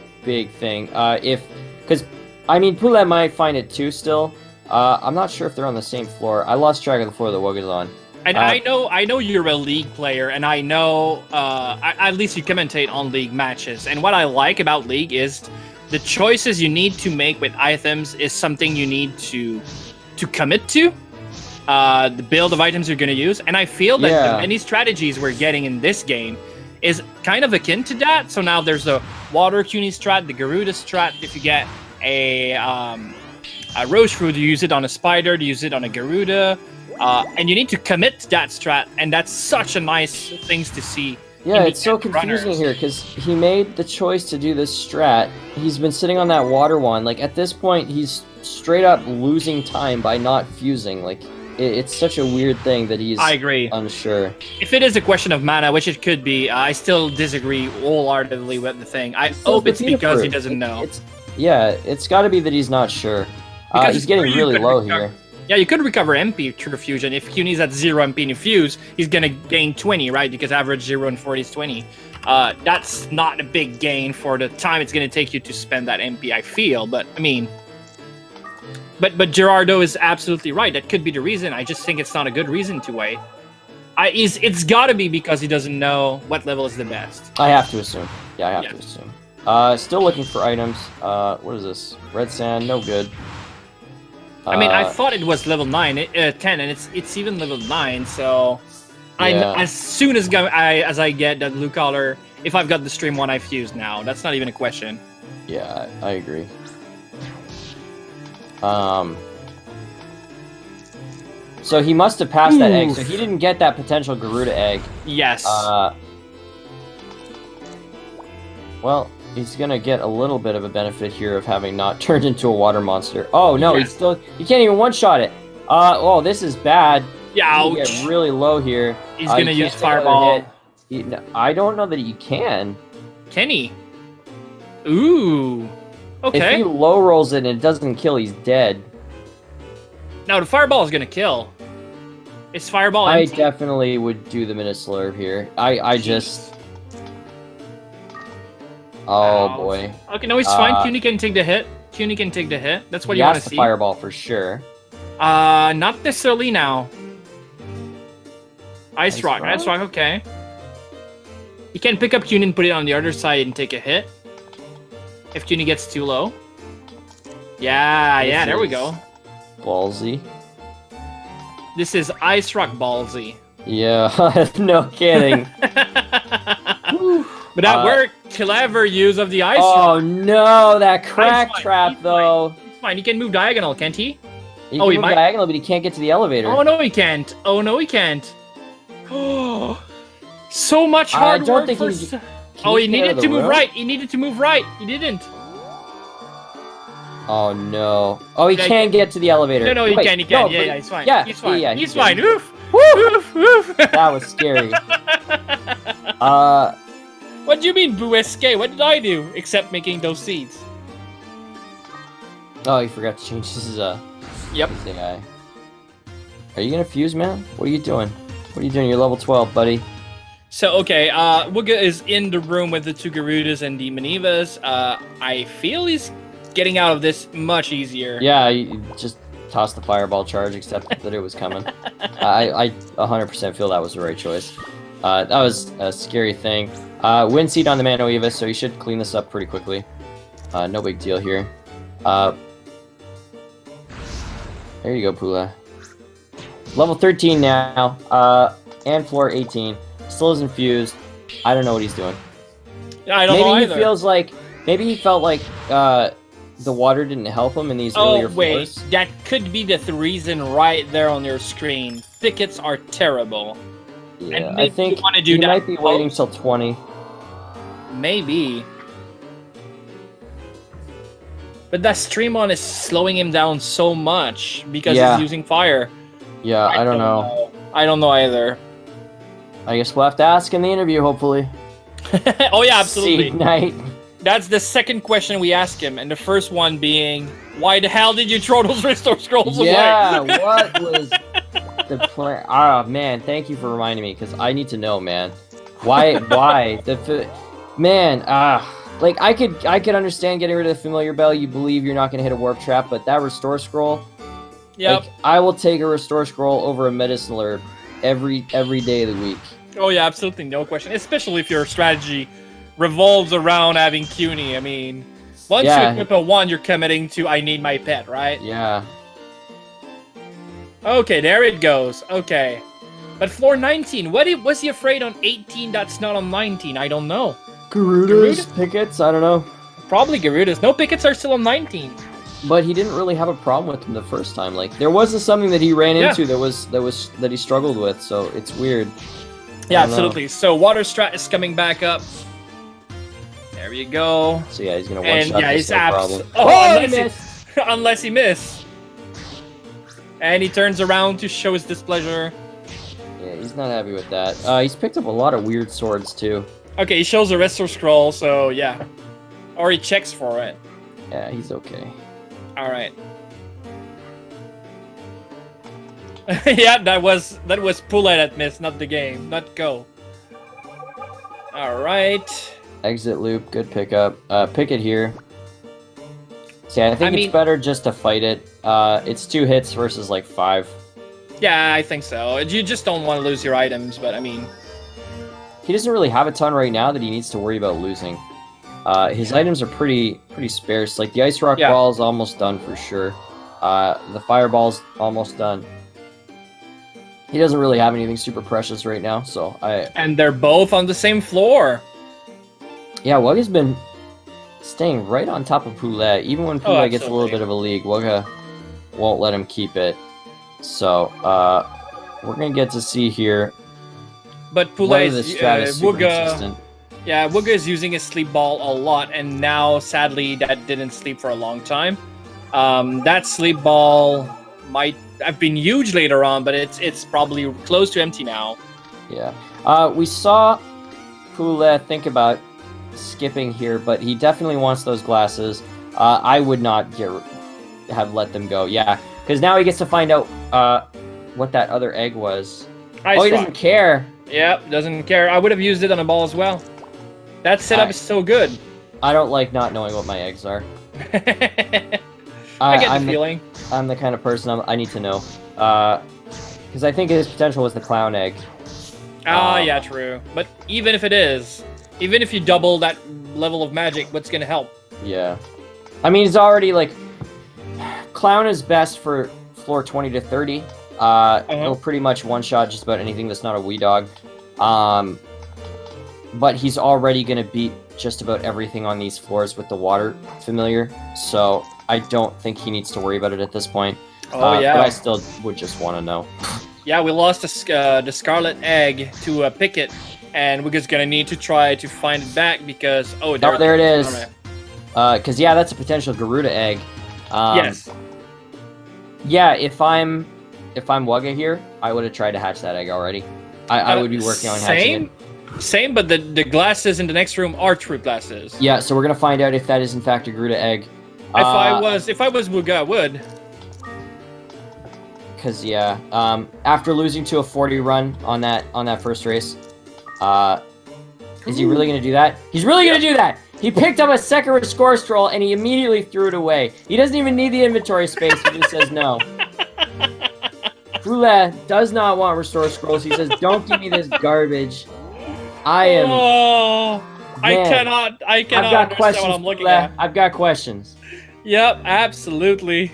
thing. Because I mean, Poulet might find it too still. I'm not sure if they're on the same floor. I lost track of the floor that Wugga's on. And I know you're a League player, and I know at least you commentate on League matches. And what I like about League is the choices you need to make with items is something you need to commit to. The build of items you're going to use, and I feel that the many strategies we're getting in this game is kind of akin to that. So now there's the Water Cuny strat, the Garuda strat. If you get a Roche Fruit, you use it on a Spider, you use it on a Garuda, and you need to commit to that strat, and that's such a nice things to see. Yeah, it's so confusing here, because he made the choice to do this strat. He's been sitting on that Water Wand. Like, at this point, he's straight up losing time by not fusing. Like, it's such a weird thing that he's unsure. If it is a question of mana, which it could be, I still disagree wholeheartedly with the thing. I hope it's because he doesn't know. It's got to be that he's not sure. Because he's getting really low here. Yeah, you could recover MP through fusion. If Cuny's at 0 MP in fuse, he's gonna gain 20, right? Because average 0 and 40 is 20. That's not a big gain for the time it's gonna take you to spend that MP, I feel. But I mean, but Gerardo is absolutely right. That could be the reason. I just think it's not a good reason to wait. It's gotta be because he doesn't know what level is the best. I have to assume. Yeah, I have to assume. Still looking for items. What is this? Red sand, no good. I mean, I thought it was level 10, and it's even level 9. So, as soon as I get that blue color, if I've got the stream one, I fuse now. That's not even a question. Yeah, I agree. So he must have passed that egg. So he didn't get that potential Garuda egg. Yes. Well, he's gonna get a little bit of a benefit here of having not turned into a water monster. Oh no, he can't even one-shot it. Oh, this is bad. Yeah, he's get really low here. He's gonna use fireball. I don't know that he can. Can he? Ooh. Okay. If he low rolls it and it doesn't kill, he's dead. No, the fireball is gonna kill. Is fireball empty? I definitely would do the Minislurve here. I just. Oh boy. Okay, no, he's fine. Cuny can take the hit. Cuny can take the hit. That's what you want to see. Fireball for sure. Not necessarily now. Ice Rock, okay. You can pick up Cuny and put it on the other side and take a hit. If Cuny gets too low. Yeah, there we go. Ballsy. This is Ice Rock Ballsy. Yeah, no kidding. But that worked. Clever use of the ice. Oh no, that crack trap though. He's fine. He can move diagonal, can't he? He can move diagonal, but he can't get to the elevator. Oh no, he can't. Oh, so much hard work. He needed to move right. He needed to move right. He didn't. Oh no. Oh, he can get to the elevator. No, he can. He can. Yeah, he's fine. Yeah, he's fine. Yeah, he's fine. Oof. Woof, woof. That was scary. What do you mean, Boo SK? What did I do except making those seeds? Oh, you forgot to change his Yep. his AI. Are you gonna fuse, man? What are you doing? What are you doing? You're level 12, buddy. So, okay, Wugga is in the room with the two Garudas and the Manivas. I feel he's getting out of this much easier. Yeah, you just toss the fireball charge, except that it was coming. I 100% feel that was the right choice. That was a scary thing. Wind seed on the Mano Eva, so you should clean this up pretty quickly. No big deal here. There you go, Pula. Level 13 now, and floor 18. Still isn't fused. I don't know what he's doing. I don't know Maybe either. he feels like, maybe he felt like the water didn't help him in these earlier floors. That could be the reason right there on your screen. Thickets are terrible. Yeah, And I maybe think you wanna do he that might be waiting post. till 20. Maybe. But that stream on is slowing him down so much because Yeah. he's using fire. Yeah, I don't know. I don't know either. I guess we'll have to ask in the interview, hopefully. Oh yeah, absolutely. Seed night. That's the second question we ask him, and the first one being, why the hell did you throw those restore scrolls Yeah, away? what was the plan? Ah, man, thank you for reminding me, because I need to know, man. Why? Man, like I could understand getting rid of the familiar bell. You believe you're not gonna hit a warp trap, but that restore scroll. Yep. Like, I will take a restore scroll over a medicine alert every day of the week. Oh yeah, absolutely, no question. Especially if your strategy revolves around having CUNY. I mean, once you equip a 1, you're committing to I need my pet, right? Yeah. Okay, there it goes. Okay. But floor 19, what was he afraid on 18 that's not on 19? I don't know. Garudas, pickets, I don't know. Probably Garudas. No, pickets are still on 19. But he didn't really have a problem with them the first time. Like there wasn't something that he ran into that he struggled with. So it's weird. Yeah, absolutely. So water strat is coming back up. There you go. So yeah, he's gonna one And shot yeah, this, he's no problem. unless he missed. And he turns around to show his displeasure. Yeah, he's not happy with that. He's picked up a lot of weird swords too. Okay, he shows a restore scroll, so yeah. Or he checks for it. Yeah, he's okay. Alright. Yeah, that was Poulet that missed, not the game, not go. Alright. Exit loop, good pickup. Pick it here. See, I think I mean- it's better just to fight it. It's 2 hits versus like 5. Yeah, I think so. You just don't want to lose your items, but I mean... He doesn't really have a ton right now that he needs to worry about losing. His items are pretty sparse. Like the ice rock ball is almost done for sure. The fireball's almost done. He doesn't really have anything super precious right now, so And they're both on the same floor. Yeah, Wugga's been staying right on top of Poulet. Even when Poulet gets a little bit of a lead, Wugga won't let him keep it. So, we're gonna get to see here. But Poulet's Wugga. Yeah, Wugga is using his sleep ball a lot, and now, sadly, that didn't sleep for a long time. That sleep ball might have been huge later on, but it's probably close to empty now. Yeah. We saw Poulet think about skipping here, but he definitely wants those glasses. I would not have let them go. Yeah, because now he gets to find out what that other egg was. He doesn't care. Yep, doesn't care. I would have used it on a ball as well. That setup is so good. I don't like not knowing what my eggs are. I get the feeling. I'm the kind of person I need to know. Because I think his potential was the clown egg. Yeah, true. But even if it is, even if you double that level of magic, what's gonna help? Yeah. I mean, it's already like... Clown is best for floor 20 to 30. He'll pretty much one-shot just about anything that's not a wee dog. But he's already going to beat just about everything on these floors with the water familiar. So I don't think he needs to worry about it at this point. But I still would just want to know. Yeah, we lost the Scarlet Egg to a Picket, and we're just going to need to try to find it back because... there it is. Because, yeah, that's a potential Garuda egg. Yes. Yeah, if I'm if I'm Wugga here, I would have tried to hatch that egg already. I would be working on hatching it. Same, but the glasses in the next room are true glasses. Yeah, so we're gonna find out if that is in fact a Garuda egg. If I was Wugga, I would. Cause yeah, after losing to a 40 run on that first race, is he really gonna do that? He's really gonna do that! He picked up a second restore scroll and he immediately threw it away. He doesn't even need the inventory space, he just says no. Poulet does not want restore scrolls. He says, don't give me this garbage. I am... Oh, man, I cannot I've got understand questions, what I'm looking Poulet. at. I've got questions. Yep, absolutely.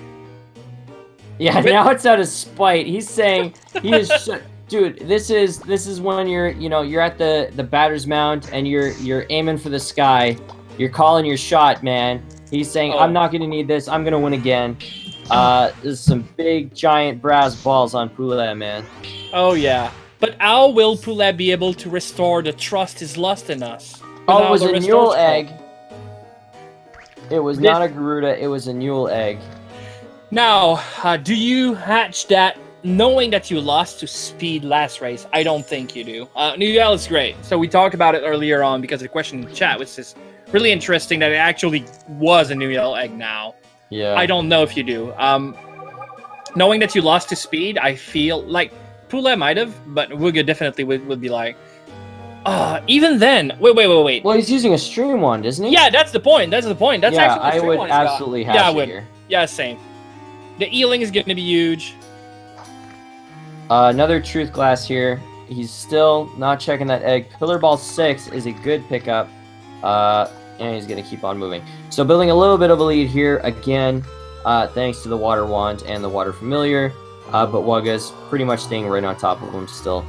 Yeah, now it's out of spite. He's saying he is... Dude, this is when you're at the batter's mound and you're aiming for the sky. You're calling your shot, man. He's saying, I'm not gonna need this. I'm gonna win again. There's some big giant brass balls on Poulet, man. Oh yeah, but how will Poulet be able to restore the trust he's lost in us? Oh, it was a Newell egg. It was not a Garuda. It was a Newell egg. Now, do you hatch that knowing that you lost to speed last race? I don't think you do. Newell is great. So we talked about it earlier on because of the question in the chat, which is really interesting that it actually was a Newell egg now. Yeah. I don't know if you do. Knowing that you lost to speed, I feel like Poulet might have, but Wugga definitely would be like, even then. Wait. Well, he's using a stream wand, isn't he? Yeah, that's the point. That's actually the I stream would one he's got. absolutely hatch it here. Yeah, same. The Ealing is going to be huge. Another truth glass here. He's still not checking that egg. Pillar ball 6 is a good pickup. And he's going to keep on moving. So building a little bit of a lead here again, thanks to the water wand and the water familiar. But Wugga's pretty much staying right on top of him still.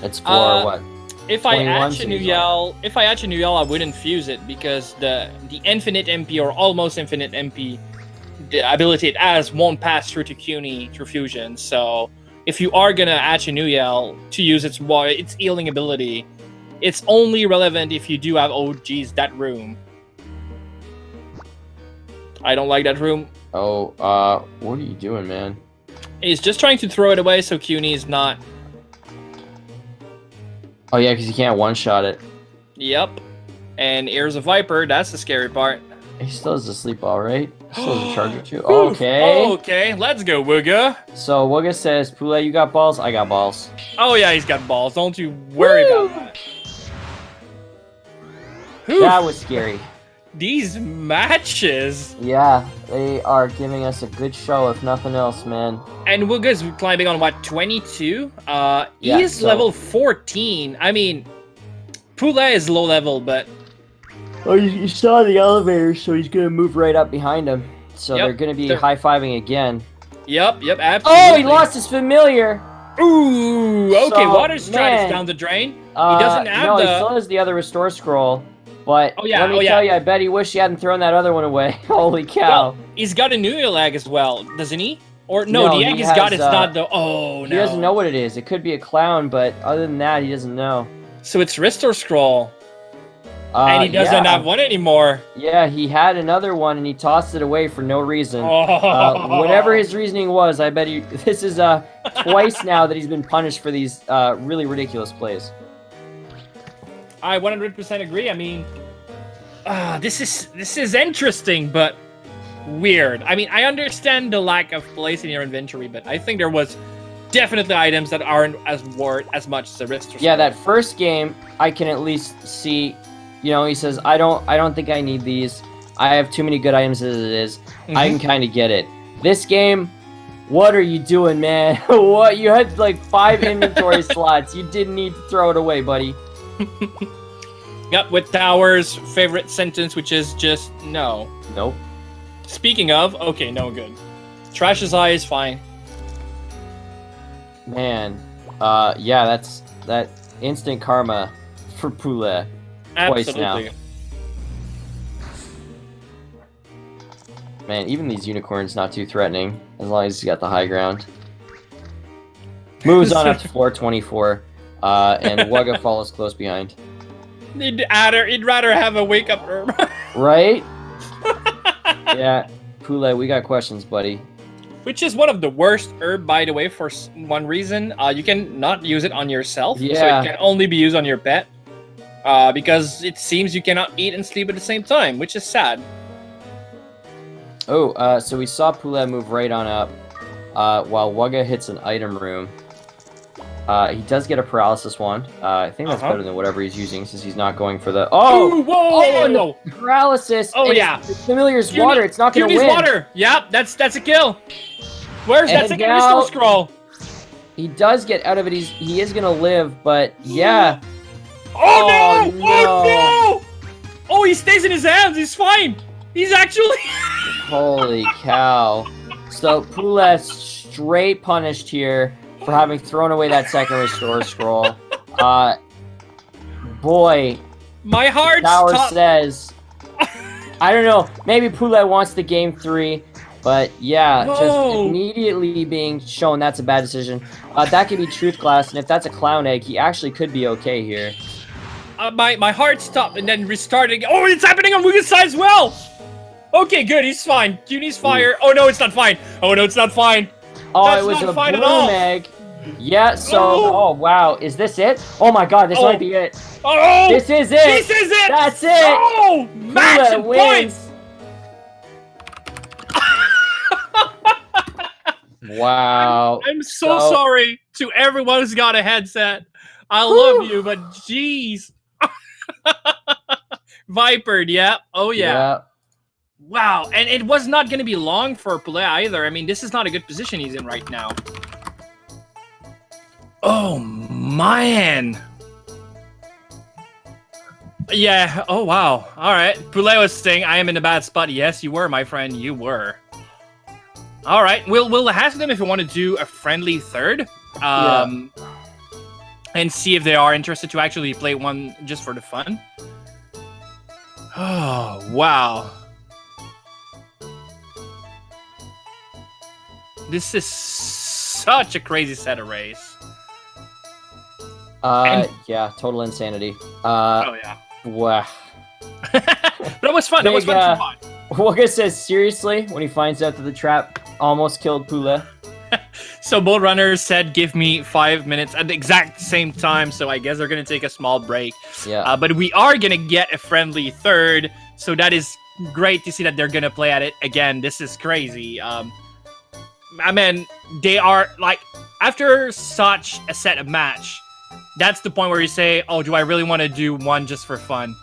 It's for what? If I hatch a Newell, I wouldn't fuse it because the infinite MP or almost infinite MP, the ability it has won't pass through to CUNY through fusion. So if you are gonna hatch a Newell to use its healing ability, it's only relevant if you do have that room. I don't like that room. Oh, what are you doing, man? He's just trying to throw it away so CUNY is not. Oh yeah, because you can't one-shot it. Yep. And Ears of Viper, that's the scary part. He still has a sleep ball, right? Still has a charger too. Okay. Okay, let's go, Wugga. So Wugga says, Poulet, you got balls? I got balls. Oh yeah, he's got balls. Don't you worry about that. That was scary. These matches. Yeah, they are giving us a good show, if nothing else, man. And Wugga's climbing on what, 22? He's level 14. I mean, Poulet is low level, but. Oh, you saw the elevator, so he's gonna move right up behind him. So they're gonna be high-fiving again. Yep, absolutely. Oh, he lost his familiar. Ooh, okay. So, Water Strat is down the drain. He doesn't have he still has the other restore scroll. But let me tell you, I bet he wished he hadn't thrown that other one away. Holy cow. Well, he's got a Newell egg as well, doesn't he? Or no, the egg he's got is not the... Oh, no. He doesn't know what it is. It could be a clown, but other than that, he doesn't know. So it's Restore Scroll. And he doesn't have one anymore. Yeah, he had another one, and he tossed it away for no reason. Whatever his reasoning was, I bet this is twice now that he's been punished for these really ridiculous plays. I 100% agree. I mean, this is interesting, but weird. I mean, I understand the lack of place in your inventory, but I think there was definitely items that aren't as worth as much as the rest. Yeah, that first game, I can at least see. You know, he says, I don't think I need these. I have too many good items as it is. I can kind of get it. This game, what are you doing, man? What? You had like 5 inventory slots. You didn't need to throw it away, buddy. Yep, with Tower's favorite sentence, which is just no. Nope. Speaking of, okay, no good. Trash's Eye is fine. Man, yeah, that instant karma for Poulet. Twice now. Man, even these unicorns not too threatening, as long as he's got the high ground. Moves on up to 424, and Wugga follows close behind. He'd rather have a wake-up room. Right? Yeah, Poulet, we got questions, buddy. which is one of the worst herb, by the way, for one reason. You can not use it on yourself, so Yeah. it can only be used on your pet. Because it seems you cannot eat and sleep at the same time, which is sad. Oh, so we saw Poulet move right on up, while Wugga hits an item room. He does get a paralysis wand. I think that's better than whatever he's using, since he's not going for the... Oh! Ooh, whoa! No! Paralysis! Oh, and yeah. The familiar's water, it's not gonna Cunie's win! water! Yep, that's a kill! Where's that And second now- restore scroll? He does get out of it, he is gonna live, but yeah. Oh, no! no. Oh, no! Oh, he stays in his hands, he's fine! He's actually... Holy cow. So, Poulet straight punished here for having thrown away that second restore scroll. Boy, My heart Tower stopped. says... I don't know, maybe Poulet wants the game 3, but yeah, just Whoa. immediately being shown that's a bad decision. That could be Truth Glass, and if that's a Clown Egg, he actually could be okay here. My heart stopped and then restarted. Oh, it's happening on Wugga's side as well! Okay, good, he's fine. Cunie's fire. Oh, no, it's not fine. Oh, no, it's not fine. Oh, That's it was not a fine at Bloom all. Egg. Yeah, so... Oh. Oh, wow. Is this it? Oh my god, this Oh. might be it. Oh! This is it! This is it! That's it! Oh! Match Poulet and wins! points! Wow. I'm so sorry to everyone who's got a headset. I love you, but jeez. Vipered, yeah. Oh, yeah. Wow, and it was not going to be long for Poulet either. I mean, this is not a good position he's in right now. Oh, man. Yeah, oh, wow. All right, Poulet was saying, I am in a bad spot. Yes, you were, my friend, you were. All right, we'll ask them if we want to do a friendly third. And see if they are interested to actually play one just for the fun. Oh, wow. This is such a crazy set of race. Yeah, total insanity. Oh, yeah. Wow. But it was fun. It was fun to watch. Wugga says, seriously, when he finds out that the trap almost killed Poulet. So both runners said, give me 5 minutes at the exact same time. So I guess they're going to take a small break. Yeah. But we are going to get a friendly third. So that is great to see that they're going to play at it again. This is crazy. I mean, they are like, after such a set of match, that's the point where you say, oh, do I really want to do one just for fun?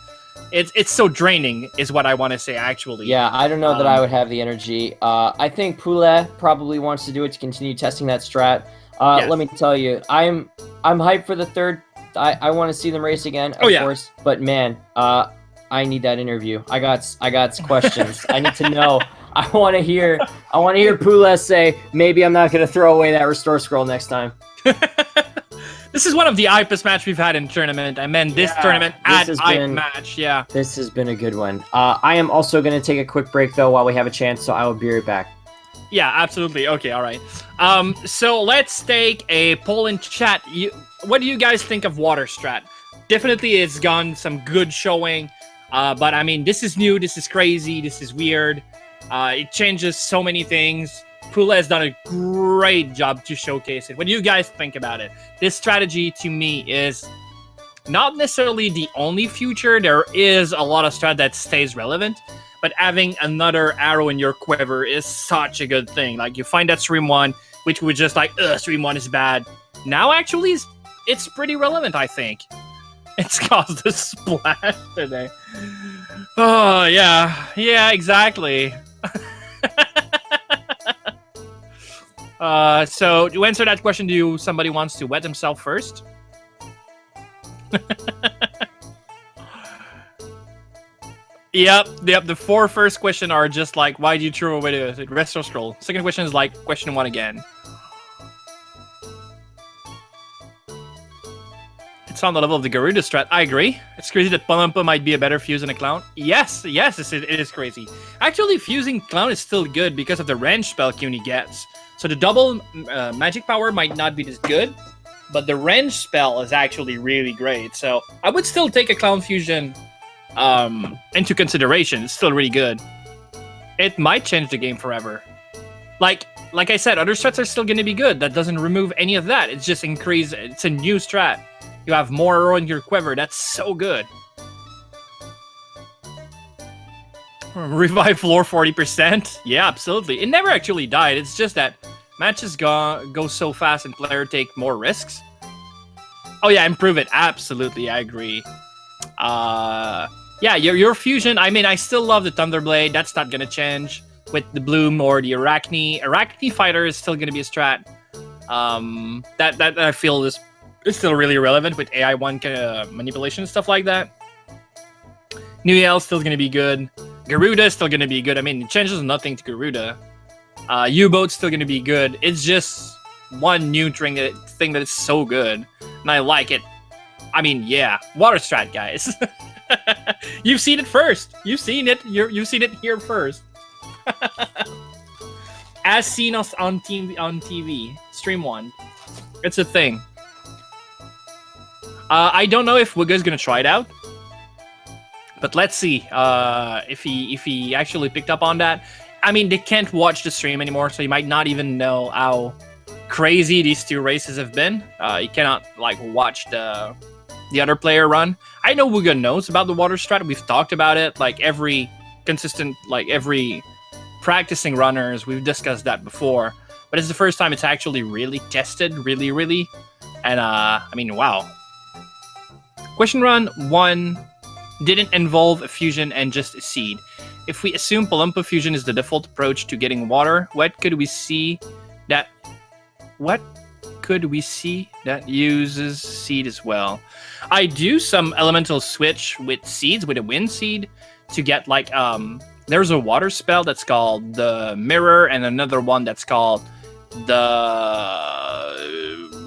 It's so draining, is what I want to say, actually. Yeah, I don't know that I would have the energy. I think Poulet probably wants to do it to continue testing that strat. Yes. Let me tell you, I'm hyped for the third. I want to see them race again, of course. But man, I need that interview. I got questions. I need to know. I want to hear Poulet say, maybe I'm not going to throw away that restore scroll next time. This is one of the hypest match we've had in tournament. I meant this tournament at hype match. Yeah. This has been a good one. I am also going to take a quick break though while we have a chance, so I will be right back. Yeah, absolutely. Okay, all right. So let's take a poll in chat. What do you guys think of water strat? Definitely, it's gone some good showing. But I mean, this is new. This is crazy. This is weird. It changes so many things. Poulet has done a great job to showcase it. What do you guys think about it? This strategy, to me, is not necessarily the only future. There is a lot of strat that stays relevant, but having another arrow in your quiver is such a good thing. Like, you find that Stream 1, which was just like, Stream 1 is bad. Now, actually, it's pretty relevant, I think. It's caused a splash today. Oh, yeah. Yeah, exactly. So to answer that question, somebody wants to wet himself first? Yep. The 4 first question are just like, why do you throw away the retro scroll? Second question is like question 1 again. It's on the level of the Garuda strat. I agree. It's crazy that Palumpa might be a better fuse than a Clown. Yes, it is crazy. Actually, fusing Clown is still good because of the range spell Cunie gets. So the double magic power might not be as good, but the range spell is actually really great. So I would still take a Clown fusion into consideration. It's still really good. It might change the game forever. Like like I said, other strats are still going to be good. That doesn't remove any of that. It's just increase. It's a new strat. You have more arrow in your quiver. That's so good. Revive floor 40%. Yeah, absolutely. It never actually died. It's just that matches go so fast and player take more risks. Oh yeah, improve it. Absolutely, I agree. Yeah, your fusion. I mean, I still love the Thunderblade. That's not gonna change with the Bloom or the Arachne. Arachne Fighter is still gonna be a strat. That I feel is still really relevant with AI1 kind of manipulation and stuff like that. New Yell still gonna be good. Garuda is still gonna be good. I mean, it changes nothing to Garuda. U-Boat's still gonna be good. It's just one new thing that is so good, and I like it. I mean, yeah, water strat, guys. You've seen it first. You've seen it. You've seen it here first. As seen us on TV, Stream 1. It's a thing. I don't know if Wugga's gonna try it out, but let's see if he actually picked up on that. I mean, they can't watch the stream anymore, so you might not even know how crazy these two races have been. You cannot like watch the other player run. I know Wugga knows about the water strat. We've talked about it. Like every practicing runners, we've discussed that before. But it's the first time it's actually really tested, really. And I mean, wow. Question run 1 didn't involve a fusion and just a seed. If we assume Palumpa fusion is the default approach to getting water, what could we see that uses seed as well? I do some elemental switch with seeds, with a wind seed, to get like there's a water spell that's called the mirror, and another one that's called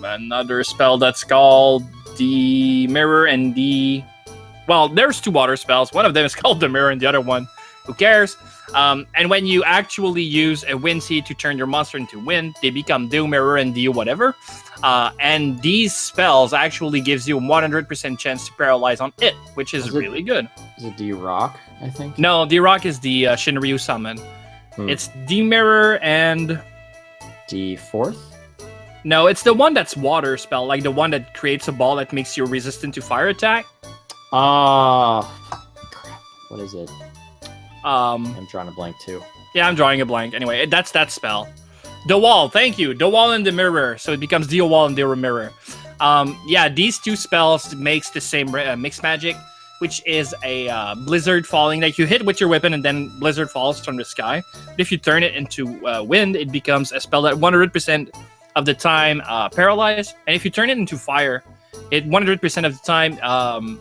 another spell that's called the mirror, and there's 2 water spells. One of them is called the mirror, and the other one, who cares? And when you actually use a wind seed to turn your monster into wind, they become do mirror and do whatever. And these spells actually gives you a 100% chance to paralyze on it, which is really good. Is it D-Rock, I think? No, D-Rock is the Shinryu summon. It's D-Mirror and... D-Fourth? No, it's the one that's water spell, like the one that creates a ball that makes you resistant to fire attack. Crap. What is it? I'm drawing a blank too. Yeah, I'm drawing a blank. Anyway, that's that spell. The wall, thank you. The wall and the mirror. So it becomes the wall and the mirror. Yeah, these 2 spells makes the same mixed magic, which is a blizzard falling. Like you hit with your weapon and then blizzard falls from the sky. But if you turn it into wind, it becomes a spell that 100% of the time paralyzed. And if you turn it into fire, it 100% of the time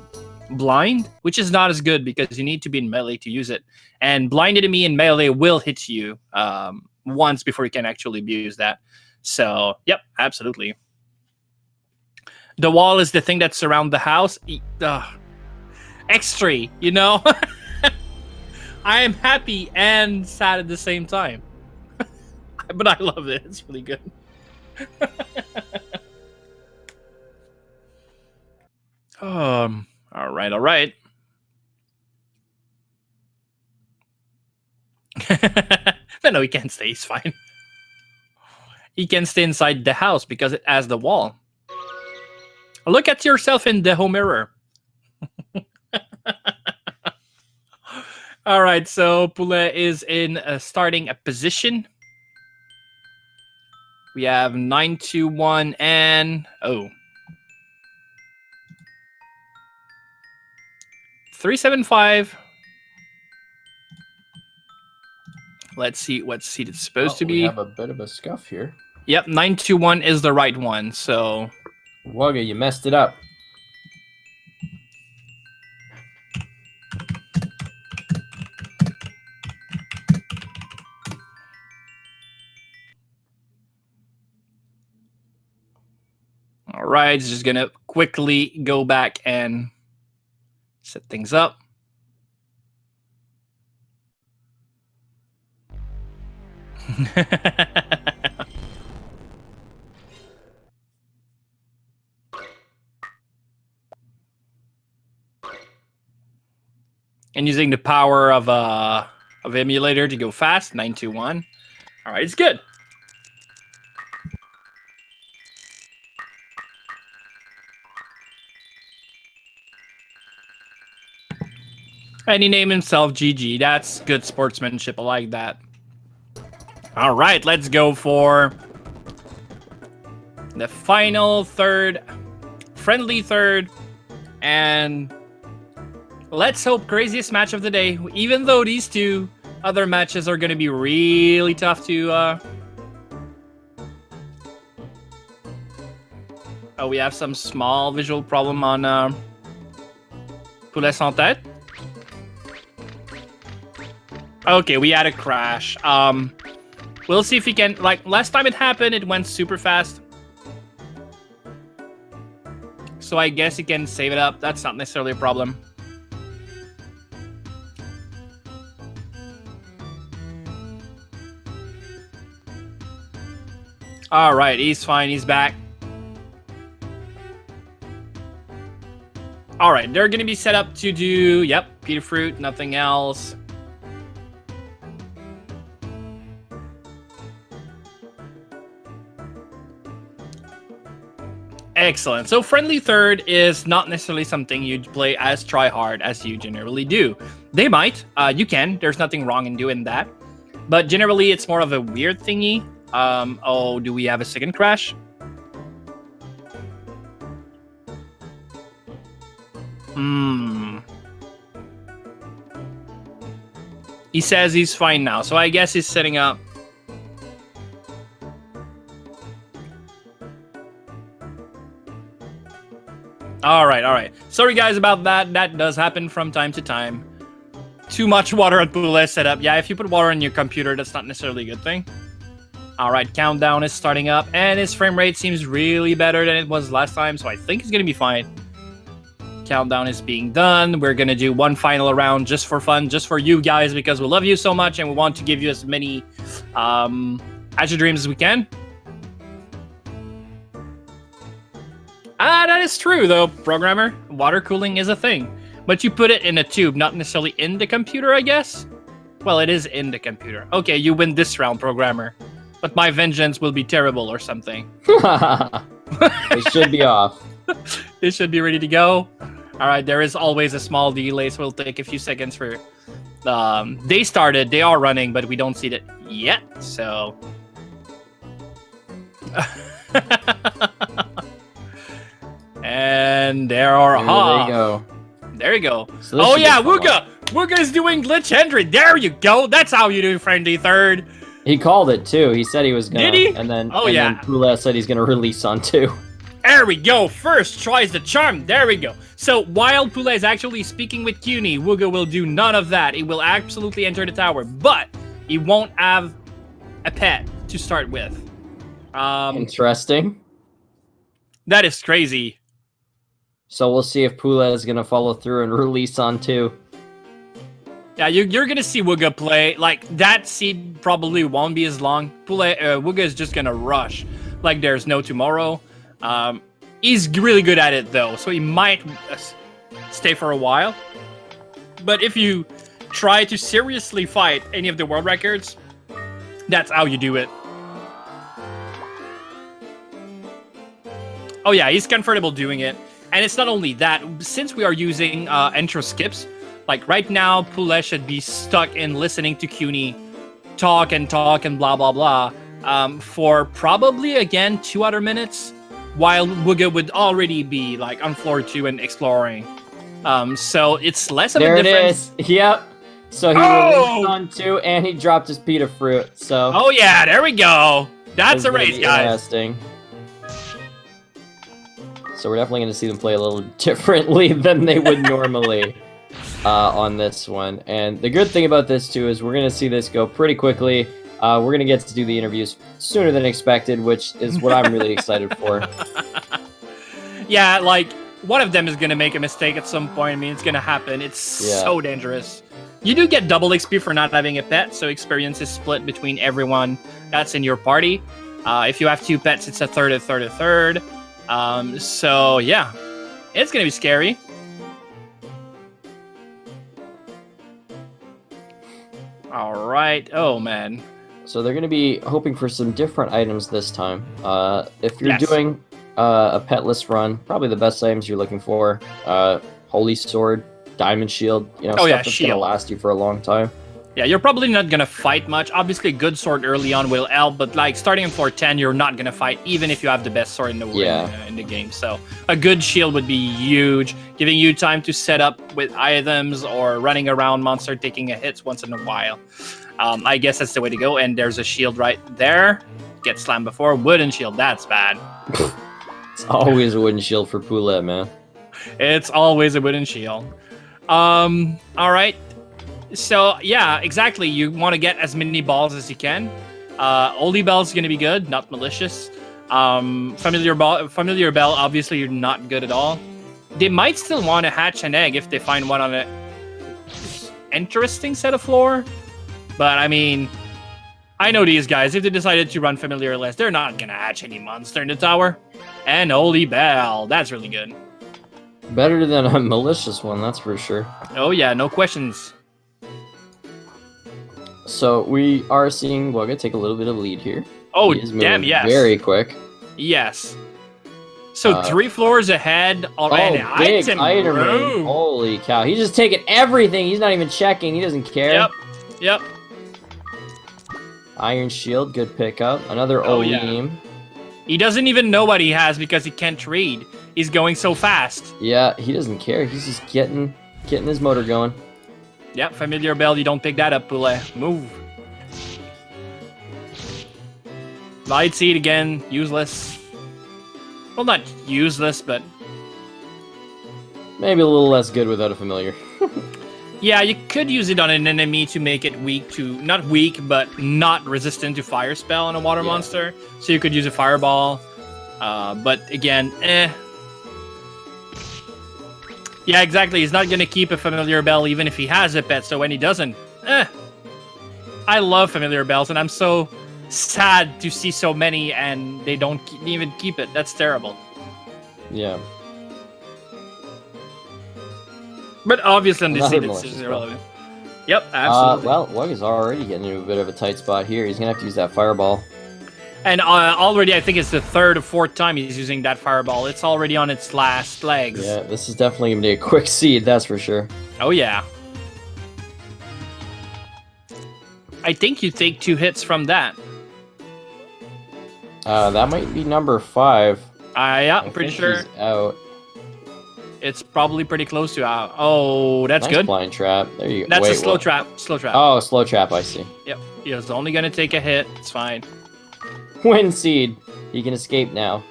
blind, which is not as good because you need to be in melee to use it. And blind enemy in melee will hit you once before you can actually abuse that. So, yep, absolutely. The wall is the thing that surrounds the house. X3, you know? I am happy and sad at the same time. But I love it. It's really good. All right. No, he can't stay. He's fine. He can stay inside the house because it has the wall. Look at yourself in the home mirror. All right, so Poulet is in starting a position. We have 921 and 375. Let's see what seed it's supposed to be. We have a bit of a scuff here. Yep, 921 is the right one, so... Wugga, you messed it up. All right, just gonna quickly go back and set things up. And using the power of emulator to go fast, 921. All right, it's good. And he named himself GG. That's good sportsmanship. I like that. All right, let's go for the final third, friendly third, and let's hope craziest match of the day. Even though these two other matches are going to be really tough to... Oh, we have some small visual problem on PouletSansTete. Okay, we had a crash. We'll see if we can... Like, last time it happened, it went super fast. So I guess you can save it up. That's not necessarily a problem. All right, he's fine. He's back. All right, they're going to be set up to do... Yep, Peter Fruit, nothing else. Excellent. So friendly third is not necessarily something you'd play as try-hard as you generally do. They might. You can. There's nothing wrong in doing that. But generally, it's more of a weird thingy. Oh, do we have a second crash? He says he's fine now, so I guess he's setting up. All right. Sorry, guys, about that. That does happen from time to time. Too much water at Poulet setup. Yeah, if you put water in your computer, that's not necessarily a good thing. All right, countdown is starting up, and his frame rate seems really better than it was last time, so I think he's going to be fine. Countdown is being done. We're going to do one final round just for fun, just for you guys, because we love you so much, and we want to give you as many Azure Dreams as we can. That is true, though, programmer. Water cooling is a thing. But you put it in a tube, not necessarily in the computer, I guess? Well, it is in the computer. Okay, you win this round, programmer. But my vengeance will be terrible or something. It should be off. This should be ready to go. All right, there is always a small delay, so it'll take a few seconds for... they started, they are running, but we don't see it yet, so... And there are... There you go. There you go. So oh yeah, Wugga! Wugga is doing glitch entry. There you go. That's how you do friendly third. He called it too. He said he was gonna. Did he? And then, yeah. Then Poulet said he's gonna release on 2. There we go. First tries the charm. There we go. So while Poulet is actually speaking with CUNY, Wugga will do none of that. He will absolutely enter the tower, but he won't have a pet to start with. Interesting. That is crazy. So we'll see if Poulet is gonna follow through and release on 2. Yeah, you're gonna see Wugga play. Like, that seed probably won't be as long. Wugga is just gonna rush like there's no tomorrow. He's really good at it, though, so he might stay for a while. But if you try to seriously fight any of the world records, that's how you do it. Oh yeah, he's comfortable doing it. And it's not only that, since we are using intro skips, like right now, Poulet should be stuck in listening to CUNY talk and blah, blah, blah, for probably, again, 2 other minutes, while Wugga would already be like on floor 2 and exploring. So it's less of a difference. There it is. Yep. So he released on 2 and he dropped his Peter Fruit. So. Oh yeah, there we go. That's a race, guys. Interesting. So we're definitely going to see them play a little differently than they would normally on this one. And the good thing about this, too, is we're going to see this go pretty quickly. We're going to get to do the interviews sooner than expected, which is what I'm really excited for. Yeah, like, one of them is going to make a mistake at some point. I mean, it's going to happen. It's so dangerous. You do get double XP for not having a pet, so experience is split between everyone that's in your party. If you have 2 pets, it's a third, a third, a third. So yeah, it's gonna be scary. All right. Oh man. So they're gonna be hoping for some different items this time. If you're doing a petless run, probably the best items you're looking for: Holy Sword, diamond shield, you know, Oh, stuff yeah, that's shield. gonna last you for a long time. Yeah, you're probably not gonna fight much. Obviously, a good sword early on will help, but like starting in floor 10, you're not gonna fight, even if you have the best sword in the in the game. So a good shield would be huge, giving you time to set up with items or running around monster taking a hit once in a while. I guess that's the way to go. And there's a shield right there. Get slammed before. Wooden shield, that's bad. It's always a wooden shield for Poulet, man. It's always a wooden shield. All right. So yeah, exactly. You want to get as many balls as you can. Oldie Bell's gonna be good, not malicious. Familiar Bell, obviously you're not good at all. They might still want to hatch an egg if they find one on an interesting set of floor. But I mean, I know these guys. If they decided to run Familiar less, they're not gonna hatch any monster in the tower. And Oldie Bell, that's really good. Better than a malicious one, that's for sure. Oh yeah, no questions. So we are seeing Wugga take a little bit of lead here. Oh, He is damn, moving yes. very quick. Yes. So 3 floors ahead already. Oh, big item room. Holy cow. He's just taking everything. He's not even checking. He doesn't care. Yep. Iron shield, good pickup. Another Oh, Oleem. He doesn't even know what he has because he can't read. He's going so fast. Yeah, he doesn't care. He's just getting his motor going. Yep, Familiar Bell, you don't pick that up, Poulet. Move. Light Seed again, useless. Well, not useless, but... Maybe a little less good without a familiar. Yeah, you could use it on an enemy to make it weak to... Not weak, but not resistant to Fire Spell on a water monster. So you could use a Fireball. But again, Yeah, exactly. He's not going to keep a Familiar Bell even if he has a pet. So when he doesn't, I love Familiar Bells, and I'm so sad to see so many and they don't even keep it. That's terrible. Yeah. But obviously on this Another seed, it's malicious irrelevant. Yep, absolutely. Well, Wugga's already getting into a bit of a tight spot here. He's going to have to use that Fireball. And already, I think it's the 3rd or 4th time he's using that Fireball. It's already on its last legs. Yeah, this is definitely going to be a quick seed, that's for sure. Oh, yeah. I think you take 2 hits from that. That might be number 5. Yeah, I pretty think sure. he's out. It's probably pretty close to out. Oh, that's Nice good. blind trap. There you go. That's Wait, a slow what? trap. Slow trap. Oh, slow trap, I see. Yep. He's only going to take a hit. It's fine. Wind seed. He can escape now.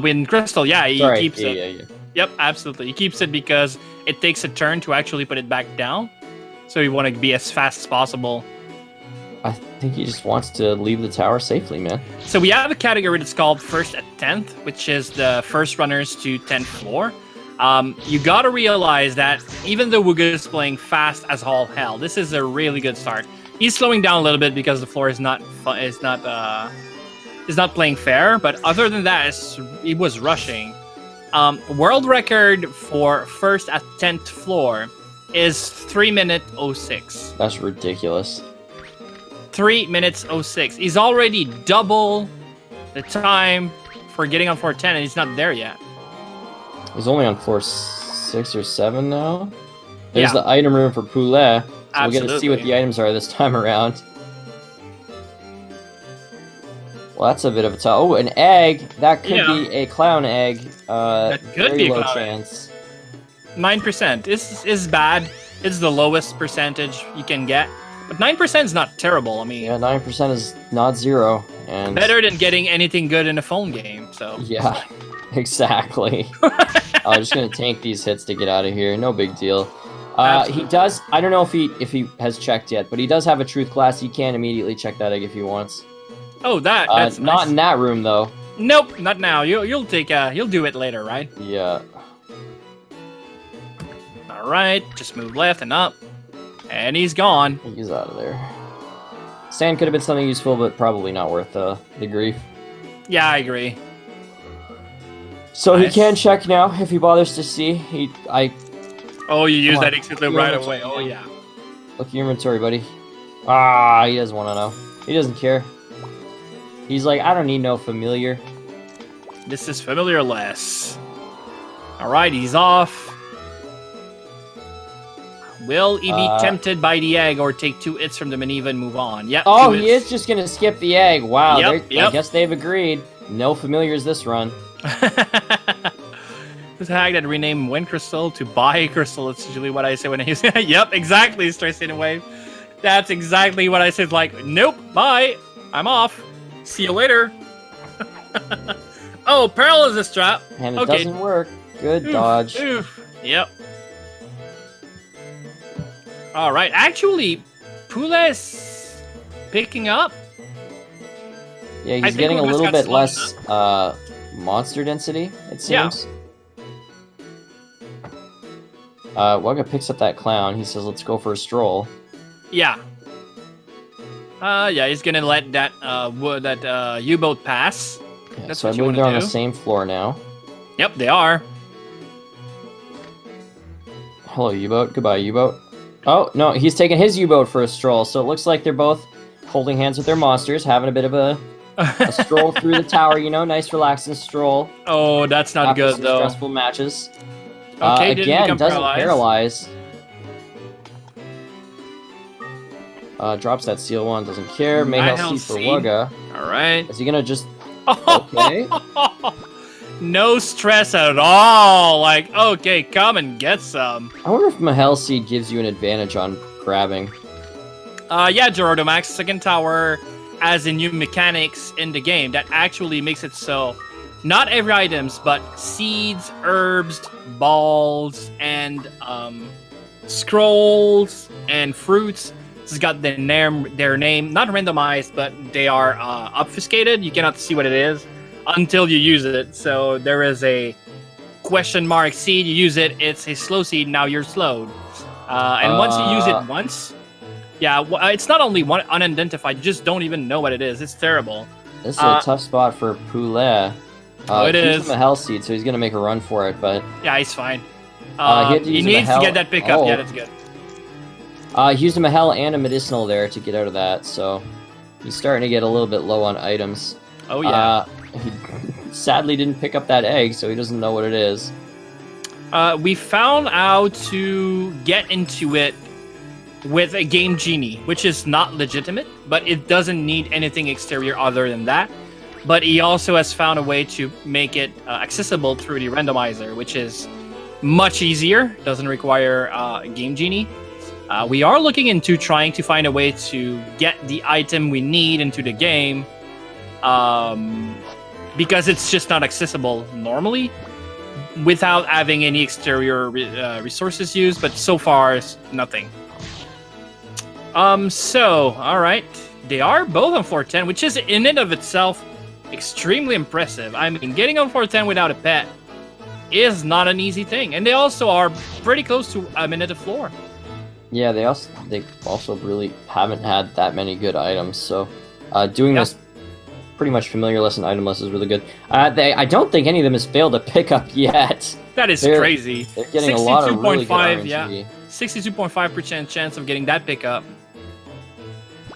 Wind Crystal, yeah, he Sorry. keeps it. Yeah. Yep, absolutely. He keeps it because it takes a turn to actually put it back down. So you want to be as fast as possible. I think he just wants to leave the tower safely, man. So we have a category that's called First at 10th, which is the first runners to 10th floor. You gotta realize that even though Wugga is playing fast as all hell, this is a really good start. He's slowing down a little bit because the floor is not playing fair, but other than that, he was rushing. World record for first at 10th floor is 3 minute 06. That's ridiculous. 3 minutes 06. He's already double the time for getting on floor 10, and he's not there yet. He's only on floor 6 or 7 now. There's the item room for Poulet. So we'll get to see what the items are this time around. Well, that's a bit of a tough. Oh, an egg. That could be a clown egg. That could very be a low clown chance. 9% is bad. It's the lowest percentage you can get. But 9% is not terrible. I mean, Yeah, 9% is not 0. And better than getting anything good in a phone game. So yeah, exactly. I'm just gonna tank these hits to get out of here. No big deal. He does. I don't know if he has checked yet, but he does have a truth class. He can immediately check that egg if he wants. Oh, that's not nice. in that room though. Nope, not now. You'll do it later, right? Yeah. All right, just move left and up, and he's gone. He's out of there. Sand could have been something useful, but probably not worth the grief. Yeah, I agree. So Nice. he can check now if he bothers to see. Oh, you use Come that on. exit loop Yeah, right that's away. okay. Oh yeah. Look at your inventory, buddy. Ah, he doesn't want to know. He doesn't care. He's like, I don't need no familiar. This is familiar less. All right, he's off. Will he be tempted by the egg or take 2 hits from the Maneva and move on? Yep. Oh, he is just gonna skip the egg. Wow. Yep. I guess they've agreed. No familiars this run. This hag that renamed Wind Crystal to Buy Crystal. That's usually what I say when I use it. Yep, exactly. Starts in a wave. That's exactly what I said. Like, nope, bye. I'm off. See you later. Oh, paralysis trap. And it doesn't work. Good dodge. Oof. Yep. All right. Actually, Poulet's picking up. Yeah, he's getting a little bit less monster density, it seems. Wugga picks up that clown. He says, let's go for a stroll. Yeah. Yeah, he's gonna let that U-boat pass. Yeah, That's so what I you believe want they're to on do. the same floor now. Yep, they are. Hello, U-boat. Goodbye, U-boat. Oh, no, he's taking his U-boat for a stroll, so it looks like they're both holding hands with their monsters, having a bit of a stroll through the tower, you know, nice relaxing stroll. Oh, that's not After good, some though. stressful matches. Okay, didn't again, become doesn't paralyzed. Drops that seal one, doesn't care. Night Mayhell Hell Seed for Seed. Wugga. Alright. Is he gonna just... Okay. No stress at all. Like, okay, come and get some. I wonder if Mahel Seed gives you an advantage on grabbing. Yeah, Gerodomax, second tower has a new mechanics in the game that actually makes it so not every items, but seeds, herbs, balls, and scrolls and fruits has got their name, not randomized, but they are obfuscated. You cannot see what it is until you use it. So there is a question mark seed. You use it, it's a slow seed. Now you're slowed. And once you use it once, yeah, it's not only one unidentified. You just don't even know what it is. It's terrible. This is a tough spot for Poulet. It is. He's a Mahel Seed, so he's gonna make a run for it, but... Yeah, he's fine. He needs to get that pickup. Yeah, that's good. He used a Mahel and a Medicinal there to get out of that, so he's starting to get a little bit low on items. Oh, yeah. He sadly didn't pick up that egg, so he doesn't know what it is. We found out to get into it with a Game Genie, which is not legitimate, but it doesn't need anything exterior other than that. But he also has found a way to make it accessible through the randomizer, which is much easier. Doesn't require a Game Genie. We are looking into trying to find a way to get the item we need into the game, because it's just not accessible normally without having any exterior resources used. But so far, it's nothing. So, all right. They are both on floor 10, which is in and of itself extremely impressive. I mean, getting on floor 10 without a pet is not an easy thing. And they also are pretty close to a minute of floor. Yeah, they also really haven't had that many good items, so doing this pretty much familiar list and item list is really good. I don't think any of them has failed to pick up yet. That is crazy. They're getting a lot of really good RNG. Yeah, 62.5% chance of getting that pickup.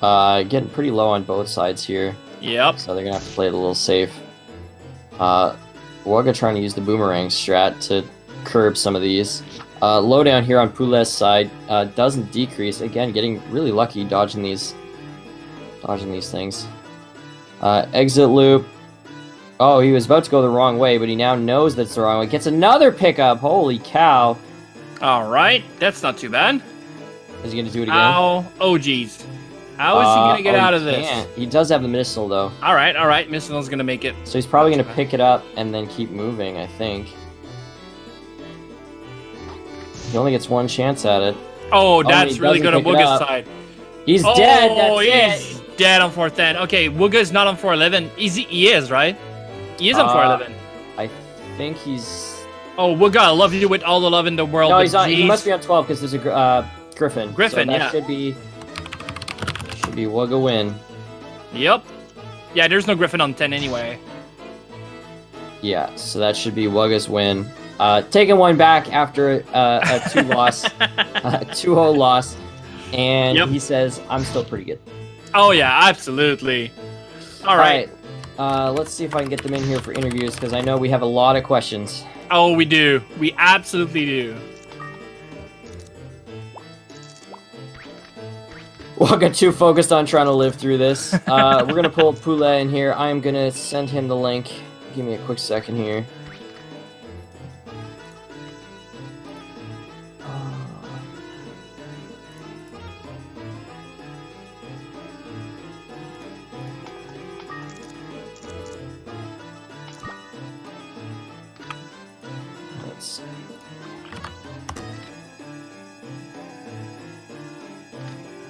Getting pretty low on both sides here. Yep. So they're gonna have to play it a little safe. Wugga trying to use the boomerang strat to curb some of these. Low down here on Poulet's side doesn't decrease. Again, getting really lucky dodging these things. Exit loop. Oh, he was about to go the wrong way, but he now knows that's the wrong way. Gets another pickup. Holy cow! All right, that's not too bad. Is he gonna do it again? Ow! Oh, geez. How is he gonna get out of this? Can't. He does have the medicinal though. All right. Medicinal's gonna make it. So he's probably gonna pick it up and then keep moving. I think. He only gets one chance at it. Oh, that's really good on Wugga's side. He's dead. That's he's dead on 410. Okay, Wugga's not on 411. He is, right? He is on 411. I think he's... Oh, Wugga, I love you with all the love in the world. No, he's on. He must be on 12 because there's a Griffin. Griffin, so that yeah. should be Wugga win. Yep. Yeah, there's no Griffin on 10 anyway. Yeah, so that should be Wugga's win. Taking one back after a 2-0 loss, and he says, I'm still pretty good. Oh, yeah, absolutely. All right. Let's see if I can get them in here for interviews, because I know we have a lot of questions. Oh, we do. We absolutely do. Wugga too focused on trying to live through this. We're gonna pull Poulet in here. I am gonna send him the link. Give me a quick second here. Let's see.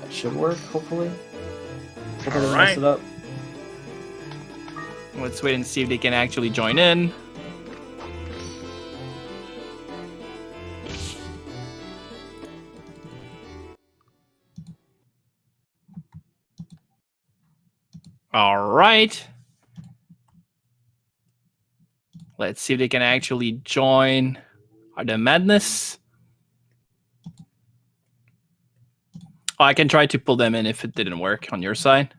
That should work, hopefully. Hope it doesn't mess it up. Let's wait and see if they can actually join in. All right. Let's see if they can actually join the madness. Oh, I can try to pull them in if it didn't work on your side.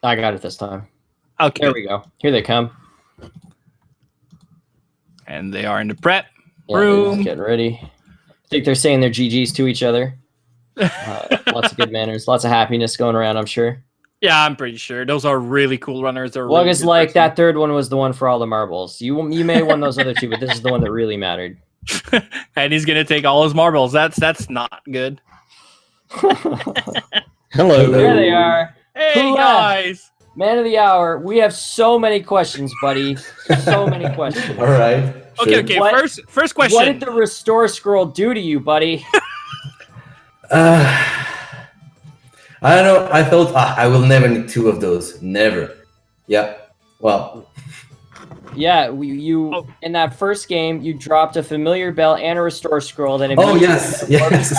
I got it this time. Okay. There we go. Here they come. And they are in the prep They're room. just getting ready. I think they're saying their GGs to each other. Lots of good manners, lots of happiness going around, I'm sure. Yeah, I'm pretty sure. Those are really cool runners. They're Wugga's really good like, person. that third one was the one for all the marbles. You may have won those other two, but this is the one that really mattered. And he's gonna take all his marbles. That's not good. Hello. There they are. Hey Poulet. guys! Man of the hour. We have so many questions, buddy. So many questions. All right. Okay, sure. okay. What- First question. What did the restore scroll do to you, buddy? I don't know. I thought I will never need two of those. Never. Yeah. Well. Yeah, you Oh. in that first game, you dropped a familiar bell and a restore scroll. Then Oh immediately yes. Yes.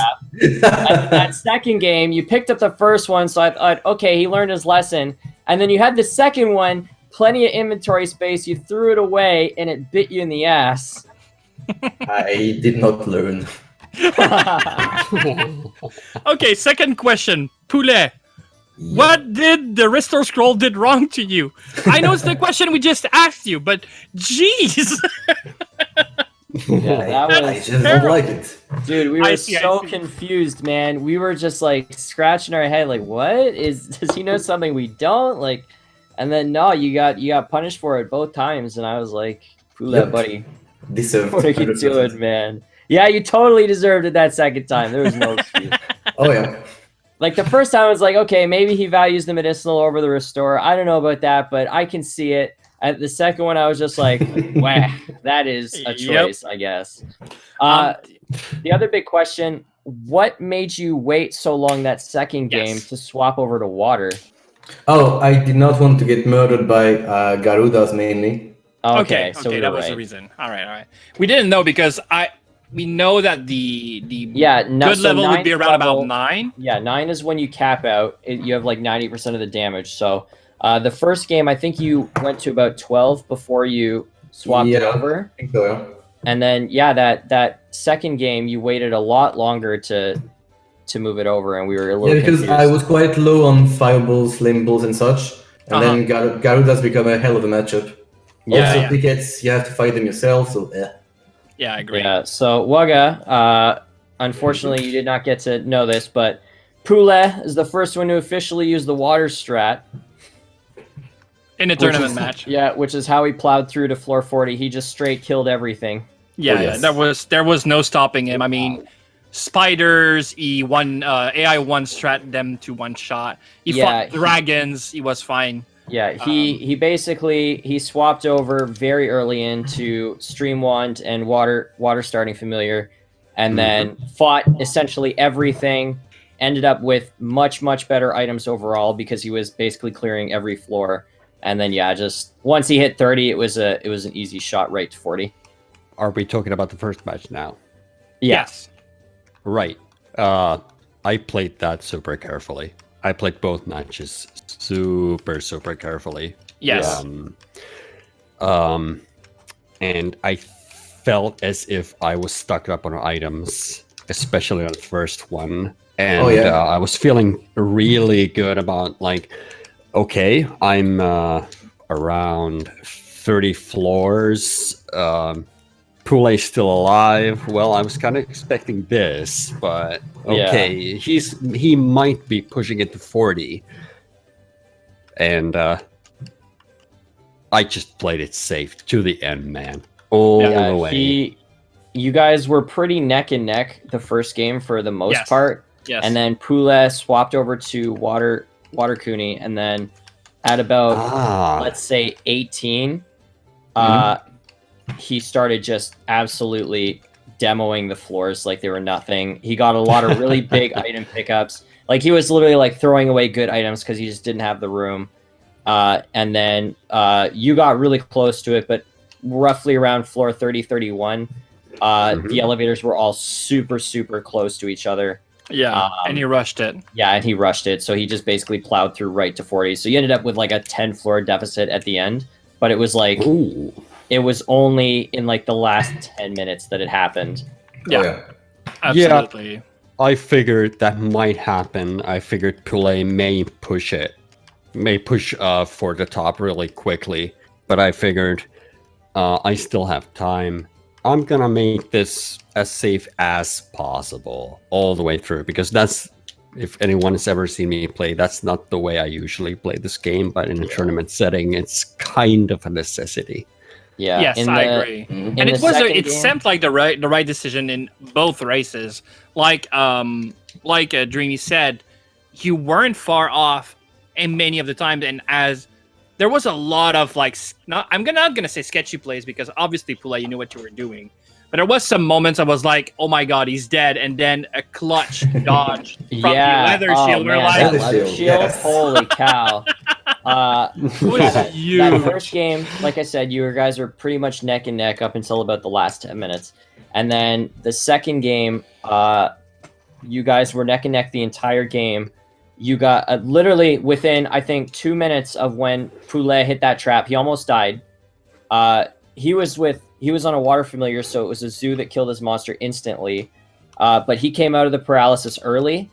that second game, you picked up the first one, so I thought, okay, he learned his lesson. And then you had the second one, plenty of inventory space. You threw it away, and it bit you in the ass. I did not learn. Okay, second question. Poulet. What did the restore scroll did wrong to you? I know it's the question we just asked you, but jeez. Yeah, that I was, just don't like it. dude. We I were see, I so see. confused, man. We were just like scratching our head, like, what is? Does he know something we don't? Like, and then no, you got punished for it both times, and I was like, Poulet, Yep. buddy, Deserved. what are you 100%. doing, man? Yeah, you totally deserved it that second time. There was no excuse. Oh yeah. Like the first time, I was like, okay, maybe he values the medicinal over the restore. I don't know about that, but I can see it. At the second one, I was just like, wow, that is a Yep. choice, I guess. The other big question, what made you wait so long that second game Yes. to swap over to water? Oh, I did not want to get murdered by Garudas mainly. Okay, so we were that was right. the reason. All right. We didn't know because we know that the Yeah, good so level would be ninth around level- about 9. Yeah, 9 is when you cap out. You have like 90% of the damage. So the first game, I think you went to about 12 before you swapped it Yeah. over. I think so, yeah. And then yeah, that second game you waited a lot longer to move it over, and we were a little Yeah, because confused. I was quite low on fireballs, limbles, and such. And then Garudas become a hell of a matchup. Yeah, Also, yeah. tickets, you have to fight them yourself, so Yeah, I agree. Yeah, so Wugga, unfortunately you did not get to know this, but Poulet is the first one to officially use the water strat. In a Which tournament is- match. Yeah, which is how he plowed through to floor 40. He just straight killed everything. Yeah, Oh, yes. there was no stopping him. I mean, spiders, he won AI one strat them to one shot. He Yeah, fought dragons, he was fine. Yeah, he basically he swapped over very early into Stream Wand and water starting familiar, and then fought essentially everything. Ended up with much better items overall because he was basically clearing every floor. And then yeah, just once he hit 30, it was an easy shot right to 40. Are we talking about the first match now? Yes. Right. I played that super carefully. I played both matches super carefully. Yes. And I felt as if I was stuck up on items, especially on the first one. And Oh, yeah. I was feeling really good about like, okay, I'm around 30 floors Poulet's still alive. Well, I was kind of expecting this, but okay, he might be pushing it to 40, and I just played it safe to the end, man, all the way. You guys were pretty neck and neck the first game for the most part, Yes. and then Poulet swapped over to Water Cooney, and then at about let's say 18, he started just absolutely demoing the floors like they were nothing. He got a lot of really big item pickups. Like he was literally like throwing away good items because he just didn't have the room. And then you got really close to it, but roughly around floor 30, 31, the elevators were all super, super close to each other. Yeah, and he rushed it. Yeah, and he rushed it. So he just basically plowed through right to 40. So you ended up with like a 10 floor deficit at the end. But it was like... Ooh. It was only in like the last 10 minutes that it happened. Yeah, absolutely. Yeah, I figured that might happen. I figured Poulet may push for the top really quickly. But I figured I still have time. I'm gonna make this as safe as possible all the way through, because that's, if anyone has ever seen me play, that's not the way I usually play this game. But in a tournament setting, it's kind of a necessity. Yeah. Yes, I agree. And it seemed like the right decision in both races. Like Dreamy said, you weren't far off in many of the times, and as there was a lot of like, I'm not gonna say sketchy plays, because obviously Poulet, you knew what you were doing. But there was some moments I was like, oh my god, he's dead, and then a clutch dodge from the leather shield. We're like, leather shield, holy cow. That first game, like I said, you guys were pretty much neck and neck up until about the last 10 minutes. And then the second game, you guys were neck and neck the entire game. You got literally within, I think, 2 minutes of when Poulet hit that trap, he almost died. He was on a water familiar, so it was a zoo that killed his monster instantly. But he came out of the paralysis early.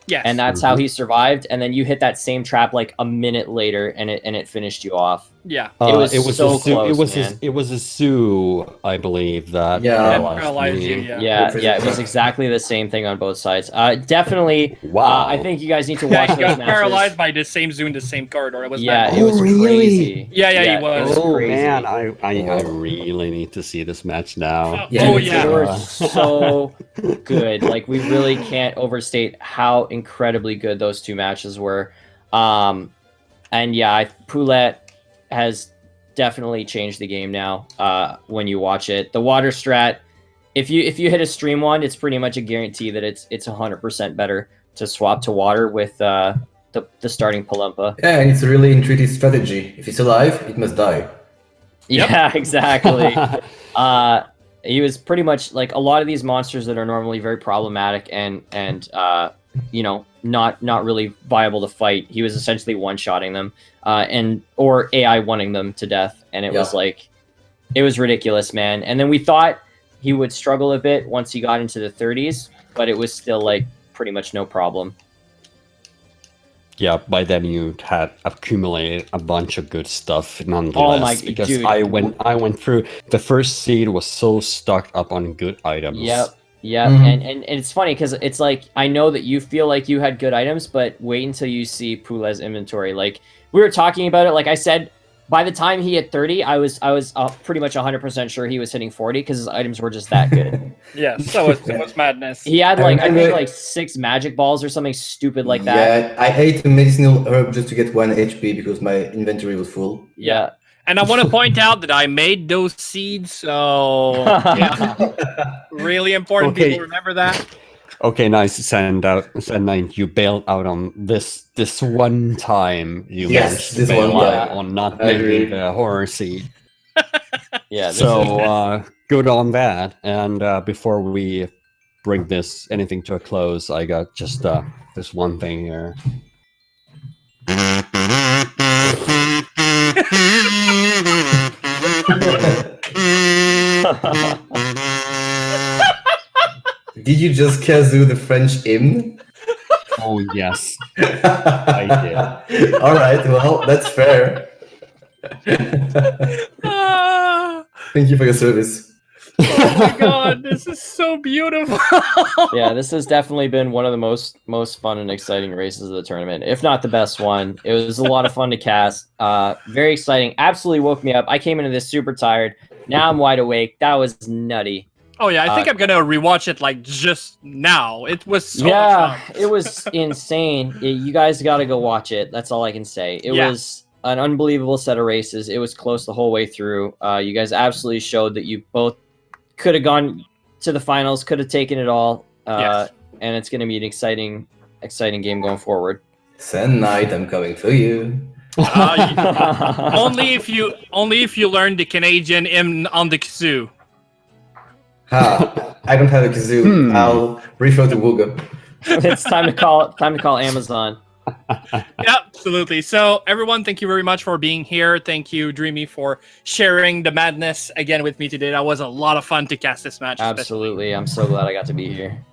Yes. And that's how he survived. And then you hit that same trap like a minute later, and it finished you off. Yeah. It was so close, it was a zoo, I believe, that paralyzed you. Yeah, it was exactly the same thing on both sides. Definitely. Wow. I think you guys need to watch he those got matches. paralyzed by the same zoo in the same corridor. It was it was crazy. Yeah, he was. Oh crazy. man, I really need to see this match now. They were so good. Like, we really can't overstate how incredibly good those two matches were. And yeah, Poulet has definitely changed the game now. When you watch it, the water strat, if you hit a stream one, it's pretty much a guarantee that it's 100% better to swap to water with the starting Palumpa. Yeah, and it's a really intuitive strategy. If it's alive, it must die. Yeah, exactly. He was pretty much like a lot of these monsters that are normally very problematic and not really viable to fight. He was essentially one-shotting them, or AI wanting them to death, and it was like, it was ridiculous, man. And then we thought he would struggle a bit once he got into the 30s, but it was still like pretty much no problem. Yeah, by then you had accumulated a bunch of good stuff nonetheless. Because I went through, the first seed was so stocked up on good items. Yep. And it's funny because it's like, I know that you feel like you had good items, but wait until you see Poulet's inventory. Like, we were talking about it, like I said, by the time he hit 30, I was pretty much 100% sure he was hitting 40 because his items were just that good. Yeah, so was madness. He had I think like 6 magic balls or something stupid like that. Yeah, I ate a medicinal herb just to get 1 HP because my inventory was full. Yeah. And I want to point out that I made those seeds, so really important. Okay. People remember that. Okay, nice. Send 9. You bailed out on this one time. You managed to bail out on not making the horror seed. Yeah. So good on that. And before we bring anything to a close, I got just this one thing here. Did you just kazoo the French hymn? Oh yes, I did. All right, well, that's fair. Thank you for your service. Oh my god, this is so beautiful. Yeah, this has definitely been one of the most fun and exciting races of the tournament, if not the best one. It was a lot of fun to cast. Very exciting. Absolutely woke me up. I came into this super tired. Now I'm wide awake. That was nutty. Oh yeah, I think I'm gonna rewatch it like just now. It was so Yeah, much fun. it was insane. You guys got to go watch it. That's all I can say. It was an unbelievable set of races. It was close the whole way through. You guys absolutely showed that you both could have gone to the finals, could have taken it all. Yes. And it's going to be an exciting game going forward. Send Knight, I'm coming for you. Only if you learn the Canadian hymn on the kazoo. Ha! I don't have a kazoo. I'll refer to Wugga. It's time to call Amazon. Yeah, absolutely. So everyone, thank you very much for being here. Thank you, Dreamy, for sharing the madness again with me today. That was a lot of fun to cast this match. Absolutely. I'm so glad I got to be here.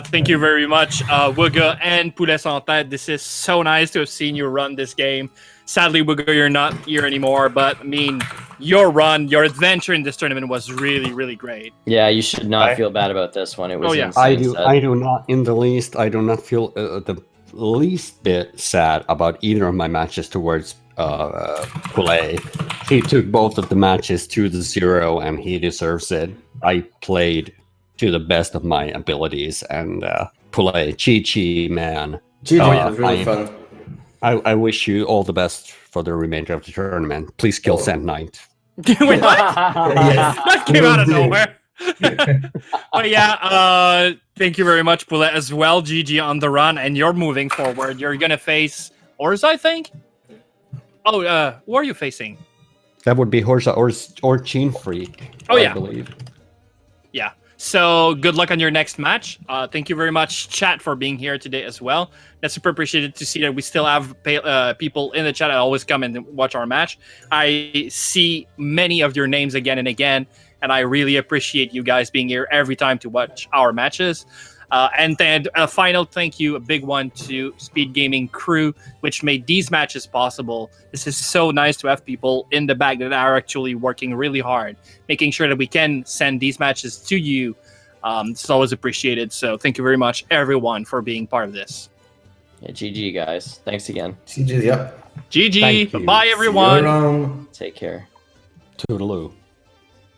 Thank you very much, Wugga and PouletSansTete. This is so nice to have seen you run this game. Sadly, Wugga, you're not here anymore, but I mean, your adventure in this tournament was really, really great. Yeah, you should not feel bad about this one. It was insane. I do not in the least. I do not feel the least bit sad about either of my matches towards Poulet. He took both of the matches to the 0, and he deserves it. I played to the best of my abilities, and Poulet, Chi, man. GG, it was really fun. I wish you all the best for the remainder of the tournament. Please kill Sand Knight. Wait, what? Yes. That came out of nowhere. But yeah, thank you very much, Poulet, as well. GG on the run, and you're moving forward. You're gonna face Orza, I think. Oh, who are you facing? That would be Horsa or Gene Freak. Oh, I yeah. believe. Yeah. So good luck on your next match. Thank you very much, chat, for being here today as well. That's super appreciated to see that we still have people in the chat that always come and watch our match. I see many of your names again and again, and I really appreciate you guys being here every time to watch our matches. And then a final thank you, a big one, to Speed Gaming crew, which made these matches possible. This is so nice to have people in the back that are actually working really hard, making sure that we can send these matches to you. It's always appreciated. So thank you very much, everyone, for being part of this. Yeah, GG, guys. Thanks again. GG, yep. GG. Thank you. Bye, everyone. See you around. Take care. Toodaloo.